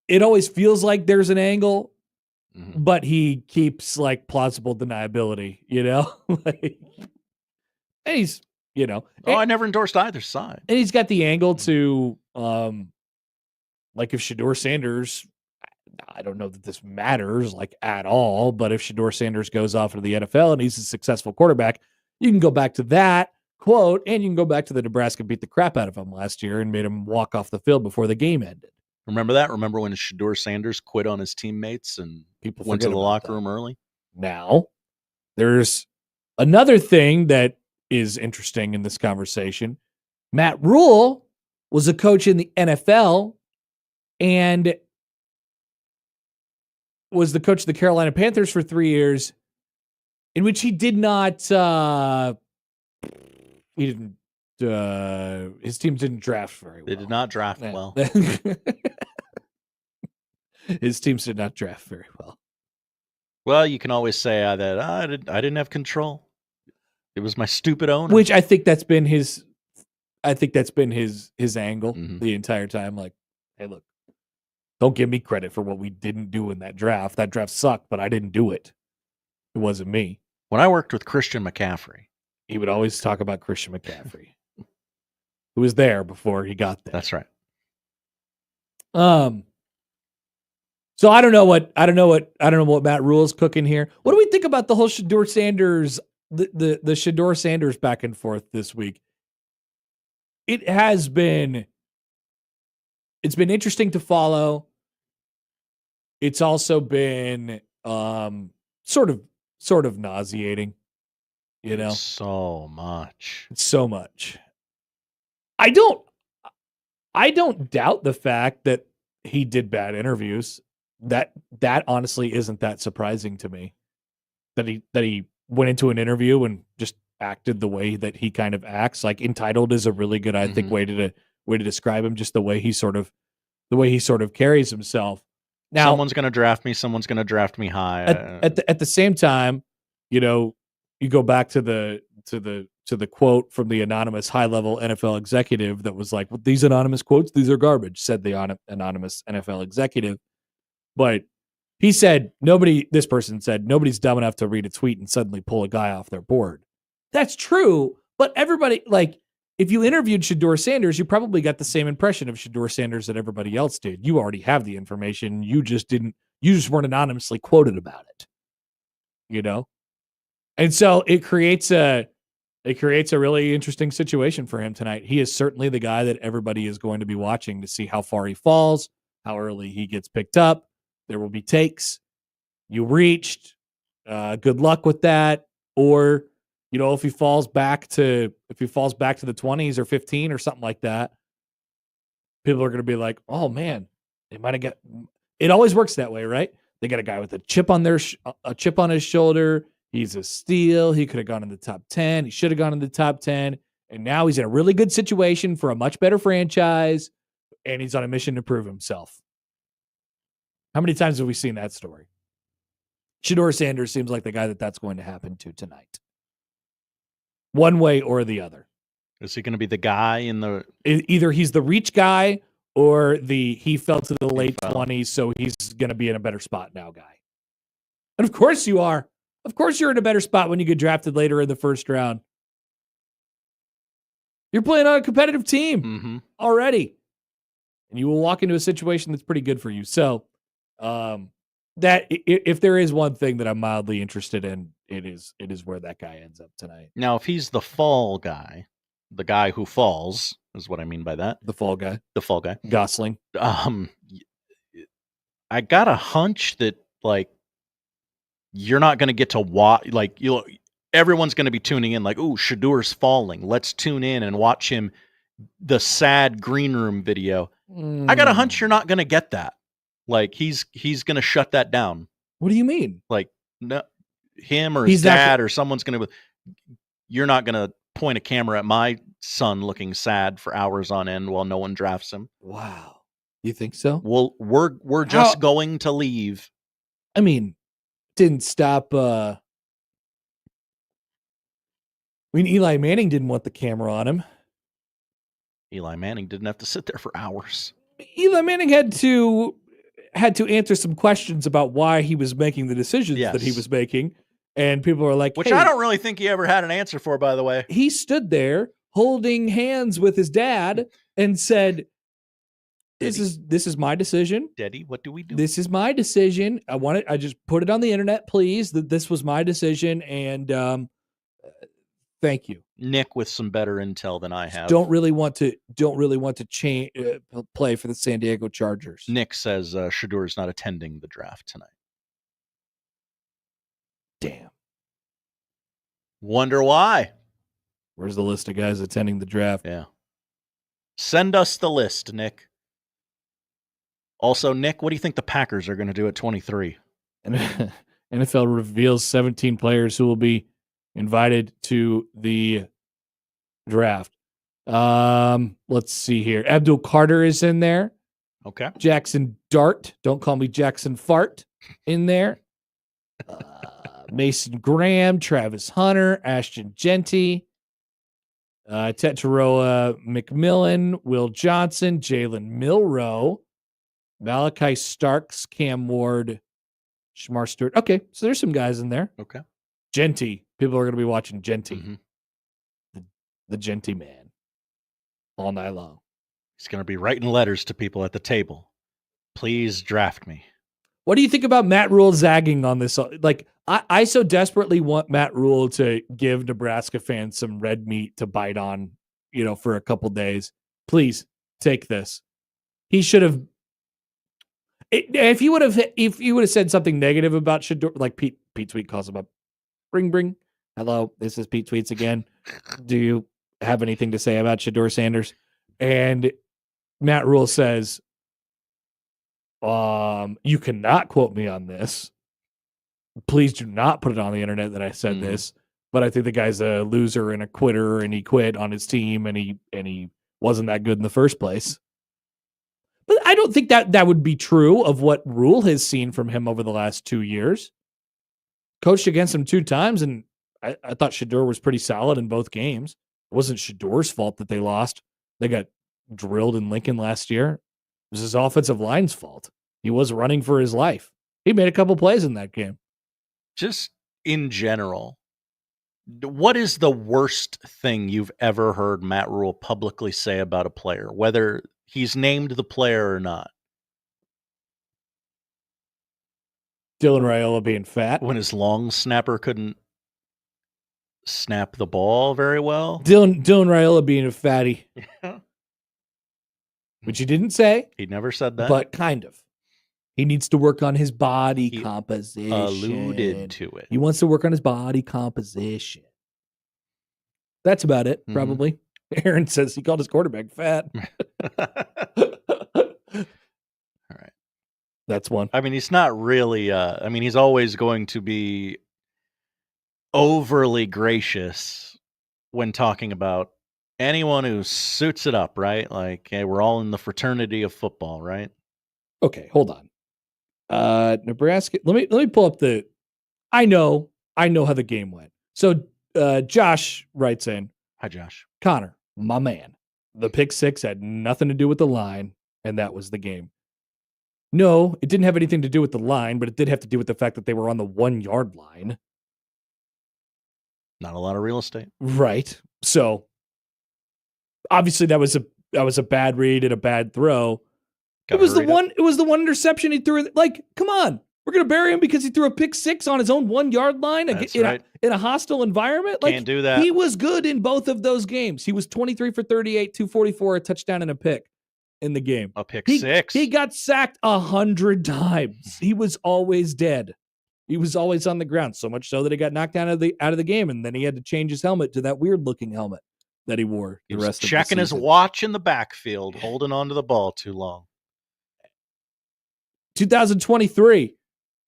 it always feels like there's an angle, but he keeps like plausible deniability, you know? Like, and he's, you know. I never endorsed either side. And he's got the angle to like if Shedeur Sanders, I don't know that this matters like at all, but if Shedeur Sanders goes off into the NFL and he's a successful quarterback, you can go back to that quote and you can go back to the Nebraska beat the crap out of him last year and made him walk off the field before the game ended. Remember that? Remember when Shedeur Sanders quit on his teammates and people went to the locker room early? Now, there's another thing that is interesting in this conversation. Matt Rhule was a coach in the NFL and was the coach of the Carolina Panthers for 3 years, in which he did not, his team didn't draft very well. They did not draft well. His teams did not draft very well. Well, you can always say that I didn't have control. It was my stupid owner. Which I think that's been his angle the entire time. Like, hey, look, don't give me credit for what we didn't do in that draft. That draft sucked, but I didn't do it. It wasn't me. When I worked with Christian McCaffrey, he would always talk about Christian McCaffrey, who was there before he got there. That's right. So I don't know what Matt Rhule's cooking here. What do we think about the whole Shedeur Sanders, the Shedeur Sanders back and forth this week? It's been interesting to follow. It's also been sort of nauseating, you know. So much. I don't doubt the fact that he did bad interviews. That honestly isn't that surprising to me. That he went into an interview and just acted the way that he kind of acts. Like entitled is a really good, I think, way to describe him. Just the way he sort of carries himself. Now, someone's going to draft me. Someone's going to draft me high. At the same time, you know, you go back to the quote from the anonymous high-level NFL executive that was like, well, these anonymous quotes, these are garbage, said the anonymous NFL executive. But he said, this person said, nobody's dumb enough to read a tweet and suddenly pull a guy off their board. That's true. But everybody, like, if you interviewed Shedeur Sanders, you probably got the same impression of Shedeur Sanders that everybody else did. You already have the information. You just weren't anonymously quoted about it. You know? And so it creates a really interesting situation for him tonight. He is certainly the guy that everybody is going to be watching to see how far he falls, how early he gets picked up. There will be takes. You reached. Good luck with that. Or, if he falls back to the 20s or 15 or something like that, people are going to be like, oh man, they might have got. It always works that way, right? They got a guy with a chip on a chip on his shoulder. He's a steal. He could have gone in the top 10. He should have gone in the top 10. And now he's in a really good situation for a much better franchise, and he's on a mission to prove himself. How many times have we seen that story? Shedeur Sanders seems like the guy that's going to happen to tonight. One way or the other. Is he going to be the guy in the... Either he's the reach guy or he fell to the late 20s, so he's going to be in a better spot now guy. And of course you are. Of course you're in a better spot when you get drafted later in the first round. You're playing on a competitive team already. And you will walk into a situation that's pretty good for you. So, that if there is one thing that I'm mildly interested in, it is where that guy ends up tonight. Now, if he's the fall guy, the guy who falls is what I mean by that. The fall guy. The fall guy. Gosling. I got a hunch that you're not going to get to watch, everyone's going to be tuning in like, ooh, Shedeur's falling. Let's tune in and watch him, the sad green room video. I got a hunch you're not going to get that. He's going to shut that down. What do you mean? No, him or his dad or someone's going to, you're not going to point a camera at my son looking sad for hours on end while no one drafts him. Wow. You think so? Well, we're just going to leave. I mean, didn't stop, Eli Manning didn't want the camera on him. Eli Manning didn't have to sit there for hours. Eli Manning had to answer some questions about why he was making the decisions that he was making. And people are like, which I don't really think he ever had an answer for, by the way. He stood there holding hands with his dad and said, This is my decision. Daddy, what do we do? This is my decision. I just put it on the internet, please, that this was my decision. And thank you. Nick with some better intel than I have. Don't really want to play for the San Diego Chargers. Nick says Shedeur is not attending the draft tonight. Damn. Wonder why. Where's the list of guys attending the draft? Yeah. Send us the list, Nick. Also, Nick, what do you think the Packers are going to do at 23? NFL reveals 17 players who will be invited to the draft. Let's see here. Abdul Carter is in there. Okay. Jackson Dart. Don't call me Jackson Fart in there. Mason Graham, Travis Hunter, Ashton Genty, Tetaroa McMillan, Will Johnson, Jalen Milroe, Malachi Starks, Cam Ward, Shamar Stewart. Okay, so there's some guys in there. Okay. Genty. People are going to be watching Genty. The Genty man. All night long. He's going to be writing letters to people at the table. Please draft me. What do you think about Matt Rhule zagging on this? I so desperately want Matt Rhule to give Nebraska fans some red meat to bite on, for a couple days. Please take this. He should have. If you would have said something negative about Shedeur, like Pete Tweet calls him up. Bring. Hello, this is Pete Tweets again. Do you have anything to say about Shedeur Sanders? And Matt Rhule says, you cannot quote me on this. Please do not put it on the internet that I said this. But I think the guy's a loser and a quitter, and he quit on his team, and he wasn't that good in the first place. But I don't think that would be true of what Rhule has seen from him over the last 2 years. Coached against him 2 times, and I thought Shedeur was pretty solid in both games. It wasn't Shedeur's fault that they lost. They got drilled in Lincoln last year. It was his offensive line's fault. He was running for his life. He made a couple plays in that game. Just in general, what is the worst thing you've ever heard Matt Rhule publicly say about a player, whether he's named the player or not? Dylan Raayola being fat. When his long snapper couldn't snap the ball very well. Dylan Raayola being a fatty. which he didn't say. He never said that. But kind of. He needs to work on his body composition. Alluded to it. He wants to work on his body composition. That's about it, probably. Aaron says he called his quarterback fat. All right. That's one. I mean, he's not really, he's always going to be overly gracious when talking about anyone who suits it up, right? Like, hey, we're all in the fraternity of football, right? Okay, hold on. Nebraska. Let me pull up the. I know how the game went. So Josh writes in. Hi, Josh. Connor, my man. The pick six had nothing to do with the line, and that was the game. No, it didn't have anything to do with the line, but it did have to do with the fact that they were on the 1 yard line. Not a lot of real estate. Right. So obviously that was a bad read and a bad throw. It was the one interception he threw. Like, come on. We're going to bury him because he threw a pick six on his own 1 yard line That's in, right. in a hostile environment. Like, Can't do that. He was good in both of those games. He was 23 for 38, 244, a touchdown and a pick in the game. A pick six. He got sacked 100 times. He was always dead. He was always on the ground, so much so that he got knocked out of the game, and then he had to change his helmet to that weird looking helmet that he wore the rest of the season. Checking his watch in the backfield, holding on to the ball too long. 2023,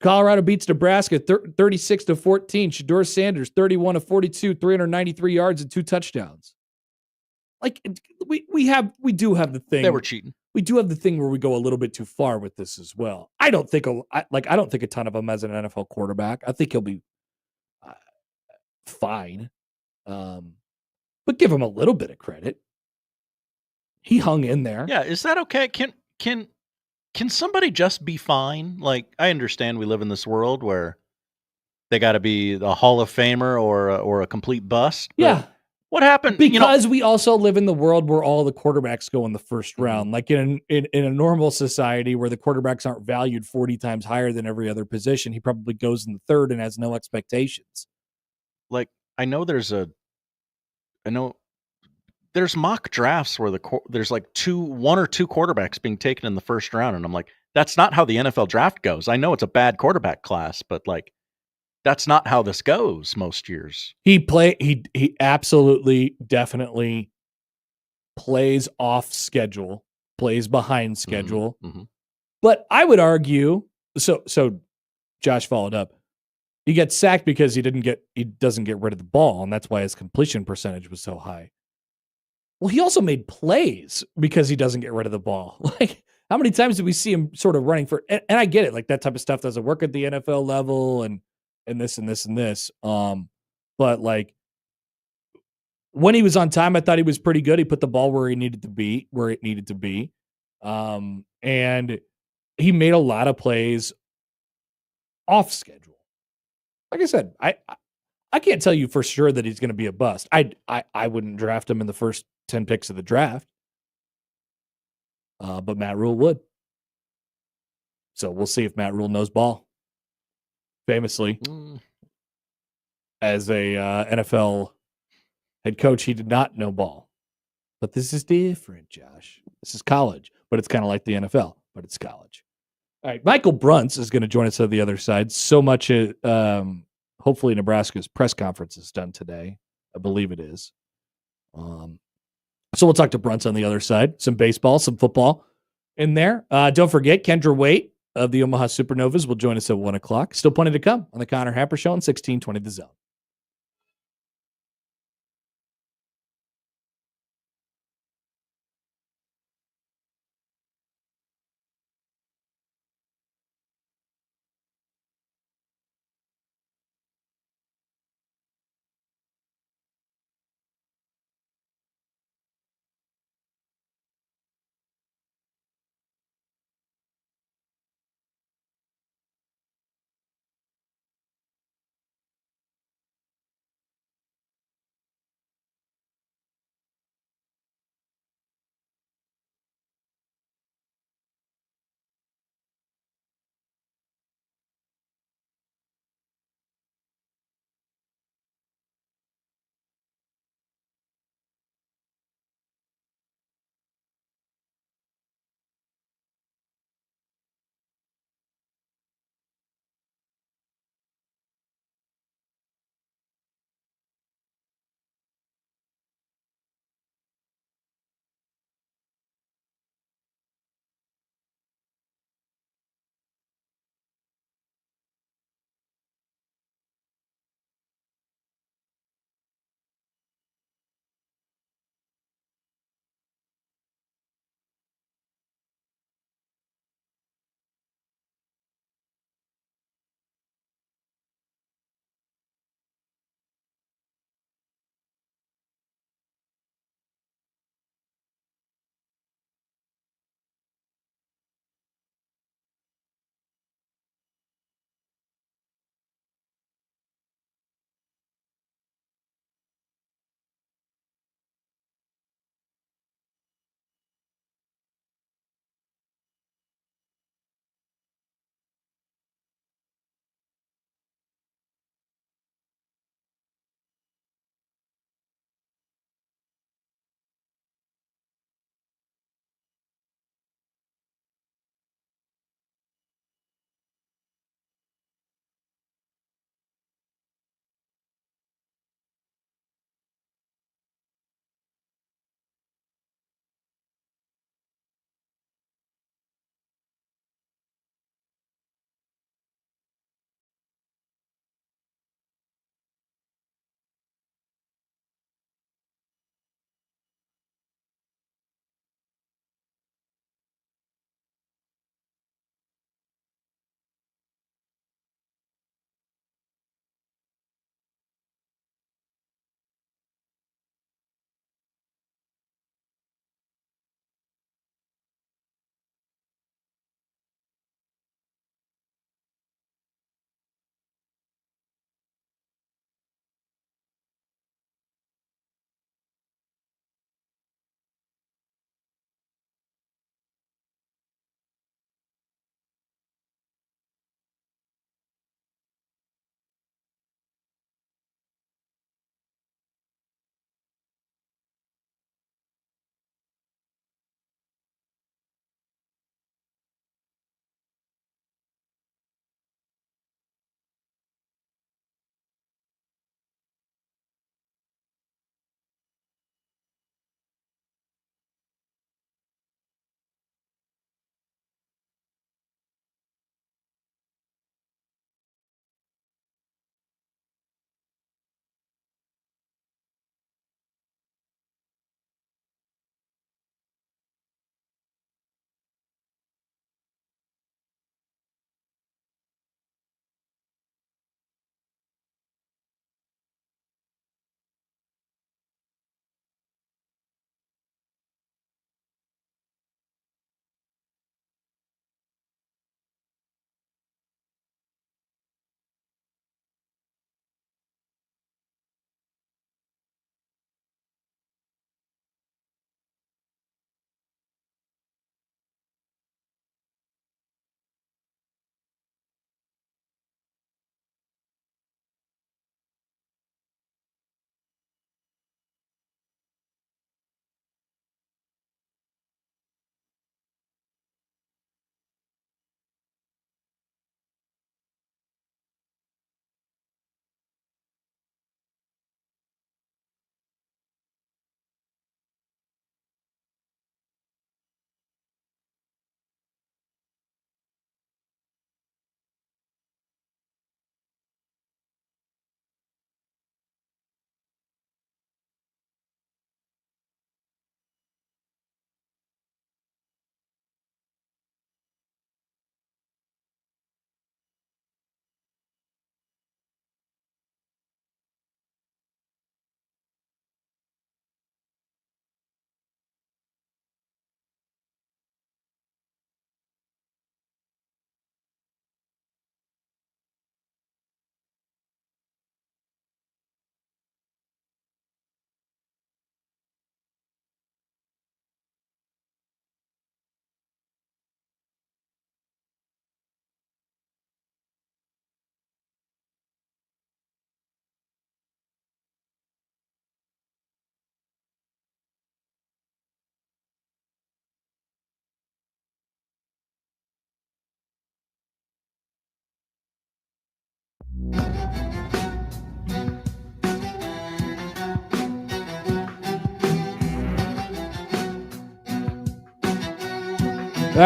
Colorado beats Nebraska 36-14. Shedeur Sanders 31 of 42, 393 yards and 2 touchdowns. Like we do have the thing. They were cheating. We do have the thing where we go a little bit too far with this as well. I don't think a ton of him as an NFL quarterback. I think he'll be fine, but give him a little bit of credit. He hung in there. Yeah, is that okay? Can somebody just be fine? Like, I understand we live in this world where they got to be a Hall of Famer or a complete bust. Yeah. What happened? Because we also live in the world where all the quarterbacks go in the first round. Like in a normal society where the quarterbacks aren't valued 40 times higher than every other position, he probably goes in the third and has no expectations. Like, I know there's mock drafts where there's like 1 or 2 quarterbacks being taken in the first round, and I'm like, that's not how the NFL draft goes. I know it's a bad quarterback class, but like, that's not how this goes most years. He absolutely definitely plays off schedule, plays behind schedule. Mm-hmm. But I would argue, so Josh followed up. He gets sacked because he doesn't get rid of the ball, and that's why his completion percentage was so high. Well, he also made plays because he doesn't get rid of the ball. Like, how many times did we see him sort of running for, and I get it, like that type of stuff doesn't work at the NFL level and this and this and this. But like when he was on time, I thought he was pretty good. He put the ball where it needed to be. And he made a lot of plays off schedule. Like I said, I can't tell you for sure that he's going to be a bust. I wouldn't draft him in the first 10 picks of the draft. But Matt Rhule would. So we'll see if Matt Rhule knows ball. Famously, as a NFL head coach, he did not know ball. But this is different, Josh. This is college, but it's kind of like the NFL, but it's college. All right, Michael Bruntz is going to join us on the other side. So much, hopefully Nebraska's press conference is done today. I believe it is. So we'll talk to Bruntz on the other side. Some baseball, some football in there. Don't forget, Kendra Wait of the Omaha Supernovas will join us at 1 o'clock. Still plenty to come on the Connor Happer Show on 1620 The Zone.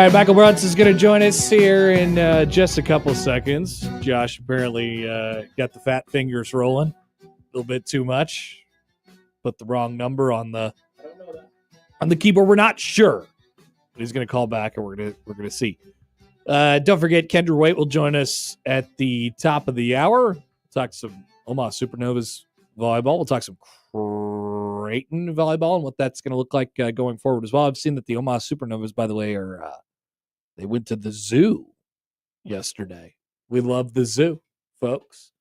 right, Michael Bruntz is going to join us here in just a couple seconds. Josh apparently got the fat fingers rolling a little bit too much. Put the wrong number on the keyboard. We're not sure. But he's going to call back, and we're gonna see. Don't forget, Kendra Wait will join us at the top of the hour. We'll talk some Omaha Supernovas volleyball. We'll talk some Creighton volleyball and what that's going to look like going forward as well. I've seen that the Omaha Supernovas, by the way, they went to the zoo yesterday. We love the zoo, folks.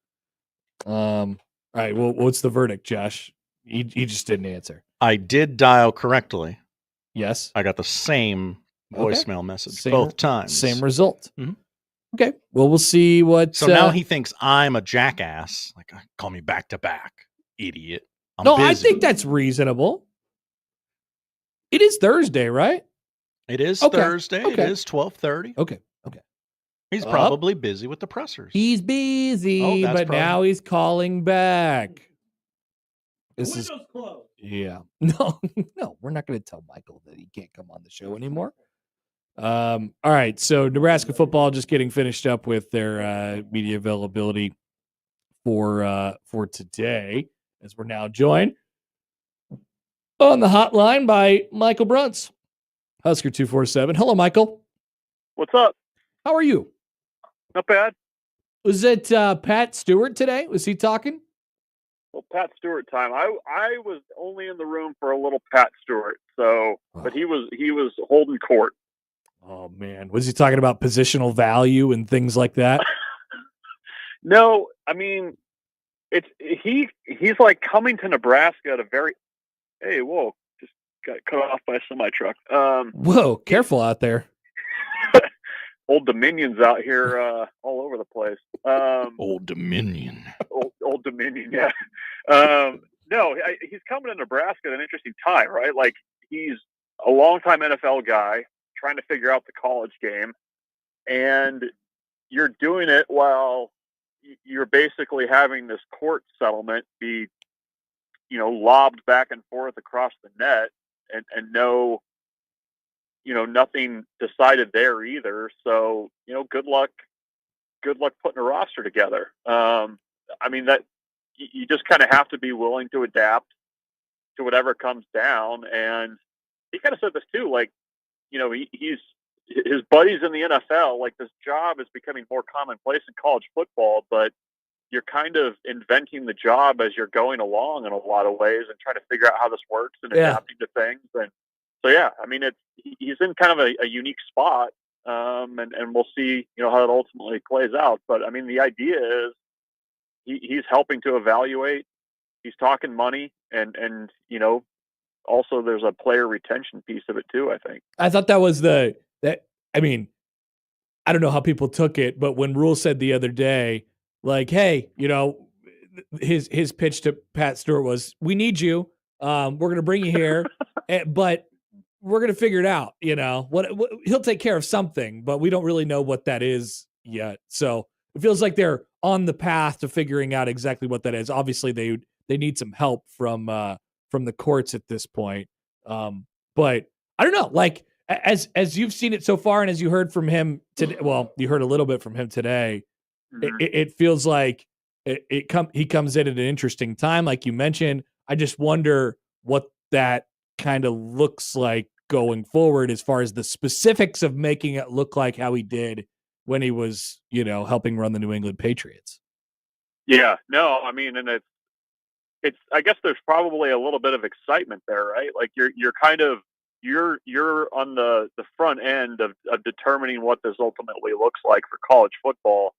All right, well, what's the verdict, Josh? He just didn't answer. I did dial correctly. Yes. I got the same voicemail message both times. Same result. Mhm. Okay. Well, we'll see what. So now he thinks I'm a jackass. Like, call me back to back, idiot. I'm no, busy. I think that's reasonable. It is Thursday, right? It is Okay. Thursday. Okay. It is 12:30. Okay. He's probably busy with the pressers. He's busy, that's but probably- now he's calling back. This is closed. yeah. No, we're not going to tell Michael that he can't come on the show anymore. All right. So Nebraska football just getting finished up with their media availability for today, as we're now joined on the hotline by Michael Bruntz, Husker 247. Hello, Michael. What's up? How are you? Not bad. Was it Pat Stewart today? Was he talking? Well, Pat Stewart time. I was only in the room for a little Pat Stewart, so but he was holding court. Oh man, was he talking about positional value and things like that? No, I mean he's like coming to Nebraska at a very whoa, just got cut off by a semi truck. Whoa, careful out there. Old Dominion's out here all over the place. Old Dominion. Old Dominion, yeah. No, he's coming to Nebraska at an interesting time, right? Like, he's a longtime NFL guy trying to figure out the college game, and you're doing it while you're basically having this court settlement be, lobbed back and forth across the net, and no, nothing decided there either. So, good luck putting a roster together. I mean, that you just kind of have to be willing to adapt to whatever comes down. And he kind of said this too, like, he's his buddies in the NFL, like, this job is becoming more commonplace in college football, but you're kind of inventing the job as you're going along in a lot of ways and trying to figure out how this works and adapting to things. And so, yeah, I mean, he's in kind of a unique spot. And we'll see, how it ultimately plays out. But I mean, the idea is he's helping to evaluate. He's talking money, and also there's a player retention piece of it too, I think. I thought that was I mean, I don't know how people took it, but when Rhule said the other day, like, hey, his pitch to Pat Stewart was, we need you. We're going to bring you here, but we're going to figure it out. What he'll take care of something, but we don't really know what that is yet. So it feels like they're on the path to figuring out exactly what that is. Obviously they need some help from the courts at this point. But I don't know, like, as you've seen it so far, and as you heard from him today, well, you heard a little bit from him today. Mm-hmm. It feels like he comes in at an interesting time, like you mentioned. I just wonder what that kind of looks like going forward, as far as the specifics of making it look like how he did when he was, helping run the New England Patriots. Yeah, no, I mean, and it's I guess there's probably a little bit of excitement there, right? Like you're kind of you're on the front end of determining what this ultimately looks like for college football,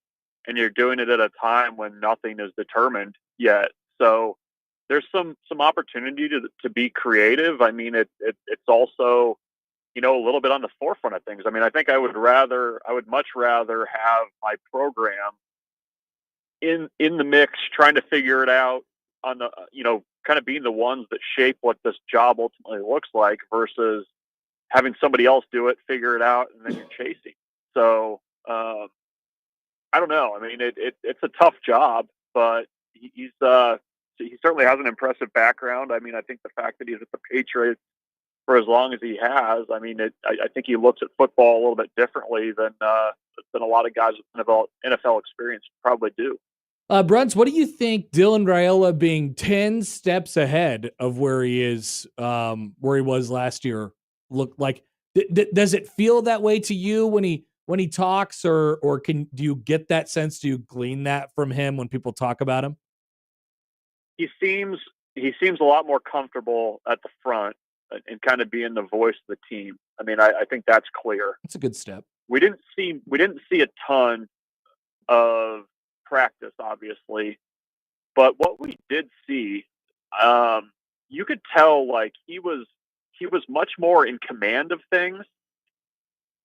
and you're doing it at a time when nothing is determined yet. So there's some opportunity to be creative. I mean, it's also, a little bit on the forefront of things. I mean, I think I would much rather have my program in the mix, trying to figure it out on the, kind of being the ones that shape what this job ultimately looks like, versus having somebody else do it, figure it out, and then you're chasing. So, I don't know. I mean, it's a tough job, but he certainly has an impressive background. I mean, I think the fact that he's at the Patriots for as long as he has, I mean, I think he looks at football a little bit differently than a lot of guys with NFL experience probably do. Bruntz, what do you think Dylan Raayola being 10 steps ahead of where he is, where he was last year, look like? Does it feel that way to you when he talks, or do you get that sense? Do you glean that from him when people talk about him? He seems a lot more comfortable at the front and kind of being the voice of the team. I mean, I think that's clear. It's a good step. We didn't see a ton of practice, obviously, but what we did see, you could tell like he was much more in command of things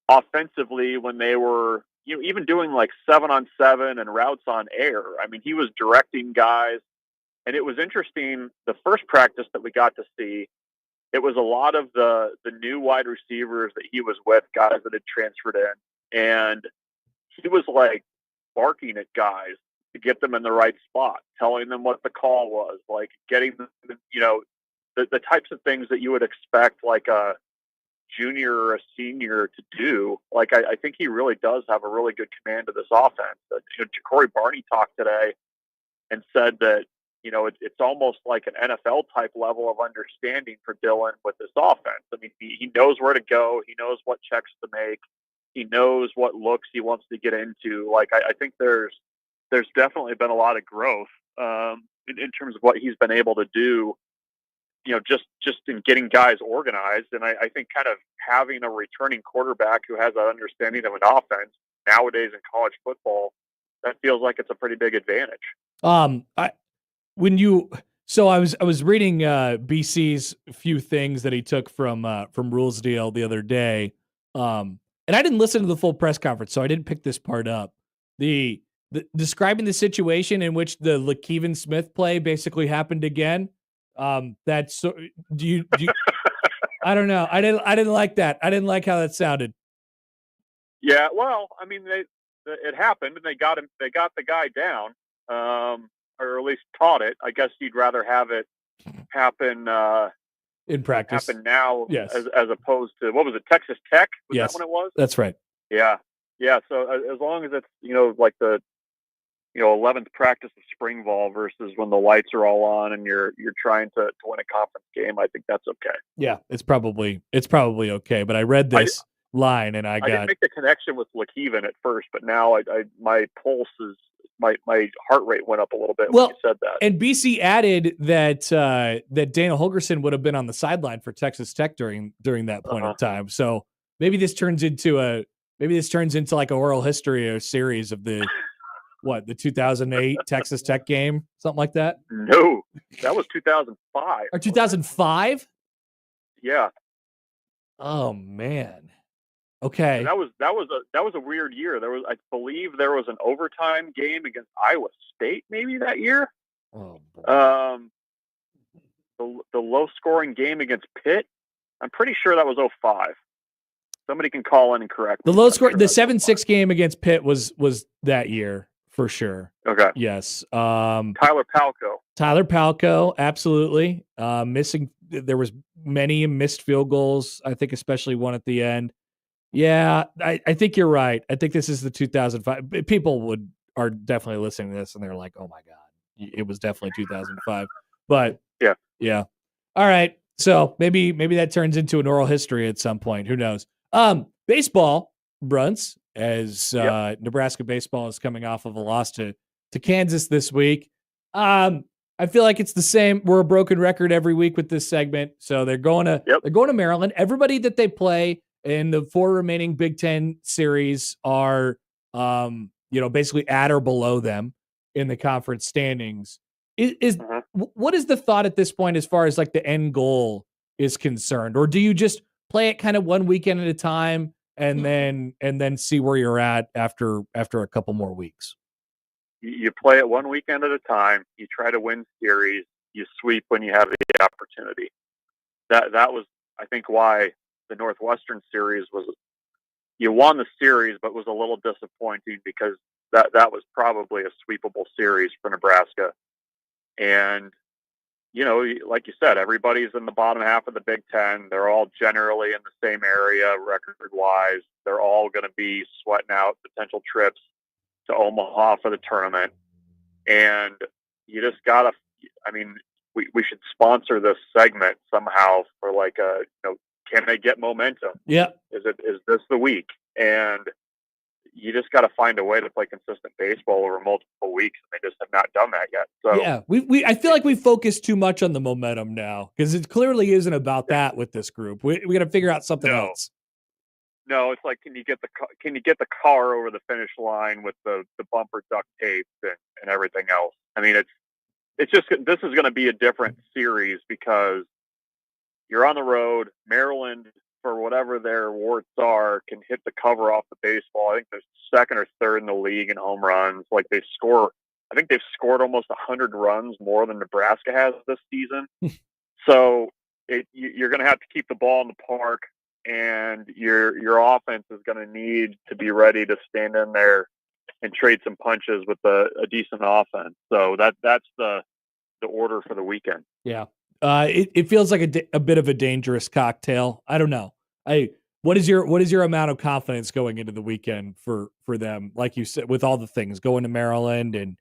offensively when they were, even doing like 7-on-7 and routes on air. I mean, he was directing guys, and it was interesting. The first practice that we got to see, it was a lot of the new wide receivers that he was with, guys that had transferred in, and he was like barking at guys to get them in the right spot, telling them what the call was, like getting them, the types of things that you would expect like a junior or a senior to do. Like, I think he really does have a really good command of this offense. Ja'Cory Barney talked today and said that, it's almost like an NFL type level of understanding for Dylan with this offense. I mean, he knows where to go. He knows what checks to make. He knows what looks he wants to get into. Like, I think there's definitely been a lot of growth in terms of what he's been able to do, just in getting guys organized. And I think kind of having a returning quarterback who has an understanding of an offense nowadays in college football, that feels like it's a pretty big advantage. I was reading BC's few things that he took from Rhule's deal the other day, and I didn't listen to the full press conference, so I didn't pick this part up. The describing the situation in which the LaKeven Smith play basically happened again. That's so. Do you? I don't know. I didn't like that. I didn't like how that sounded. Yeah, well, I mean, it happened, and they got him. They got the guy down, or at least taught it. I guess you'd rather have it happen in practice. Happen now, yes, as opposed to, what was it? Texas Tech? Was yes, that when it was? That's right. Yeah. So as long as it's like the 11th practice of spring ball versus when the lights are all on and you're trying to win a conference game, I think that's okay. Yeah, it's probably okay. But I read this line and I didn't make the connection with LaKeven at first, but now my pulse is my heart rate went up a little bit when you said that. And BC added that Dana Holgorsen would have been on the sideline for Texas Tech during that point in time. So maybe this turns into like an oral history or series of the 2008 Texas Tech game, something like that. No, that was 2005 or 2005. Yeah. Oh man. Okay. And that was a weird year. I believe there was an overtime game against Iowa State maybe that year. Oh boy. The low scoring game against Pitt, I'm pretty sure that was 2005. Somebody can call in and correct me. The low score, the 7-6 game against Pitt was that year for sure. Okay. Yes. Tyler Palko, absolutely. Missing. There was many missed field goals. I think especially one at the end. Yeah, I think you're right. I think this is the 2005. People are definitely listening to this and they're like, "Oh my god, it was definitely 2005." But yeah. All right. So maybe that turns into an oral history at some point. Who knows? Baseball, Bruntz, as Nebraska baseball is coming off of a loss to Kansas this week. I feel like it's the same. We're a broken record every week with this segment. So they're going to Maryland. Everybody that they play in the 4 remaining Big Ten series are, basically at or below them in the conference standings. What is the thought at this point as far as like the end goal is concerned, or do you just play it kind of one weekend at a time and then see where you're at after a couple more weeks? You play it one weekend at a time. You try to win series. You sweep when you have the opportunity. That was, I think, why the Northwestern series was. You won the series, but was a little disappointing because that was probably a sweepable series for Nebraska. And like you said, everybody's in the bottom half of the Big Ten. They're all generally in the same area record-wise. They're all going to be sweating out potential trips to Omaha for the tournament. And you just got to, we should sponsor this segment somehow for can they get momentum? Yeah. Is this the week? And you just got to find a way to play consistent baseball over multiple weeks. And they just have not done that yet. So yeah, I feel like we focus too much on the momentum now because it clearly isn't about that with this group. We got to figure out something else. No, it's like, can you get the car over the finish line with the bumper duct tape and everything else? I mean, it's just, this is going to be a different series because you're on the road. Maryland, for whatever their warts are, can hit the cover off the baseball. I think they're second or third in the league in home runs. I think they've scored almost 100 runs more than Nebraska has this season. So you're going to have to keep the ball in the park, and your offense is going to need to be ready to stand in there and trade some punches with a decent offense. So that's the order for the weekend. Yeah. It feels like a bit of a dangerous cocktail. I don't know. What is your amount of confidence going into the weekend for them? Like you said, with all the things going to Maryland and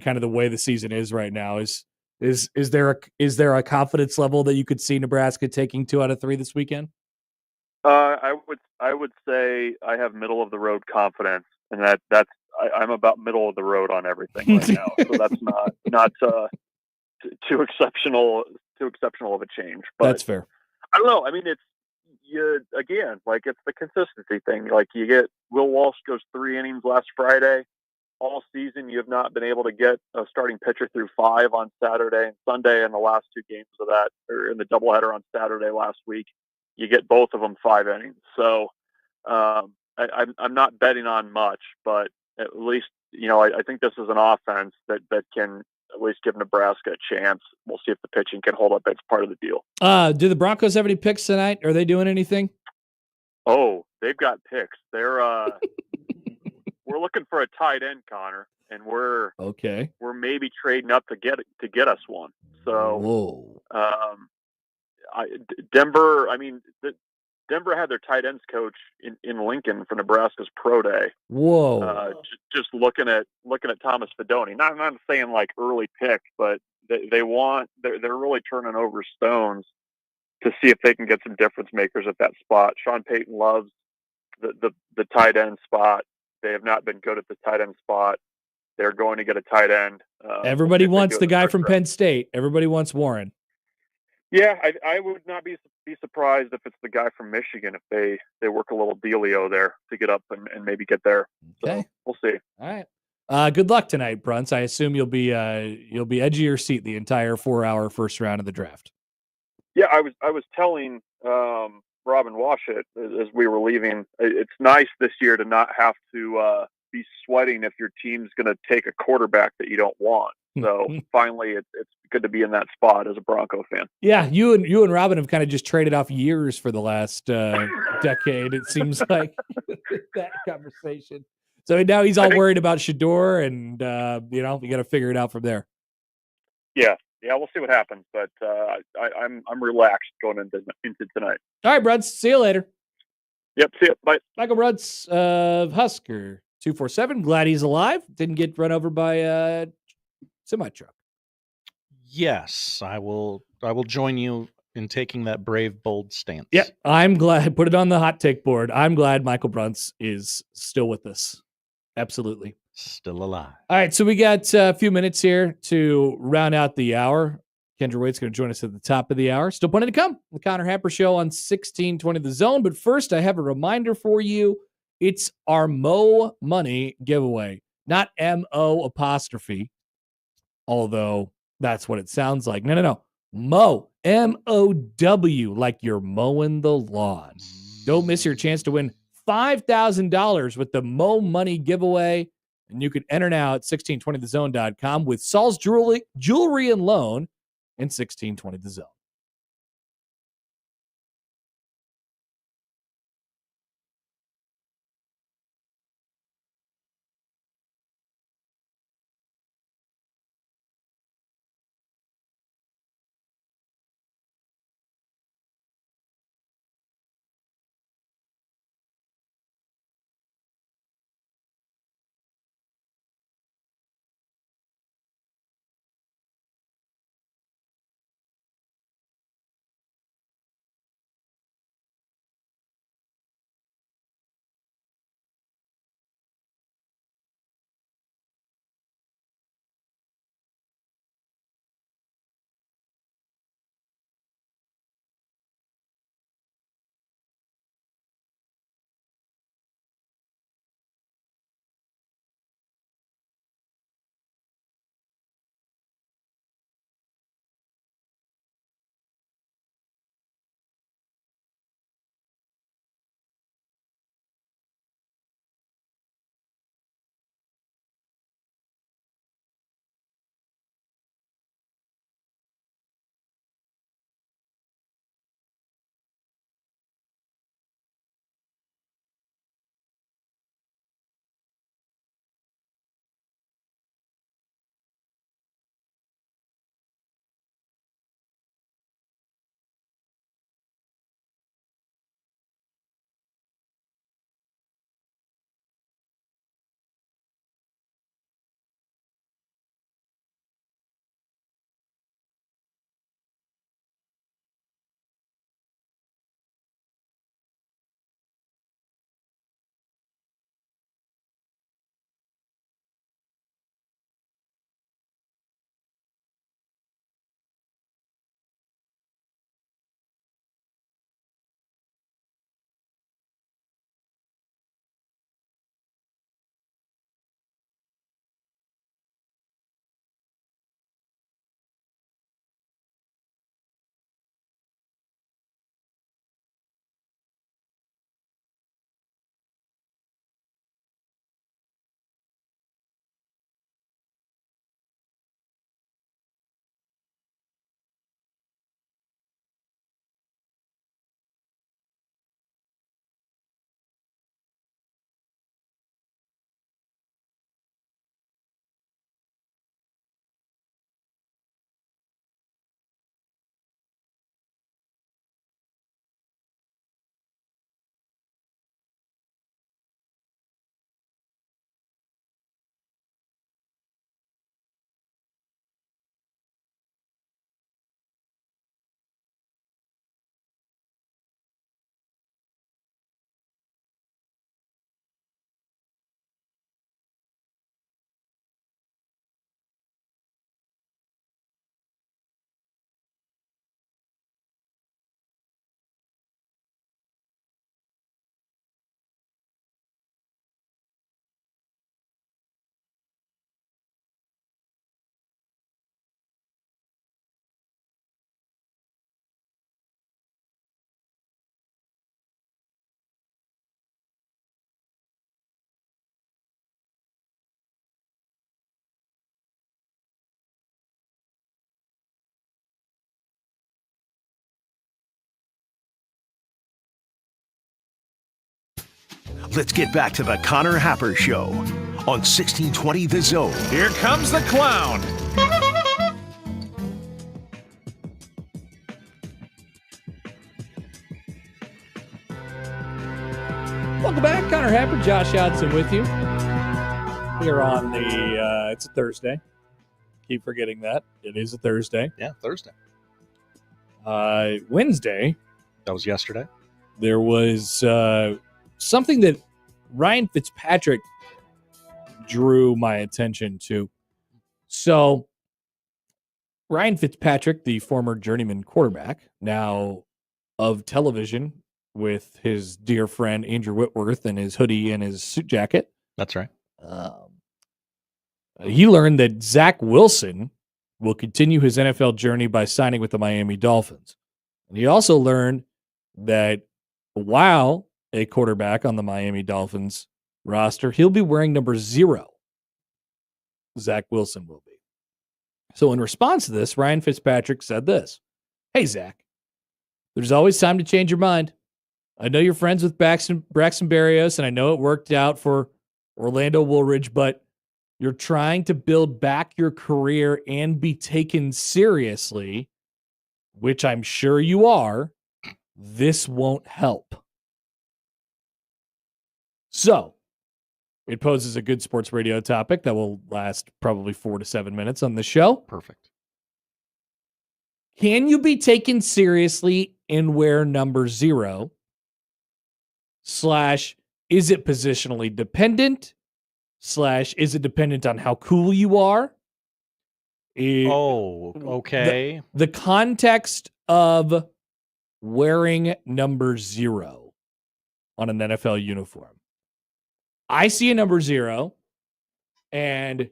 kind of the way the season is right now, is there a confidence level that you could see Nebraska taking 2 out of 3 this weekend? I would say I have middle of the road confidence, and I'm about middle of the road on everything right now. So that's not too exceptional of a change. But that's fair. I don't know. I mean, it's the consistency thing. Like, you get Will Walsh goes 3 innings last Friday. All season, you have not been able to get a starting pitcher through 5 on Saturday and Sunday, and the last 2 games of that, or in the doubleheader on Saturday last week, you get both of them 5 innings. So I'm not betting on much, but at least I think this is an offense that can at least give Nebraska a chance. We'll see if the pitching can hold up. It's part of the deal. Do the Broncos have any picks tonight? Are they doing anything? Oh, they've got picks. They're we're looking for a tight end, Connor, and we're maybe trading up to get us one. So, Denver. I mean, Denver had their tight ends coach in Lincoln for Nebraska's pro day. Whoa! Just looking at Thomas Fedoni. Not saying like early pick, but they're really turning over stones to see if they can get some difference makers at that spot. Sean Payton loves the tight end spot. They have not been good at the tight end spot. They're going to get a tight end. Everybody wants the guy from Penn State. Everybody wants Warren. Yeah, I would not be surprised if it's the guy from Michigan, if they work a little dealio there to get up and maybe get there. Okay. So we'll see. All right. Good luck tonight, Bruntz. I assume you'll be edge of your seat the entire 4-hour first round of the draft. Yeah, I was telling Robin Washit as we were leaving, it's nice this year to not have to be sweating if your team's going to take a quarterback that you don't want. So finally, it's good to be in that spot as a Bronco fan. Yeah, you and Robin have kind of just traded off years for the last decade. It seems like that conversation. So now he's all worried about Shedeur, and you got to figure it out from there. Yeah, we'll see what happens, but I'm relaxed going into tonight. All right, Bruntz. See you later. Yep, see you. Bye. Michael Bruntz of Husker 247. Glad he's alive. Didn't get run over by a semi-truck. Yes, I will join you in taking that brave, bold stance. Yeah, I'm glad. Put it on the hot take board. I'm glad Michael Bruntz is still with us. Absolutely. Still alive. All right, so we got a few minutes here to round out the hour. Kendra Wait's going to join us at the top of the hour. Still plenty to come. The Connor Happer Show on 1620 The Zone. But first, I have a reminder for you. It's our Mo Money giveaway. Not M-O apostrophe, although that's what it sounds like. No. Mo, M-O-W, like you're mowing the lawn. Don't miss your chance to win $5,000 with the Mo Money giveaway. And you can enter now at 1620thezone.com with Saul's Jewelry and Loan and 1620 The Zone. Let's get back to the Connor Happer Show on 1620 The Zone. Here comes the clown. Welcome back. Connor Happer, Josh Oddson with you. Here on the, it's a Thursday. Keep forgetting that. It is a Thursday. Yeah, Thursday. Wednesday. That was yesterday. There was something that Ryan Fitzpatrick drew my attention to. So, Ryan Fitzpatrick, the former journeyman quarterback, now of television with his dear friend Andrew Whitworth and his hoodie and his suit jacket. That's right. He learned that Zach Wilson will continue his NFL journey by signing with the Miami Dolphins. And he also learned that while a quarterback on the Miami Dolphins roster, he'll be wearing number 0. Zach Wilson will be. So in response to this, Ryan Fitzpatrick said this. Hey, Zach, there's always time to change your mind. I know you're friends with Braxton Berrios, and I know it worked out for Orlando Woolridge, but you're trying to build back your career and be taken seriously, which I'm sure you are. This won't help. So, it poses a good sports radio topic that will last probably 4 to 7 minutes on the show. Perfect. Can you be taken seriously and wear number 0? / is it positionally dependent? / is it dependent on how cool you are? Okay. The context of wearing number 0 on an NFL uniform. I see a number 0, and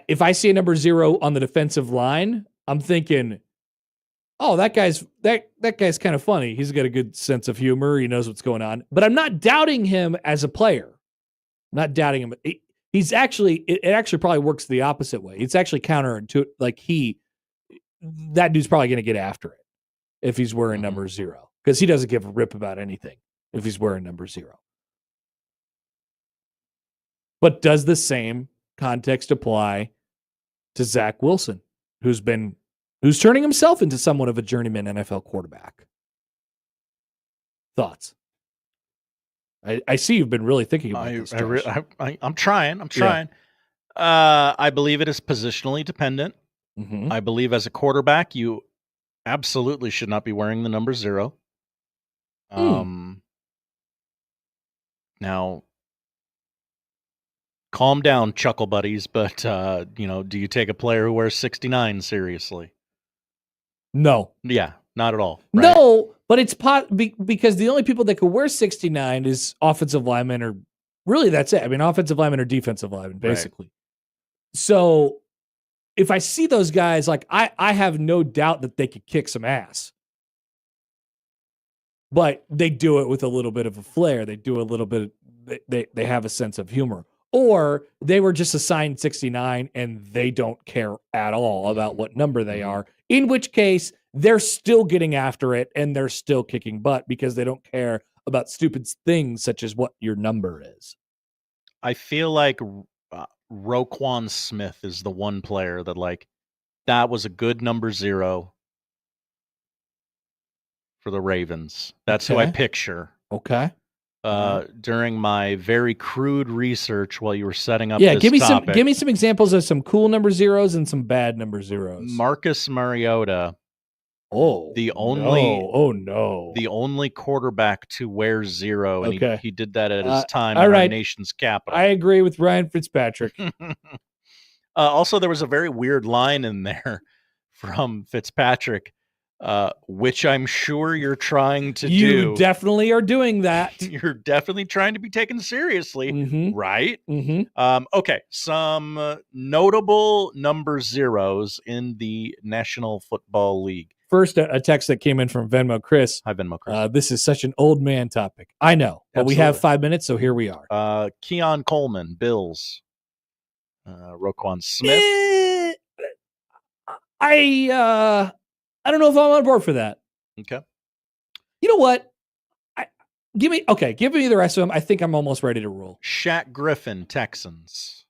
if I see a number 0 on the defensive line, I'm thinking, oh, that guy's kind of funny. He's got a good sense of humor. He knows what's going on. But I'm not doubting him as a player. I'm not doubting him. It actually probably works the opposite way. It's actually counterintuitive. That dude's probably going to get after it if he's wearing number 0, because he doesn't give a rip about anything if he's wearing number 0. But does the same context apply to Zach Wilson, who's turning himself into somewhat of a journeyman NFL quarterback? Thoughts? I see you've been really thinking about this, Josh. I'm trying. Yeah. I believe it is positionally dependent. Mm-hmm. I believe as a quarterback, you absolutely should not be wearing the number 0. Now, calm down, chuckle buddies, but do you take a player who wears 69 seriously? No. Yeah, not at all. Right? No, but it's because the only people that could wear 69 is offensive linemen, or really that's it. I mean, offensive linemen or defensive linemen, basically. Right. So if I see those guys, I have no doubt that they could kick some ass. But they do it with a little bit of a flair. They do a little bit. They have a sense of humor. Or they were just assigned 69 and they don't care at all about what number they are, in which case they're still getting after it and they're still kicking butt because they don't care about stupid things such as what your number is. I feel like Roquan Smith is the one player that was a good number 0 for the Ravens. That's who I picture. Okay. During my very crude research while you were setting up this topic. Give me some examples of some cool number 0s and some bad number 0s. Marcus Mariota. The only quarterback to wear 0, and he did that at his time in our nation's capital. I agree with Ryan Fitzpatrick. Also, there was a very weird line in there from Fitzpatrick, which I'm sure you're trying to do. You definitely are doing that. You're definitely trying to be taken seriously, right? Mm-hmm. Okay, some notable number 0s in the National Football League. First, a text that came in from Venmo Chris. Hi, Venmo Chris. This is such an old man topic. I know, but we have 5 minutes, so here we are. Keon Coleman, Bills. Roquan Smith. I don't know if I'm on board for that. Okay. You know what? Give me the rest of them. I think I'm almost ready to rule. Shaq Griffin, Texans,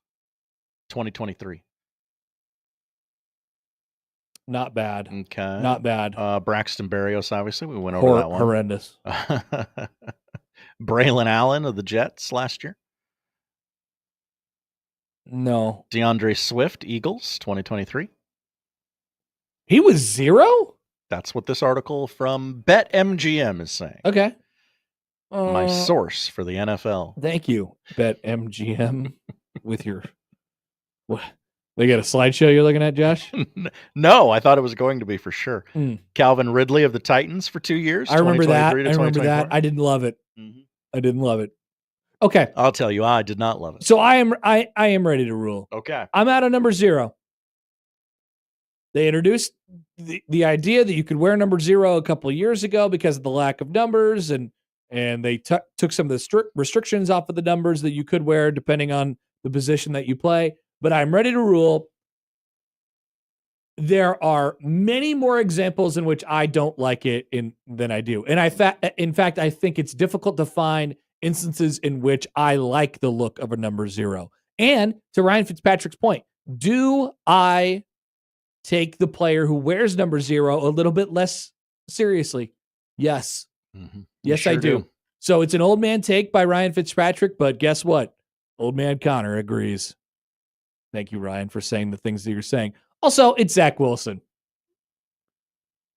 2023. Not bad. Okay. Not bad. Braxton Berrios, obviously. We went over that one. Horrendous. Braylon Allen of the Jets last year. No. DeAndre Swift, Eagles, 2023. He was 0? That's what this article from BetMGM is saying. Okay. My source for the NFL. Thank you, BetMGM, with your... What? They got a slideshow you're looking at, Josh? No, I thought it was going to be for sure. Calvin Ridley of the Titans for 2 years. I remember that. I didn't love it. I didn't love it. Okay. I'll tell you, I did not love it. So I am ready to rule. Okay. I'm out of number 0. They introduced the idea that you could wear number 0 a couple of years ago because of the lack of numbers, and they took some of the restrictions off of the numbers that you could wear depending on the position that you play. But I'm ready to rule. There are many more examples in which I don't like it than I do. And in fact, I think it's difficult to find instances in which I like the look of a number 0. And to Ryan Fitzpatrick's point, do I take the player who wears number 0 a little bit less seriously? Yes. Yes, sure I do. So it's an old man take by Ryan Fitzpatrick, but guess what? Old man Connor agrees. Thank you, Ryan, for saying the things that you're saying. Also, it's Zach Wilson.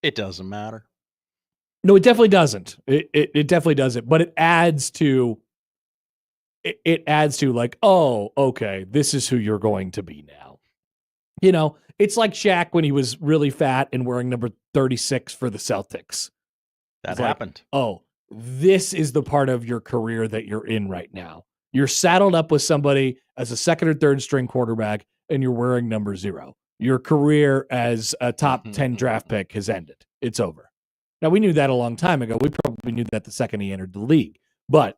It doesn't matter. No, it definitely doesn't. It definitely doesn't. But it adds to like, oh, okay, this is who you're going to be now. You know, it's like Shaq when he was really fat and wearing number 36 for the Celtics. That happened. Like, oh, this is the part of your career that you're in right now. You're saddled up with somebody as a second or third string quarterback, and you're wearing number 0. Your career as a top 10 draft pick has ended. It's over. Now, we knew that a long time ago. We probably knew that the second he entered the league, but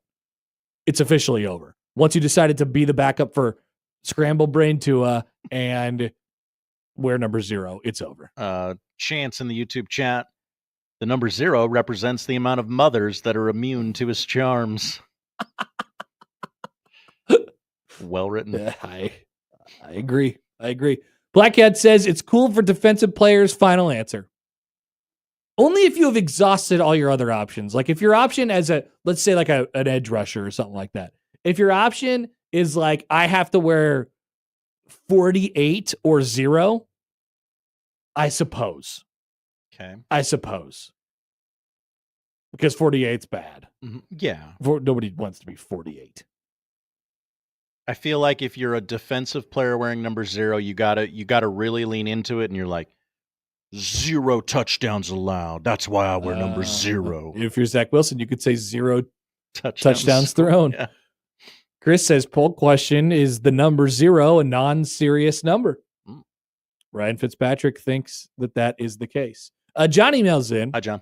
it's officially over. Once you decided to be the backup for Scramble Brain Tua and wear number 0, it's over. Chance in the YouTube chat, the number 0 represents the amount of mothers that are immune to his charms. Well written. I agree. Blackhead says it's cool for defensive players. Final answer. Only if you have exhausted all your other options. Like if your option as let's say like an edge rusher or something like that. If your option is like, I have to wear 48 or 0, I suppose. Okay. I suppose. Because 48's bad. Yeah. Nobody wants to be 48. I feel like if you're a defensive player wearing number 0, you gotta really lean into it, and you're like, 0 touchdowns allowed. That's why I wear number 0. If you're Zach Wilson, you could say 0 touchdowns thrown. Yeah. Chris says, poll question, is the number 0 a non-serious number? Ryan Fitzpatrick thinks that is the case. John emails in. Hi, John.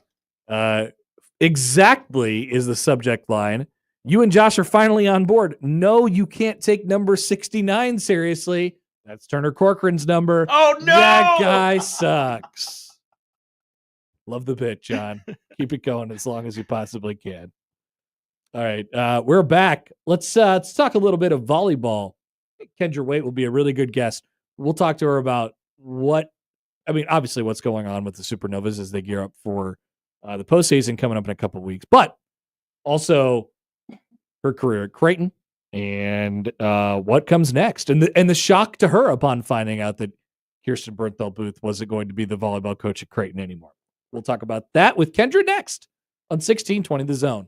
Exactly is the subject line. You and Josh are finally on board. No, you can't take number 69 seriously. That's Turner Corcoran's number. Oh, no! That guy sucks. Love the bit, John. Keep it going as long as you possibly can. All right, we're back. Let's talk a little bit of volleyball. Kendra Wait will be a really good guest. We'll talk to her about obviously what's going on with the Supernovas as they gear up for the postseason coming up in a couple of weeks, but also her career at Creighton and what comes next, and the shock to her upon finding out that Kirsten Bernthal Booth wasn't going to be the volleyball coach at Creighton anymore. We'll talk about that with Kendra next on 1620 The Zone.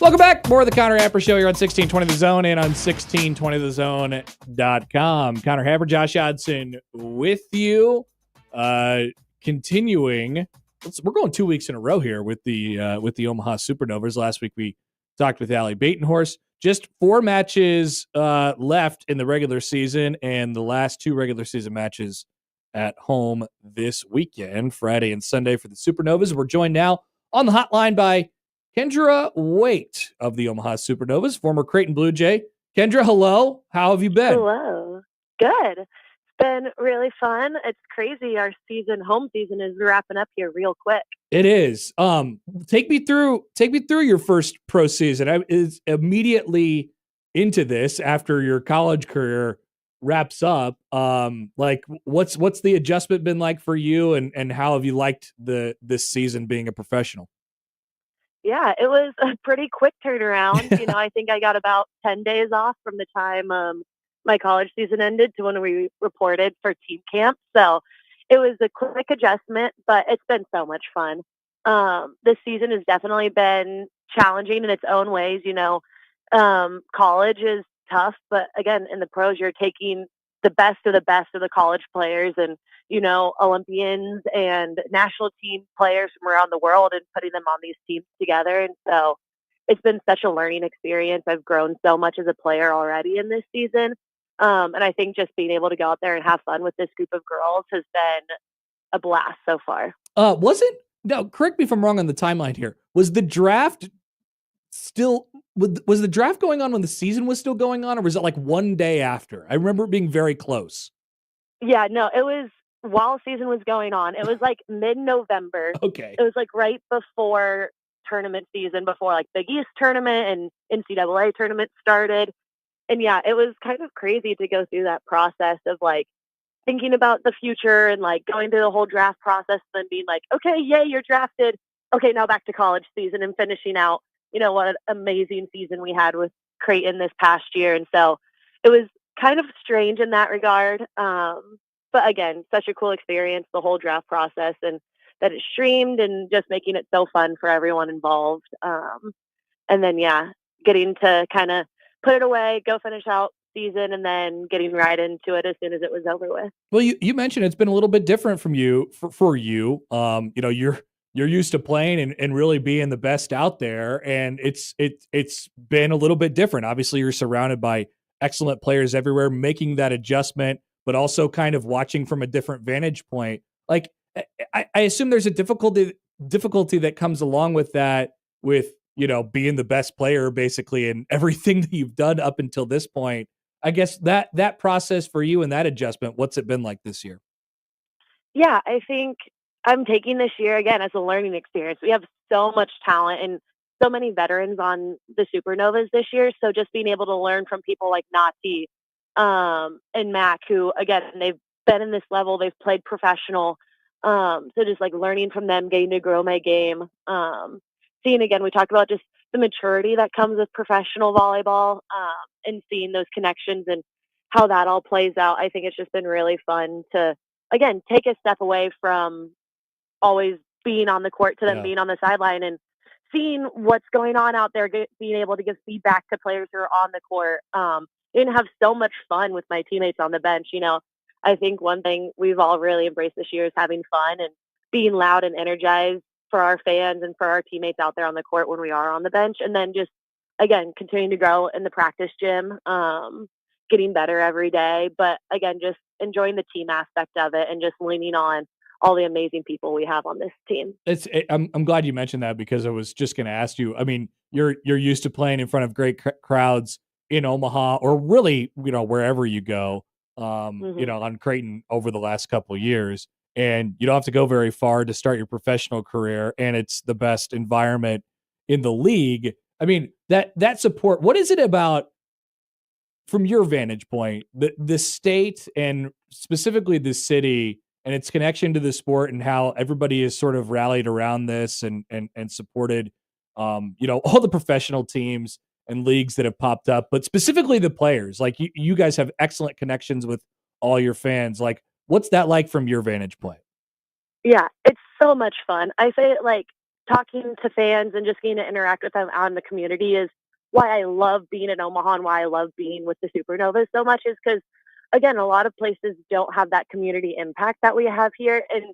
Welcome back. More of the Connor Happer Show here on 1620 The Zone and on 1620thezone.com. Connor Happer, Josh Oddson with you. Continuing, we're going 2 weeks in a row here with the Omaha Supernovas. Last week we talked with Allie Batenhorst. Just 4 matches left in the regular season, and the last 2 regular season matches at home this weekend, Friday and Sunday for the Supernovas. We're joined now on the hotline by Kendra Wait of the Omaha Supernovas, former Creighton Blue Jay. Kendra, hello. How have you been? Hello. Good. It's been really fun. It's crazy. Our home season is wrapping up here real quick. It is. Take me through your first pro season. I is immediately into this after your college career wraps up. What's the adjustment been like for you, and how have you liked this season being a professional? Yeah, it was a pretty quick turnaround. I think I got about 10 days off from the time my college season ended to when we reported for team camp. So it was a quick adjustment, but it's been so much fun. This season has definitely been challenging in its own ways. College is tough, but again, in the pros, you're taking the best of the college players and, Olympians and national team players from around the world and putting them on these teams together. And so it's been such a learning experience. I've grown so much as a player already in this season. And I think just being able to go out there and have fun with this group of girls has been a blast so far. Correct me if I'm wrong on the timeline here. Was the draft was the draft going on when the season was still going on, or was it like one day after? I remember it being very close. Yeah, no, it was while season was going on. It was like mid-November. Okay. It was like right before tournament season, before like Big East tournament and NCAA tournament started. And yeah, it was kind of crazy to go through that process of like thinking about the future and like going through the whole draft process and then being like, okay, yay, you're drafted. Okay, now back to college season and finishing out, what an amazing season we had with Creighton this past year. And so it was kind of strange in that regard. But again, such a cool experience, the whole draft process, and that it's streamed and just making it so fun for everyone involved. And then, yeah, getting to kind of put it away, go finish out season, and then getting right into it as soon as it was over with. Well, you mentioned it's been a little bit different from you for you. You're used to playing and really being the best out there, and it's been a little bit different. Obviously, you're surrounded by excellent players everywhere, making that adjustment, but also kind of watching from a different vantage point. Like, I assume there's a difficulty that comes along with that, with being the best player basically in everything that you've done up until this point. I guess that process for you and that adjustment, what's it been like this year? Yeah, I think I'm taking this year again as a learning experience. We have so much talent and so many veterans on the Supernovas this year. So just being able to learn from people like Nazi and Mac, who again, they've been in this level, they've played professional. So just like learning from them, getting to grow my game. Seeing again, we talked about just the maturity that comes with professional volleyball, and seeing those connections and how that all plays out. I think it's just been really fun to, again, take a step away from always being on the court to then being on the sideline and seeing what's going on out there, being able to give feedback to players who are on the court, and have so much fun with my teammates on the bench. I think one thing we've all really embraced this year is having fun and being loud and energized for our fans and for our teammates out there on the court when we are on the bench. And then just, again, continuing to grow in the practice gym, getting better every day. But again, just enjoying the team aspect of it and just leaning on all the amazing people we have on this team. I'm glad you mentioned that, because I was just going to ask you. I mean, you're used to playing in front of great crowds in Omaha, or really, wherever you go, on Creighton over the last couple of years, and you don't have to go very far to start your professional career, and it's the best environment in the league. I mean, that support. What is it about, from your vantage point, the state and specifically the city and its connection to the sport, and how everybody is sort of rallied around this and supported, all the professional teams and leagues that have popped up, but specifically the players? Like, you guys have excellent connections with all your fans. Like, what's that like from your vantage point? Yeah, it's so much fun. I say it like talking to fans and just getting to interact with them out in the community is why I love being in Omaha and why I love being with the Supernovas so much, is because, again, a lot of places don't have that community impact that we have here, and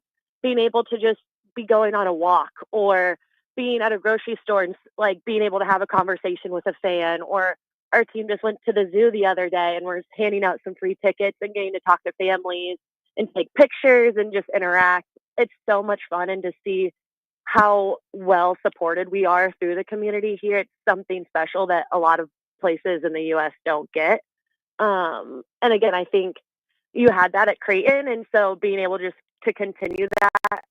being able to just be going on a walk or being at a grocery store and like being able to have a conversation with a fan, or our team just went to the zoo the other day and we're handing out some free tickets and getting to talk to families and take pictures and just interact. It's so much fun, and to see how well supported we are through the community here, it's something special that a lot of places in the U.S. don't get. And again, I think you had that at Creighton, and so being able just to continue that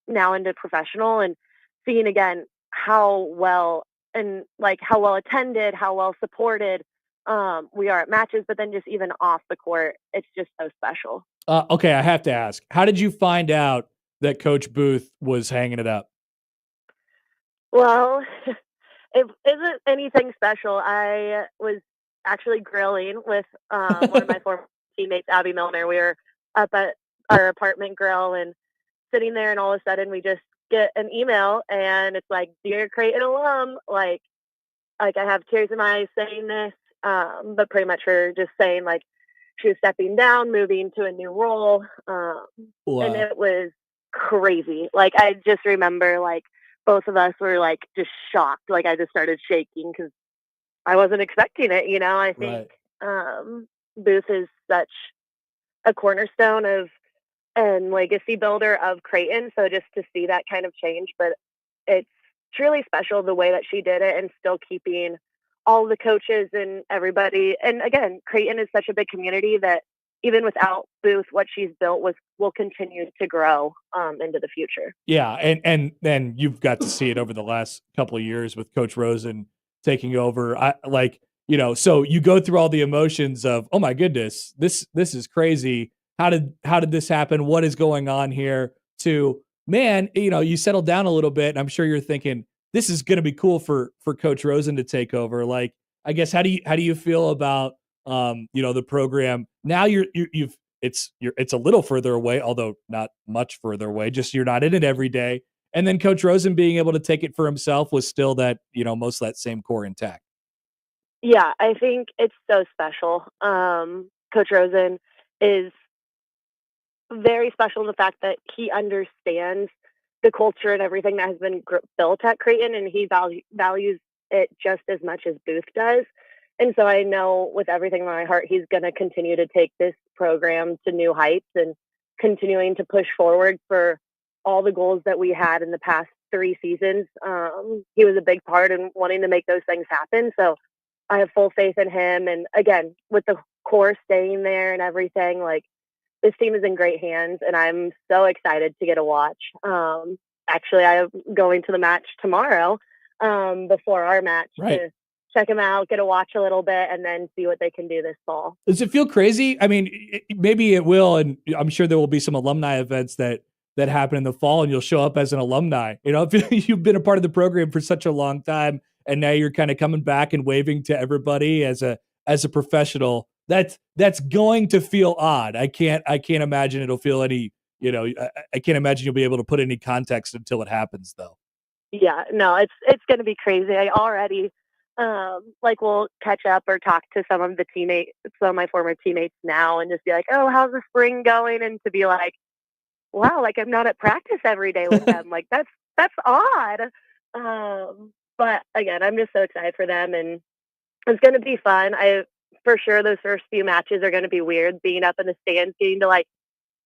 now into professional, and seeing again how well and like how well attended, how well supported we are at matches, but then just even off the court, it's just so special. Okay, I have to ask, how did you find out that Coach Booth was hanging it up? Well, it isn't anything special. I was actually grilling with one of my former teammates, Abby Milner. We were up at our apartment grill and sitting there, and all of a sudden we just get an email, and it's like, "Dear Creighton alum," like I have tears in my eyes saying this, but pretty much her just saying like she was stepping down, moving to a new role, and it was crazy. Like I just remember like both of us were like just shocked. Like I just started shaking because I wasn't expecting it. You know, I think Booth is such a cornerstone of and legacy builder of Creighton. So just to see that kind of change, but it's truly special the way that she did it, and still keeping all the coaches and everybody. And again, Creighton is such a big community that even without Booth, what she's built will continue to grow into the future. Yeah, and then you've got to see it over the last couple of years with Coach Rosen taking over. So you go through all the emotions of, oh my goodness, this is crazy. How did this happen? What is going on here? To, man, you settle down a little bit, and I'm sure you're thinking this is going to be cool for Coach Rosen to take over. Like, I guess how do you feel about the program now? It's a little further away, although not much further away. Just you're not in it every day, and then Coach Rosen being able to take it for himself was still that most of that same core intact. Yeah, I think it's so special. Coach Rosen is very special in the fact that he understands the culture and everything that has been built at Creighton, and he values it just as much as Booth does. And so I know with everything in my heart, he's going to continue to take this program to new heights and continuing to push forward for all the goals that we had in the past 3 seasons. He was a big part in wanting to make those things happen. So I have full faith in him. And again, with the core staying there and everything, like, this team is in great hands, and I'm so excited to get a watch. Actually, I'm going to the match tomorrow before our match to check them out, get a watch a little bit, and then see what they can do this fall. Does it feel crazy? I mean, maybe it will, and I'm sure there will be some alumni events that happen in the fall, and you'll show up as an alumni. If you've been a part of the program for such a long time, and now you're kind of coming back and waving to everybody as a professional. That's going to feel odd. I can't imagine it'll feel any, I can't imagine you'll be able to put any context until it happens, though. Yeah, no, it's going to be crazy. I already we'll catch up or talk to some of my former teammates now, and just be like, oh, how's the spring going? And to be like, wow, like I'm not at practice every day with them. Like that's odd. But again, I'm just so excited for them, and it's going to be fun. For sure, those first few matches are going to be weird, being up in the stands, getting to like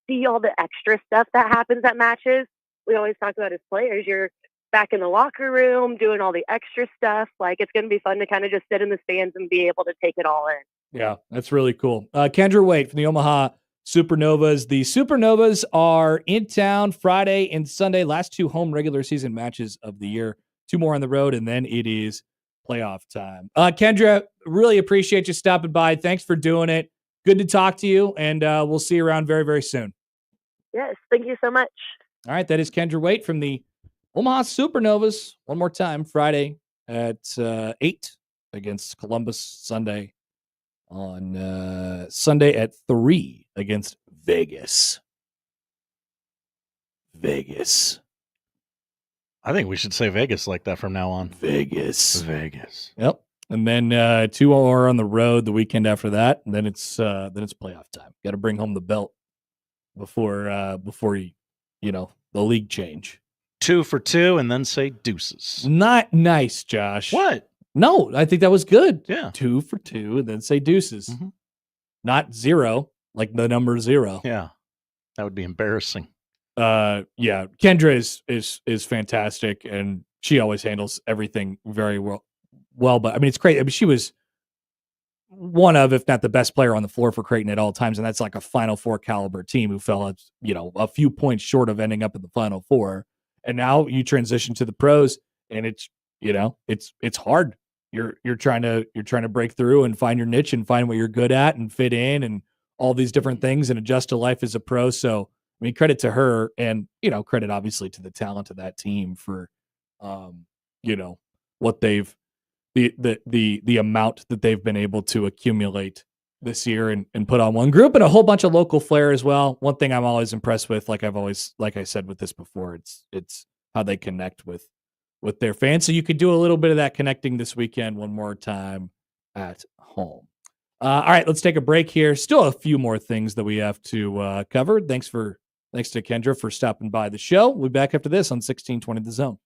see all the extra stuff that happens at matches. We always talk about as players, you're back in the locker room doing all the extra stuff. Like, it's going to be fun to kind of just sit in the stands and be able to take it all in. Yeah, that's really cool. Kendra Wait from the Omaha Supernovas. The Supernovas are in town Friday and Sunday, last 2 home regular season matches of the year. 2 more on the road, and then it is playoff time. Kendra, really appreciate you stopping by. Thanks for doing it. Good to talk to you, and we'll see you around very, very soon. Yes, thank you so much. All right, that is Kendra Wait from the Omaha Supernovas. One more time, Friday at 8 against Columbus, Sunday on Sunday at 3 against Vegas. I think we should say Vegas like that from now on. Vegas. Yep. And then 2 are on the road the weekend after that, and then it's playoff time. Got to bring home the belt before the league change. 2 for 2, and then say deuces. Not nice, Josh. What? No, I think that was good. Yeah. 2 for 2, and then say deuces. Mm-hmm. Not 0, like the number 0. Yeah, that would be embarrassing. Yeah, Kendra is fantastic, and she always handles everything very well. But I mean, it's great. I mean, she was one of, if not the best player on the floor for Creighton at all times, and that's like a Final Four caliber team who fell, a few points short of ending up in the Final Four. And now you transition to the pros, and it's hard. You're trying to break through and find your niche and find what you're good at and fit in and all these different things and adjust to life as a pro. So I mean, credit to her, and credit obviously to the talent of that team for, what they've the amount that they've been able to accumulate this year and put on one group and a whole bunch of local flair as well. One thing I'm always impressed with, like I said with this before, it's how they connect with their fans. So you could do a little bit of that connecting this weekend one more time at home. All right, let's take a break here. Still a few more things that we have to cover. Thanks to Kendra for stopping by the show. We'll be back after this on 1620 The Zone.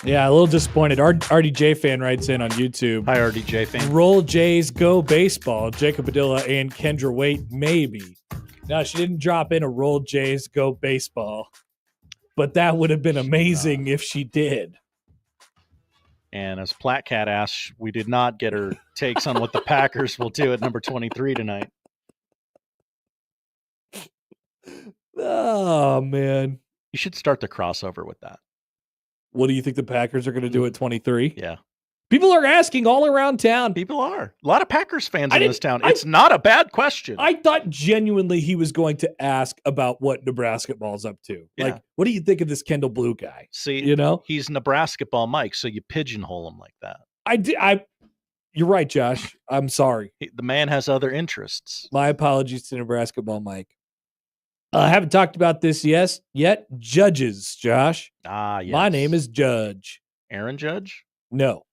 Yeah, a little disappointed. RDJ fan writes in on YouTube. Hi, RDJ fan. Roll Jays, go baseball. Jacob Padilla and Kendra Wait, maybe. No, she didn't drop in a Roll Jays, go baseball. But that would have been amazing if she did. And as Platcat asks, we did not get her takes on what the Packers will do at number 23 tonight. Oh, man. You should start the crossover with that. What do you think the Packers are going to do at 23? Yeah. People are asking all around town. People are. A lot of Packers fans in this town. It's not a bad question. I thought genuinely he was going to ask about what Nebraska ball's up to. Yeah. Like, what do you think of this Kendall Blue guy? See, you know, he's Nebraska ball Mike, so you pigeonhole him like that. You're right, Josh. I'm sorry. The man has other interests. My apologies to Nebraska ball Mike. I haven't talked about this yet. Judges, Josh. Ah, yes. My name is Judge. Aaron Judge? No,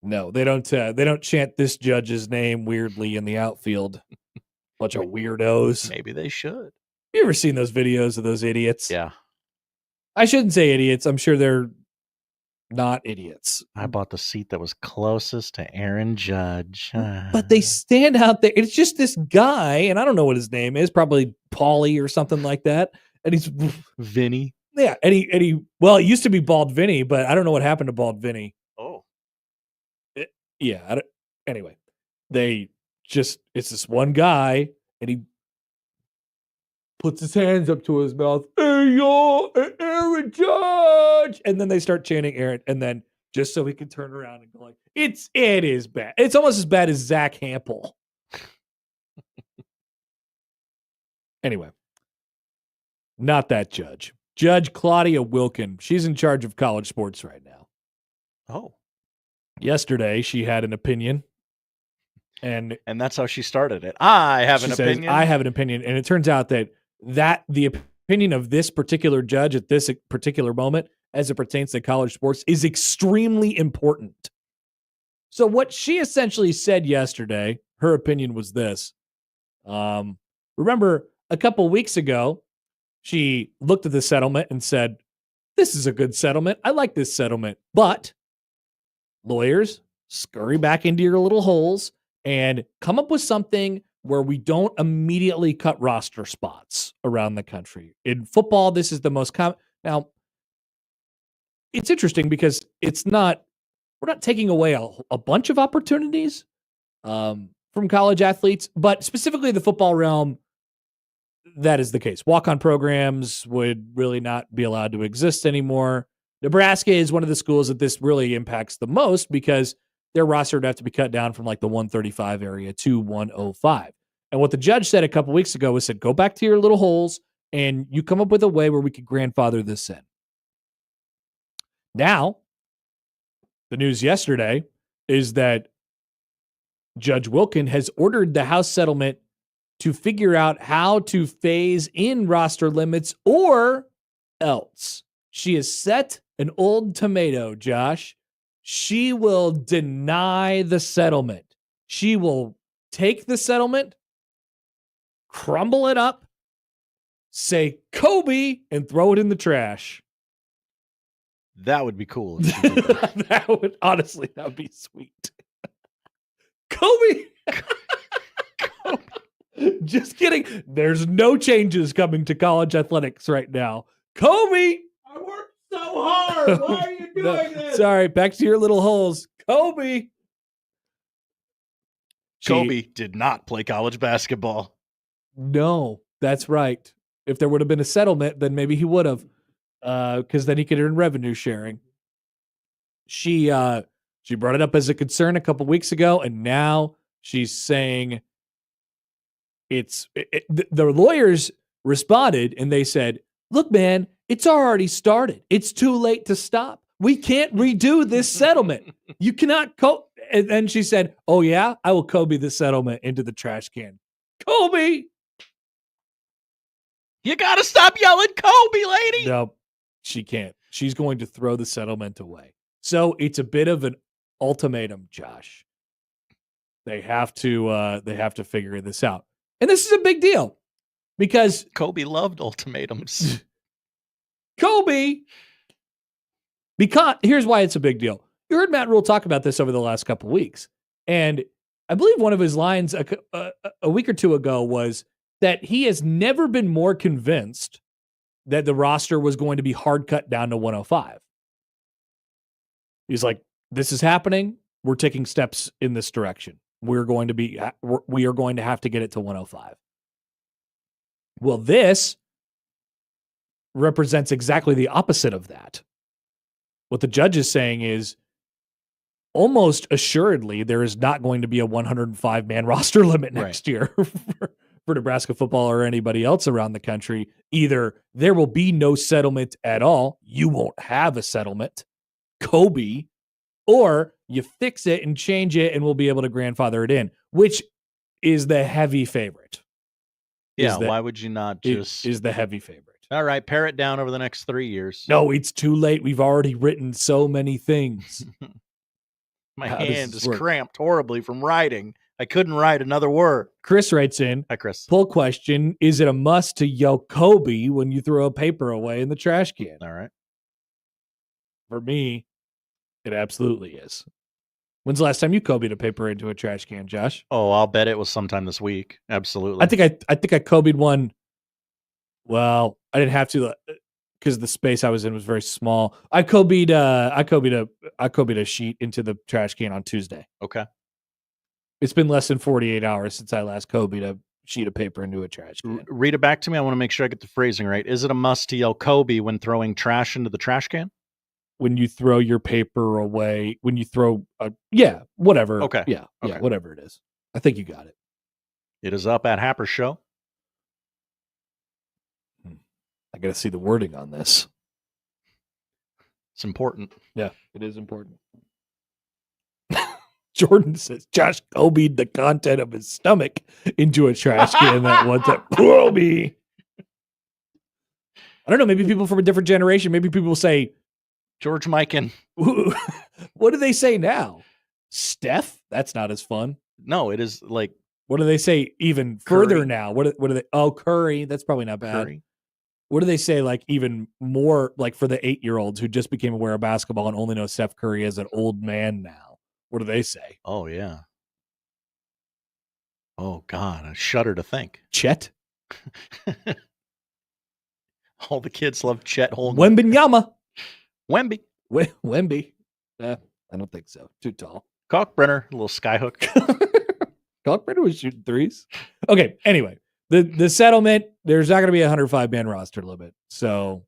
they don't chant this judge's name weirdly in the outfield. Bunch of weirdos. Maybe they should. You ever seen those videos of those idiots? Yeah. I shouldn't say idiots. I'm sure they're not idiots. I bought the seat that was closest to Aaron Judge. But they stand out there. It's just this guy, and I don't know what his name is, probably Paulie or something like that. And he's Vinny. Yeah, and he well, it used to be Bald Vinny, but I don't know what happened to Bald Vinny. Oh. Anyway, it's this one guy, and he puts his hands up to his mouth. Hey, yo, Aaron Judge. And then they start chanting Aaron. And then just so he can turn around and go like, it is bad. It's almost as bad as Zach Hampel. Anyway, not that judge. Judge Claudia Wilkin. She's in charge of college sports right now. Oh. Yesterday, she had an opinion. And that's how she started it. I have an opinion. I have an opinion. And it turns out that the opinion of this particular judge at this particular moment, as it pertains to college sports, is extremely important. So what she essentially said yesterday, her opinion was this. Remember, a couple weeks ago, she looked at the settlement and said, this is a good settlement. I like this settlement. But lawyers, scurry back into your little holes and come up with something where we don't immediately cut roster spots around the country. In football, this is the most common. Now, it's interesting because we're not taking away a bunch of opportunities from college athletes, but specifically the football realm, that is the case. Walk-on programs would really not be allowed to exist anymore. Nebraska is one of the schools that this really impacts the most because their roster would have to be cut down from like the 135 area to 105. And what the judge said a couple weeks ago was go back to your little holes and you come up with a way where we could grandfather this in. Now, the news yesterday is that Judge Wilkin has ordered the House settlement to figure out how to phase in roster limits or else. She has set an old tomato, Josh. She will deny the settlement. She will take the settlement, crumble it up, say Kobe, and throw it in the trash. That would be cool. If she did that. That would be sweet. Kobe. Just kidding. There's no changes coming to college athletics right now. Kobe. I worked so hard. Why are you doing this? Sorry, back to your little holes. Kobe. Kobe did not play college basketball. No, that's right. If there would have been a settlement, then maybe he would have, because then he could earn revenue sharing. She brought it up as a concern a couple weeks ago, and now she's saying the lawyers responded and they said, look, man, it's already started. It's too late to stop. We can't redo this settlement. You cannot And then she said, oh, yeah, I will Kobe the settlement into the trash can. Kobe! You got to stop yelling Kobe, lady. No, she can't. She's going to throw the settlement away. So it's a bit of an ultimatum, Josh. They have to figure this out. And this is a big deal because Kobe loved ultimatums. Kobe Because here's why it's a big deal. You heard Matt Rhule talk about this over the last couple of weeks. And I believe one of his lines a week or two ago was that he has never been more convinced that the roster was going to be hard cut down to 105. He's like, this is happening. We're taking steps in this direction. We are going to have to get it to 105. Well, this represents exactly the opposite of that. What the judge is saying is almost assuredly there is not going to be a 105-man roster limit next year for Nebraska football or anybody else around the country. Either there will be no settlement at all, you won't have a settlement, Kobe, or you fix it and change it and we'll be able to grandfather it in, which is the heavy favorite. Yeah, why would you not just... Is the heavy favorite. All right, pare it down over the next 3 years. No, it's too late. We've already written so many things. My hand is cramped horribly from writing. I couldn't write another word. Chris writes in, hi, Chris. Poll question, is it a must to yell Kobe when you throw a paper away in the trash can? All right. For me, it absolutely is. When's the last time you Kobe'd a paper into a trash can, Josh? Oh, I'll bet it was sometime this week. Absolutely. I think I Kobe'd one. Well, I didn't have to because the space I was in was very small. I Kobe'd a sheet into the trash can on Tuesday. Okay. It's been less than 48 hours since I last Kobe'd a sheet of paper into a trash can. Read it back to me. I want to make sure I get the phrasing right. Is it a must to yell Kobe when throwing trash into the trash can? When you throw your paper away, when you throw, whatever. Okay. Yeah, whatever it is. I think you got it. It is up at Happer Show. I got to see the wording on this. It's important. Yeah, it is important. Jordan says Josh Kobe'd the content of his stomach into a trash can that one time. Kobe. I don't know. Maybe people from a different generation. Maybe people say George Mikan. What do they say now? Steph? That's not as fun. No, it is like. What do they say even Curry. further now? What do they? Oh, Curry. That's probably not bad. Curry. What do they say like even more like for the 8-year-olds who just became aware of basketball and only know Steph Curry as an old man now? What do they say? Oh, yeah. Oh, God. I shudder to think. Chet? All the kids love Chet Holmgren. Wembenyama. Wemby. Wemby. I don't think so. Too tall. Kalkbrenner. A little skyhook. Kalkbrenner was shooting threes. Okay, anyway. The settlement, there's not going to be a 105-man roster limit. So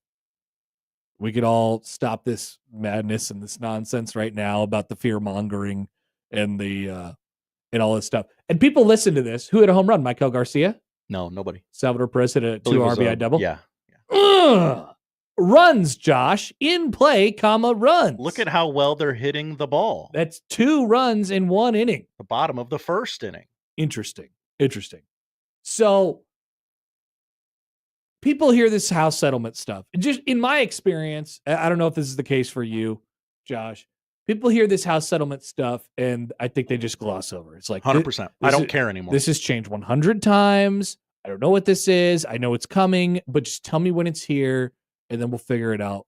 we could all stop this madness and this nonsense right now about the fear-mongering and the and all this stuff. And people listen to this. Who hit a home run? Michael Garcia? No, nobody. Salvador Perez hit a 2 RBI double? Yeah. Runs, Josh. In play, runs. Look at how well they're hitting the ball. That's 2 runs in 1 inning. The bottom of the first inning. Interesting. So people hear this house settlement stuff. Just in my experience, I don't know if this is the case for you, Josh. People hear this house settlement stuff, and I think they just gloss over. It's like 100%. I don't care anymore. This has changed 100 times. I don't know what this is. I know it's coming, but just tell me when it's here, and then we'll figure it out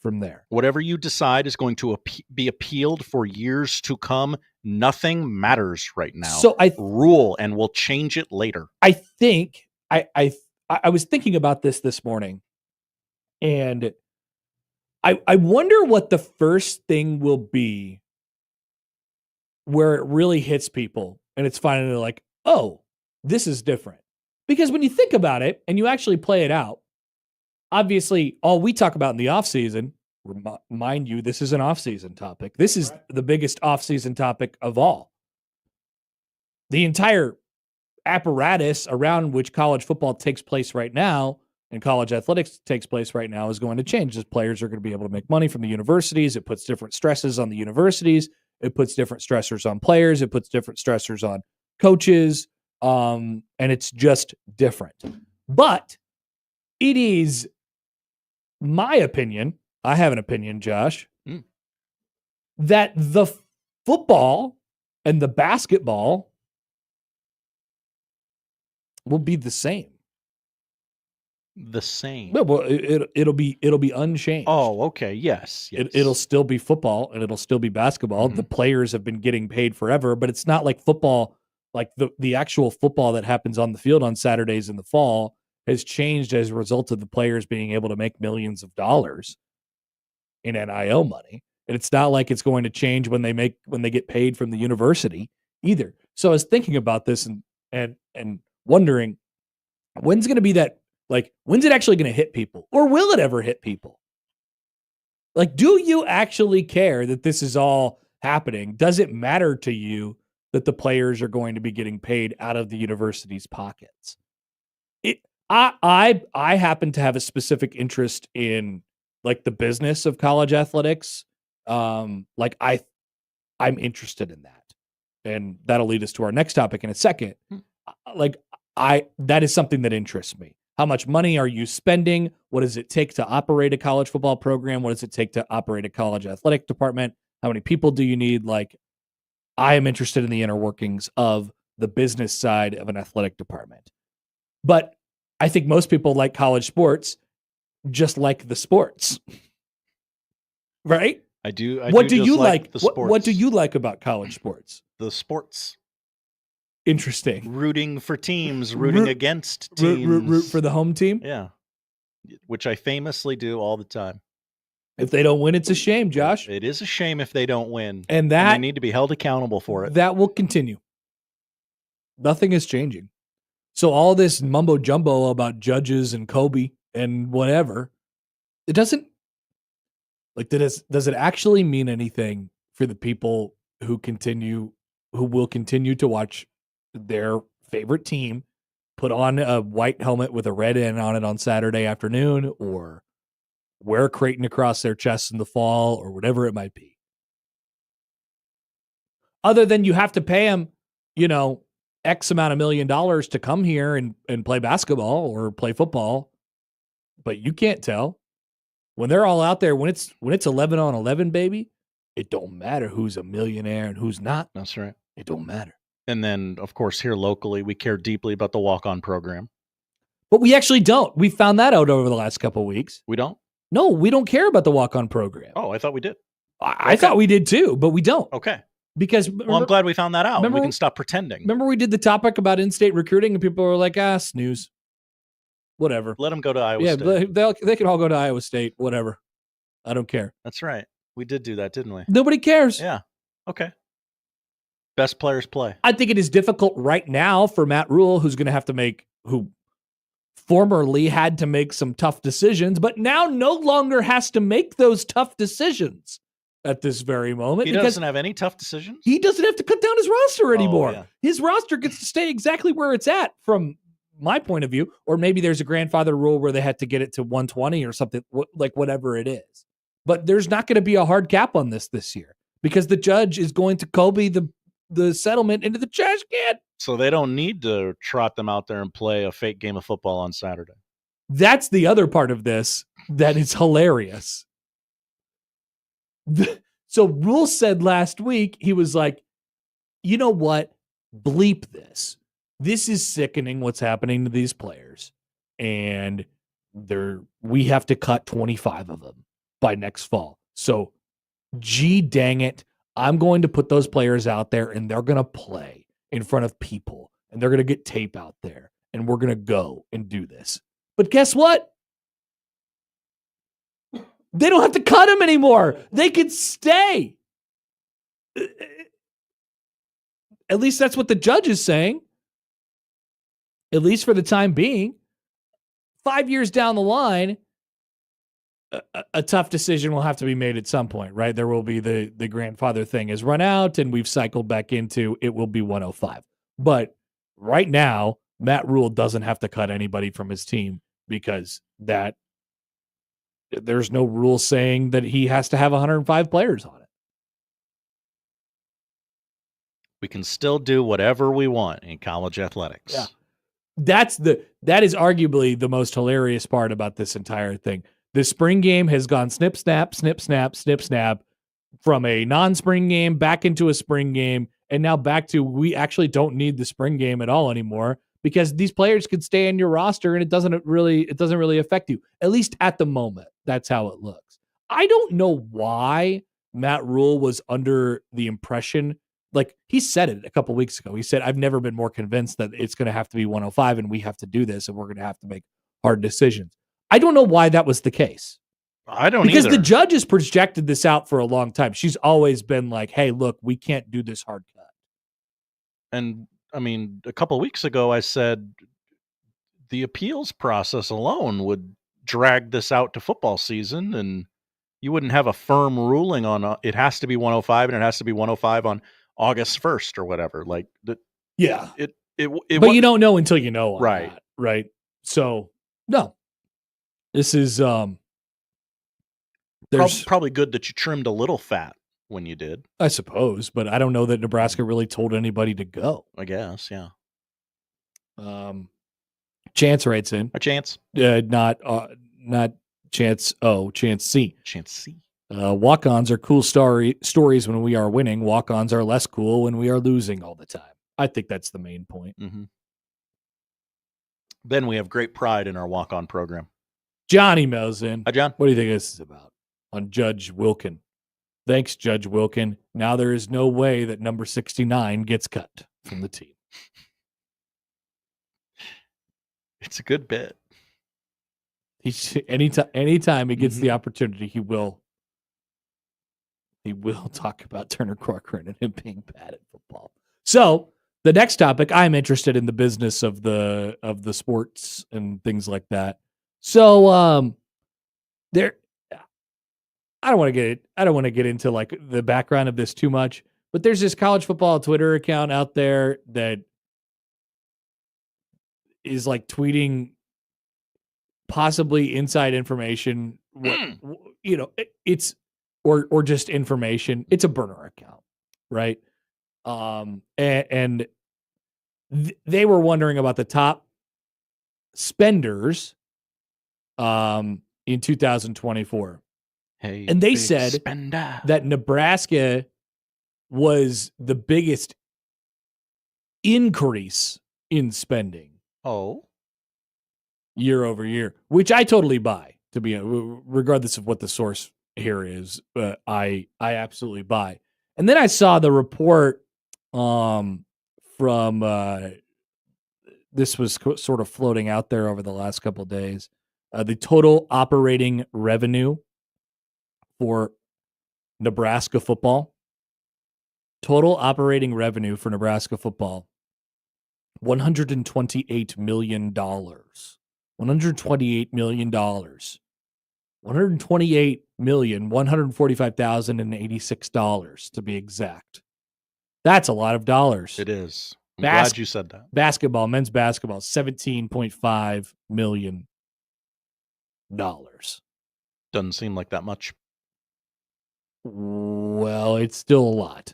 from there. Whatever you decide is going to be appealed for years to come. Nothing matters right now. So Rhule, and we'll change it later. I think I was thinking about this morning, and I wonder what the first thing will be where it really hits people, and it's finally like, oh, this is different. Because when you think about it and you actually play it out, obviously all we talk about in the offseason, mind you, this is an off-season topic. This is the biggest off-season topic of all. The entire apparatus around which college football takes place right now and college athletics takes place right now is going to change as players are going to be able to make money from the universities. It puts different stresses on the universities. It puts different stressors on players. It puts different stressors on coaches. And it's just different. But it is my opinion, I have an opinion, Josh, that the football and the basketball will be the same. the same. No, well, it'll be unchanged. Oh, okay. Yes. It'll still be football and it'll still be basketball. The players have been getting paid forever, but it's not like football, like the actual football that happens on the field on Saturdays in the fall has changed as a result of the players being able to make millions of dollars in NIL money. And it's not like it's going to change when they get paid from the university either. So I was thinking about this and wondering when's going to be that, like, when's it actually going to hit people, or will it ever hit people? Like, do you actually care that this is all happening? Does it matter to you that the players are going to be getting paid out of the university's pockets? I happen to have a specific interest in, like, the business of college athletics. Like, I'm interested in that, and that'll lead us to our next topic in a second. Like, that is something that interests me. How much money are you spending? What does it take to operate a college football program? What does it take to operate a college athletic department? How many people do you need? Like, I am interested in the inner workings of the business side of an athletic department. But I think most people like college sports just like the sports. Right? I do. What do you like? like? What do you like about college sports? The sports. Interesting. Rooting for teams, rooting against teams. Root for the home team? Yeah. Which I famously do all the time. If they don't win, it's a shame, Josh. It is a shame if they don't win. And they need to be held accountable for it. That will continue. Nothing is changing. So all this mumbo jumbo about judges and Kobe and whatever, it doesn't, like, does it actually mean anything for the people who will continue to watch their favorite team put on a white helmet with a red N on it on Saturday afternoon, or wear a Creighton across their chest in the fall, or whatever it might be? Other than you have to pay them, X amount of $1 million to come here and play basketball or play football, but you can't tell. When they're all out there, when it's 11 on 11, baby, it don't matter who's a millionaire and who's not. That's right. It don't matter. And then, of course, here locally, we care deeply about the walk-on program. But we actually don't. We found that out over the last couple of weeks. We don't? No, we don't care about the walk-on program. Oh, I thought we did. I thought we did too, but we don't. Okay. Because I'm glad we found that out. We can stop pretending. Remember we did the topic about in-state recruiting and people were like, snooze. Whatever. Let them go to Iowa State. Yeah, they can all go to Iowa State. Whatever. I don't care. That's right. We did do that, didn't we? Nobody cares. Yeah. Okay. Best players play. I think it is difficult right now for Matt Rhule, who formerly had to make some tough decisions, but now no longer has to make those tough decisions at this very moment. He doesn't have any tough decisions? He doesn't have to cut down his roster anymore. Yeah. His roster gets to stay exactly where it's at from my point of view, or maybe there's a grandfather rule where they had to get it to 120 or something, like whatever it is. But there's not going to be a hard cap on this year because the judge is going to Kobe the settlement into the trash can. So they don't need to trot them out there and play a fake game of football on Saturday. That's the other part of this that is hilarious. So Rhule said last week, he was like, you know what? Bleep this. This is sickening what's happening to these players. And we have to cut 25 of them by next fall. So, gee dang it. I'm going to put those players out there and they're going to play in front of people and they're going to get tape out there and we're going to go and do this. But guess what? They don't have to cut them anymore. They can stay. At least that's what the judge is saying. At least for the time being. 5 years down the line, a tough decision will have to be made at some point, right? There will be the grandfather thing has run out and we've cycled back into it will be 105. But right now, Matt Rhule doesn't have to cut anybody from his team because there's no rule saying that he has to have 105 players on it. We can still do whatever we want in college athletics. Yeah. That is arguably the most hilarious part about this entire thing. The spring game has gone snip, snap, snip, snap, snip, snap from a non-spring game back into a spring game. And now back to, we actually don't need the spring game at all anymore because these players could stay in your roster and it doesn't really affect you. At least at the moment, that's how it looks. I don't know why Matt Rhule was under the impression, like he said it a couple weeks ago. He said, I've never been more convinced that it's going to have to be 105 and we have to do this and we're going to have to make hard decisions. I don't know why that was the case. I don't because either. the judge has projected this out for a long time. She's always been like, hey, look, we can't do this hard cut. And I mean, a couple of weeks ago, I said the appeals process alone would drag this out to football season, and you wouldn't have a firm ruling on it has to be 105 and it has to be 105 on August 1st or whatever. Like yeah, but you don't know until you know, right? That, right. So no, this is there's probably good that you trimmed a little fat when you did, I suppose, but I don't know that Nebraska really told anybody to go. I guess, yeah. Chance writes in a chance, not Chance. Oh, Chance C. Chance C. Walk-ons are cool stories when we are winning. Walk-ons are less cool when we are losing all the time. I think that's the main point. Mm-hmm. Then we have great pride in our walk-on program. John emails in. Hi, John. What do you think this is about? On Judge Wilkin. Thanks, Judge Wilkin. Now there is no way that number 69 gets cut from the team. It's a good bit. Anytime he gets the opportunity, he will talk about Turner Corcoran and him being bad at football. So the next topic, I'm interested in the business of the sports and things like that. So there, I don't want to get into like the background of this too much, but there's this college football Twitter account out there that is like tweeting possibly inside information, it's or just information. It's a burner account, right? And they were wondering about the top spenders in 2024. Hey, and they said that Nebraska was the biggest increase in spending. Oh. Year over year, which I totally buy, to be regardless of what the source here is. I absolutely buy. And then I saw the report from this was sort of floating out there over the last couple of days. The total operating revenue for Nebraska football. Total operating revenue for Nebraska football. $128 million. $128 million. $128,145,086 to be exact. That's a lot of dollars. It is. I'm glad you said that. Basketball, men's basketball, $17.5 million. Doesn't seem like that much. Well, it's still a lot.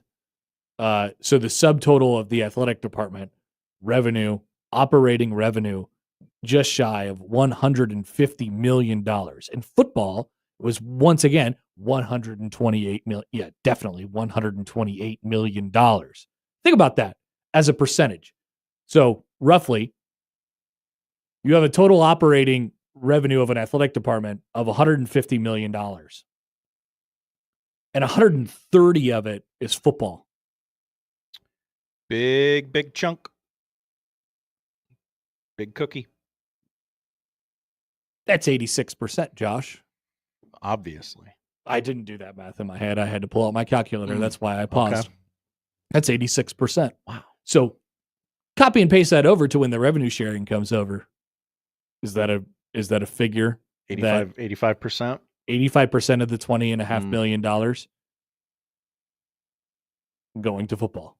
So the subtotal of the athletic department revenue, operating revenue, just shy of $150 million. And football was once again $128 million. Yeah, definitely $128 million. Think about that as a percentage. So roughly, you have a total operating revenue of an athletic department of $150 million. And 130 of it is football. Big chunk. Big cookie. That's 86%, Josh. Obviously. I didn't do that math in my head. I had to pull out my calculator. That's why I paused. Okay. That's 86%. Wow. So copy and paste that over to when the revenue sharing comes over. Is that a figure? 85%? 85% of the $20.5 million going to football.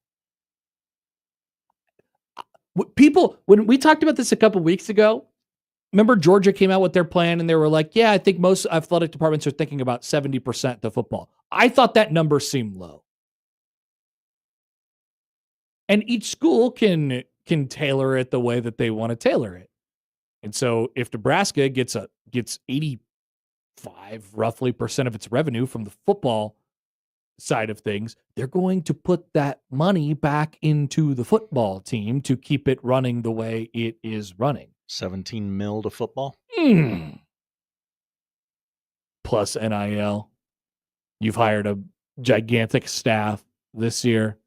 People, when we talked about this a couple weeks ago, remember Georgia came out with their plan and they were like, yeah, I think most athletic departments are thinking about 70% to football. I thought that number seemed low. And each school can tailor it the way that they want to tailor it. And so if Nebraska gets 85 roughly % of its revenue from the football side of things, they're going to put that money back into the football team to keep it running the way it is running. 17 mil to football. Plus NIL. You've hired a gigantic staff this year.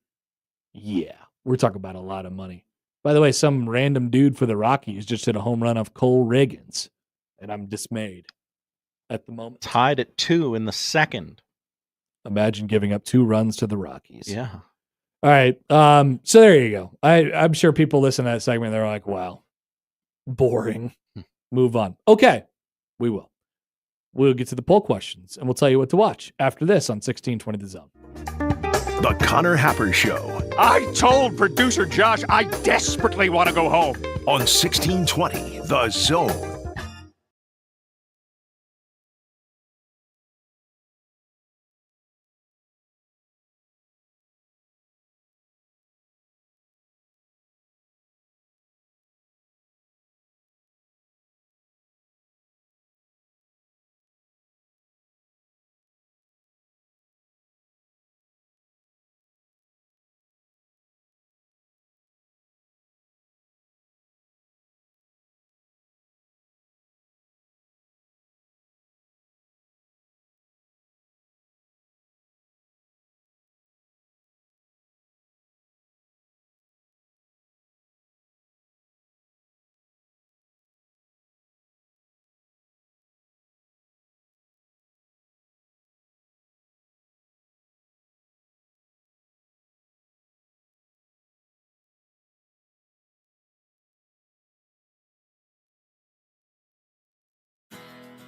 Yeah, we're talking about a lot of money. By the way, some random dude for the Rockies just hit a home run off Cole Riggins, and I'm dismayed at the moment. Tied at 2 in the second. Imagine giving up 2 runs to the Rockies. Yeah. All right. So there you go. I'm sure people listen to that segment. They're like, wow, boring. Move on. Okay. We will. We'll get to the poll questions, and we'll tell you what to watch after this on 1620 The Zone. The Connor Happer Show. I told producer Josh I desperately want to go home. On 1620 The Zone.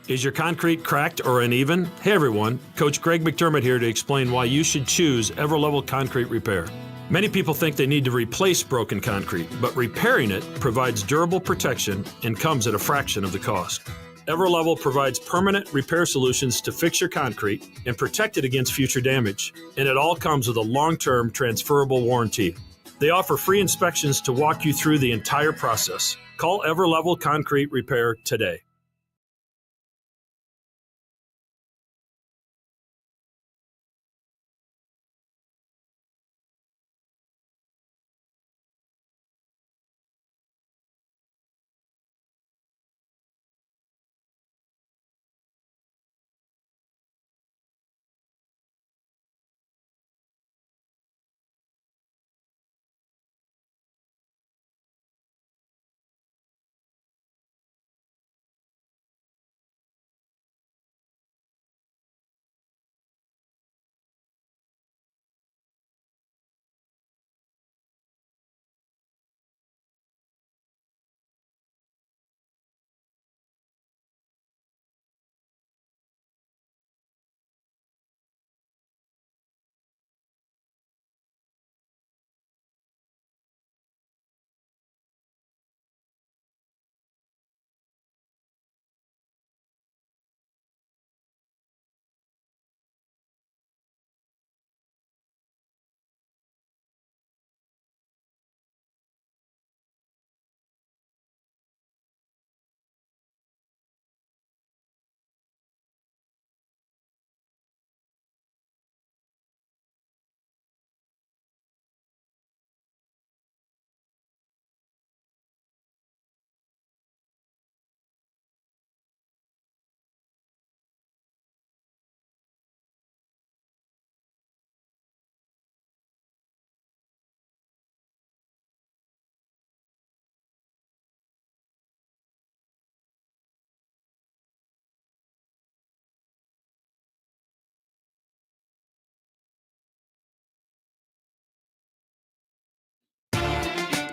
Is your concrete cracked or uneven? Hey everyone, Coach Greg McDermott here to explain why you should choose Everlevel Concrete Repair. Many people think they need to replace broken concrete, but repairing it provides durable protection and comes at a fraction of the cost. Everlevel provides permanent repair solutions to fix your concrete and protect it against future damage, and it all comes with a long-term transferable warranty. They offer free inspections to walk you through the entire process. Call Everlevel Concrete Repair today.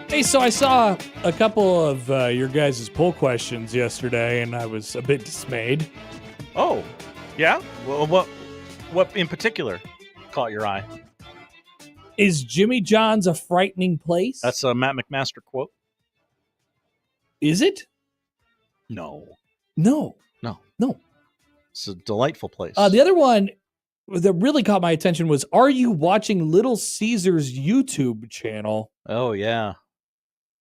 Hey, so I saw a couple of your guys' poll questions yesterday, and I was a bit dismayed. Oh, yeah? Well, what in particular caught your eye? Is Jimmy John's a frightening place? That's a Matt McMaster quote. Is it? No. No. It's a delightful place. The other one that really caught my attention was, are you watching Little Caesars YouTube channel? Oh, yeah.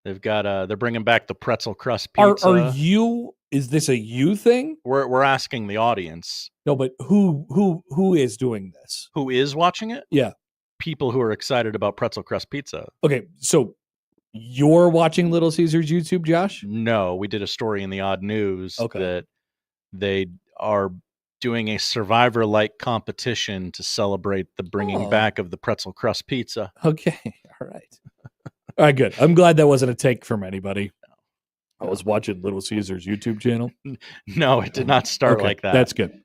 They've got they're bringing back the pretzel crust pizza. Are you Is this a you thing? We're asking the audience. No, but who is doing this? Who is watching it? Yeah. People who are excited about pretzel crust pizza. Okay, so you're watching Little Caesars YouTube, Josh? No, we did a story in the Odd News Okay. that they are doing a Survivor-like competition to celebrate the bringing back of the pretzel crust pizza. Okay, all right. All right, good. I'm glad that wasn't a take from anybody. I was watching Little Caesars YouTube channel. No, it did not start like that. That's good.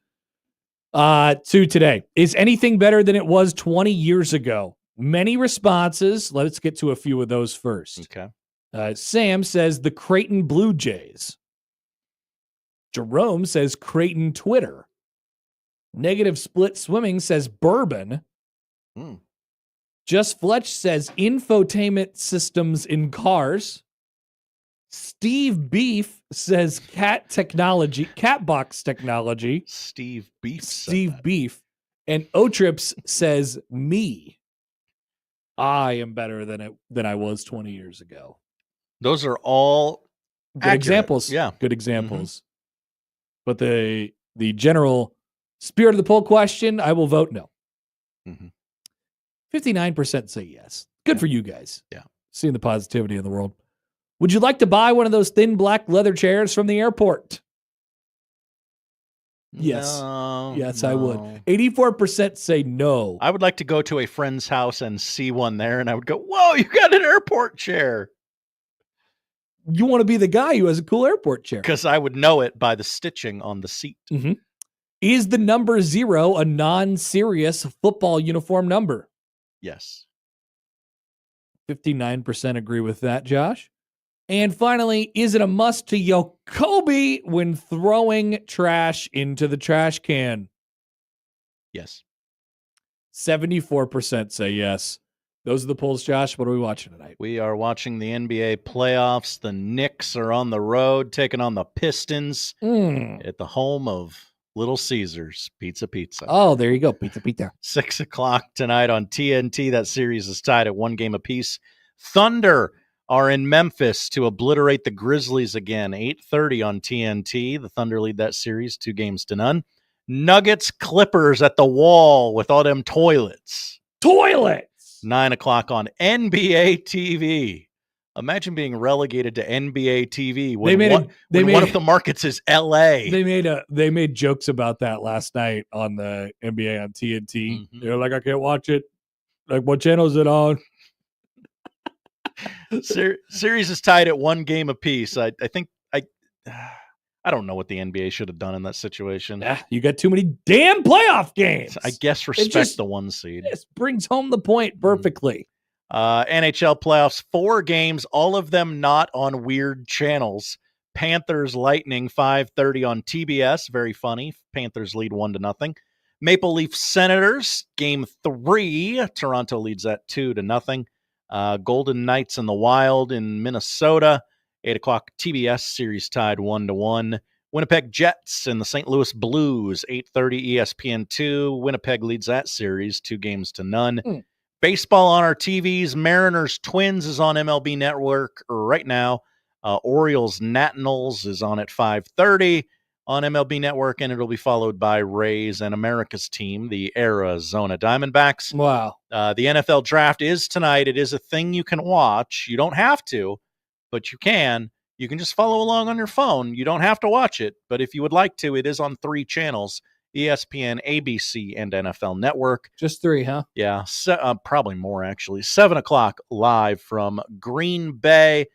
To today. Is anything better than it was 20 years ago? Many responses. Let's get to a few of those first. Okay. Sam says the Creighton Blue Jays. Jerome says Creighton Twitter. Negative Split Swimming says bourbon. Just Fletch says infotainment systems in cars. Steve Beef says cat box technology. Steve Beef. Steve Beef. And Otrips says me. I am better than I was 20 years ago. Those are all good accurate. examples. Yeah. Good examples. But the general spirit of the poll question, I will vote no. 59% say yes. Good for you guys. Yeah. Seeing the positivity in the world. Would you like to buy one of those thin black leather chairs from the airport? Yes. Yes, I would. 84% say no. I would like to go to a friend's house and see one there, and I would go, whoa, you got an airport chair. You want to be the guy who has a cool airport chair. Because I would know it by the stitching on the seat. Is the number 0 a non-serious football uniform number? Yes. 59% agree with that, Josh. And finally, is it a must to yell Kobe when throwing trash into the trash can? Yes. 74% say yes. Those are the polls, Josh. What are we watching tonight? We are watching the NBA playoffs. The Knicks are on the road taking on the Pistons at the home of Little Caesars Pizza. Oh, there you go. Pizza. 6 o'clock tonight on TNT. That series is tied at 1 game apiece. Thunder are in Memphis to obliterate the Grizzlies again. 8:30 on TNT. The Thunder lead that series 2-0. Nuggets Clippers at the wall with all them toilets. 9 o'clock on NBA TV. Imagine being relegated to NBA TV when one of the markets is LA. They made jokes about that last night on the NBA on TNT. They're like, I can't watch it. Like, what channel is it on? Series is tied at 1 game apiece. I think I don't know what the NBA should have done in that situation. You got too many damn playoff games. I guess respect the 1 seed. This brings home the point perfectly. NHL playoffs, 4 games, all of them not on weird channels. Panthers Lightning 5:30 on TBS. Very funny. Panthers lead 1-0. Maple Leaf Senators game 3. Toronto leads that 2-0. Golden Knights and the Wild in Minnesota. 8 o'clock TBS series tied 1-1. Winnipeg Jets and the St. Louis Blues, 8:30 ESPN2. Winnipeg leads that series 2-0. Baseball on our TVs. Mariners Twins is on MLB Network right now. Orioles Nationals is on at 5:30 on MLB Network, and it'll be followed by Rays and America's team, the Arizona Diamondbacks. Wow. The NFL draft is tonight. It is a thing you can watch. You don't have to, but you can. You can just follow along on your phone. You don't have to watch it, but if you would like to, it is on 3 channels, ESPN, ABC, and NFL Network. Just 3, huh? Yeah, probably more, actually. 7 o'clock live from Green Bay.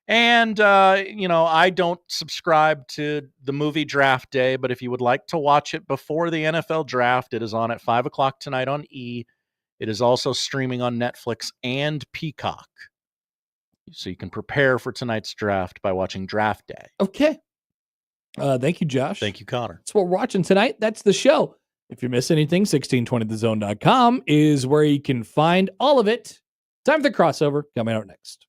And, I don't subscribe to the movie Draft Day, but if you would like to watch it before the NFL draft, it is on at 5 o'clock tonight on E! It is also streaming on Netflix and Peacock. So you can prepare for tonight's draft by watching Draft Day. Okay. Thank you, Josh. Thank you, Connor. That's what we're watching tonight. That's the show. If you miss anything, 1620thezone.com is where you can find all of it. Time for the crossover coming out next.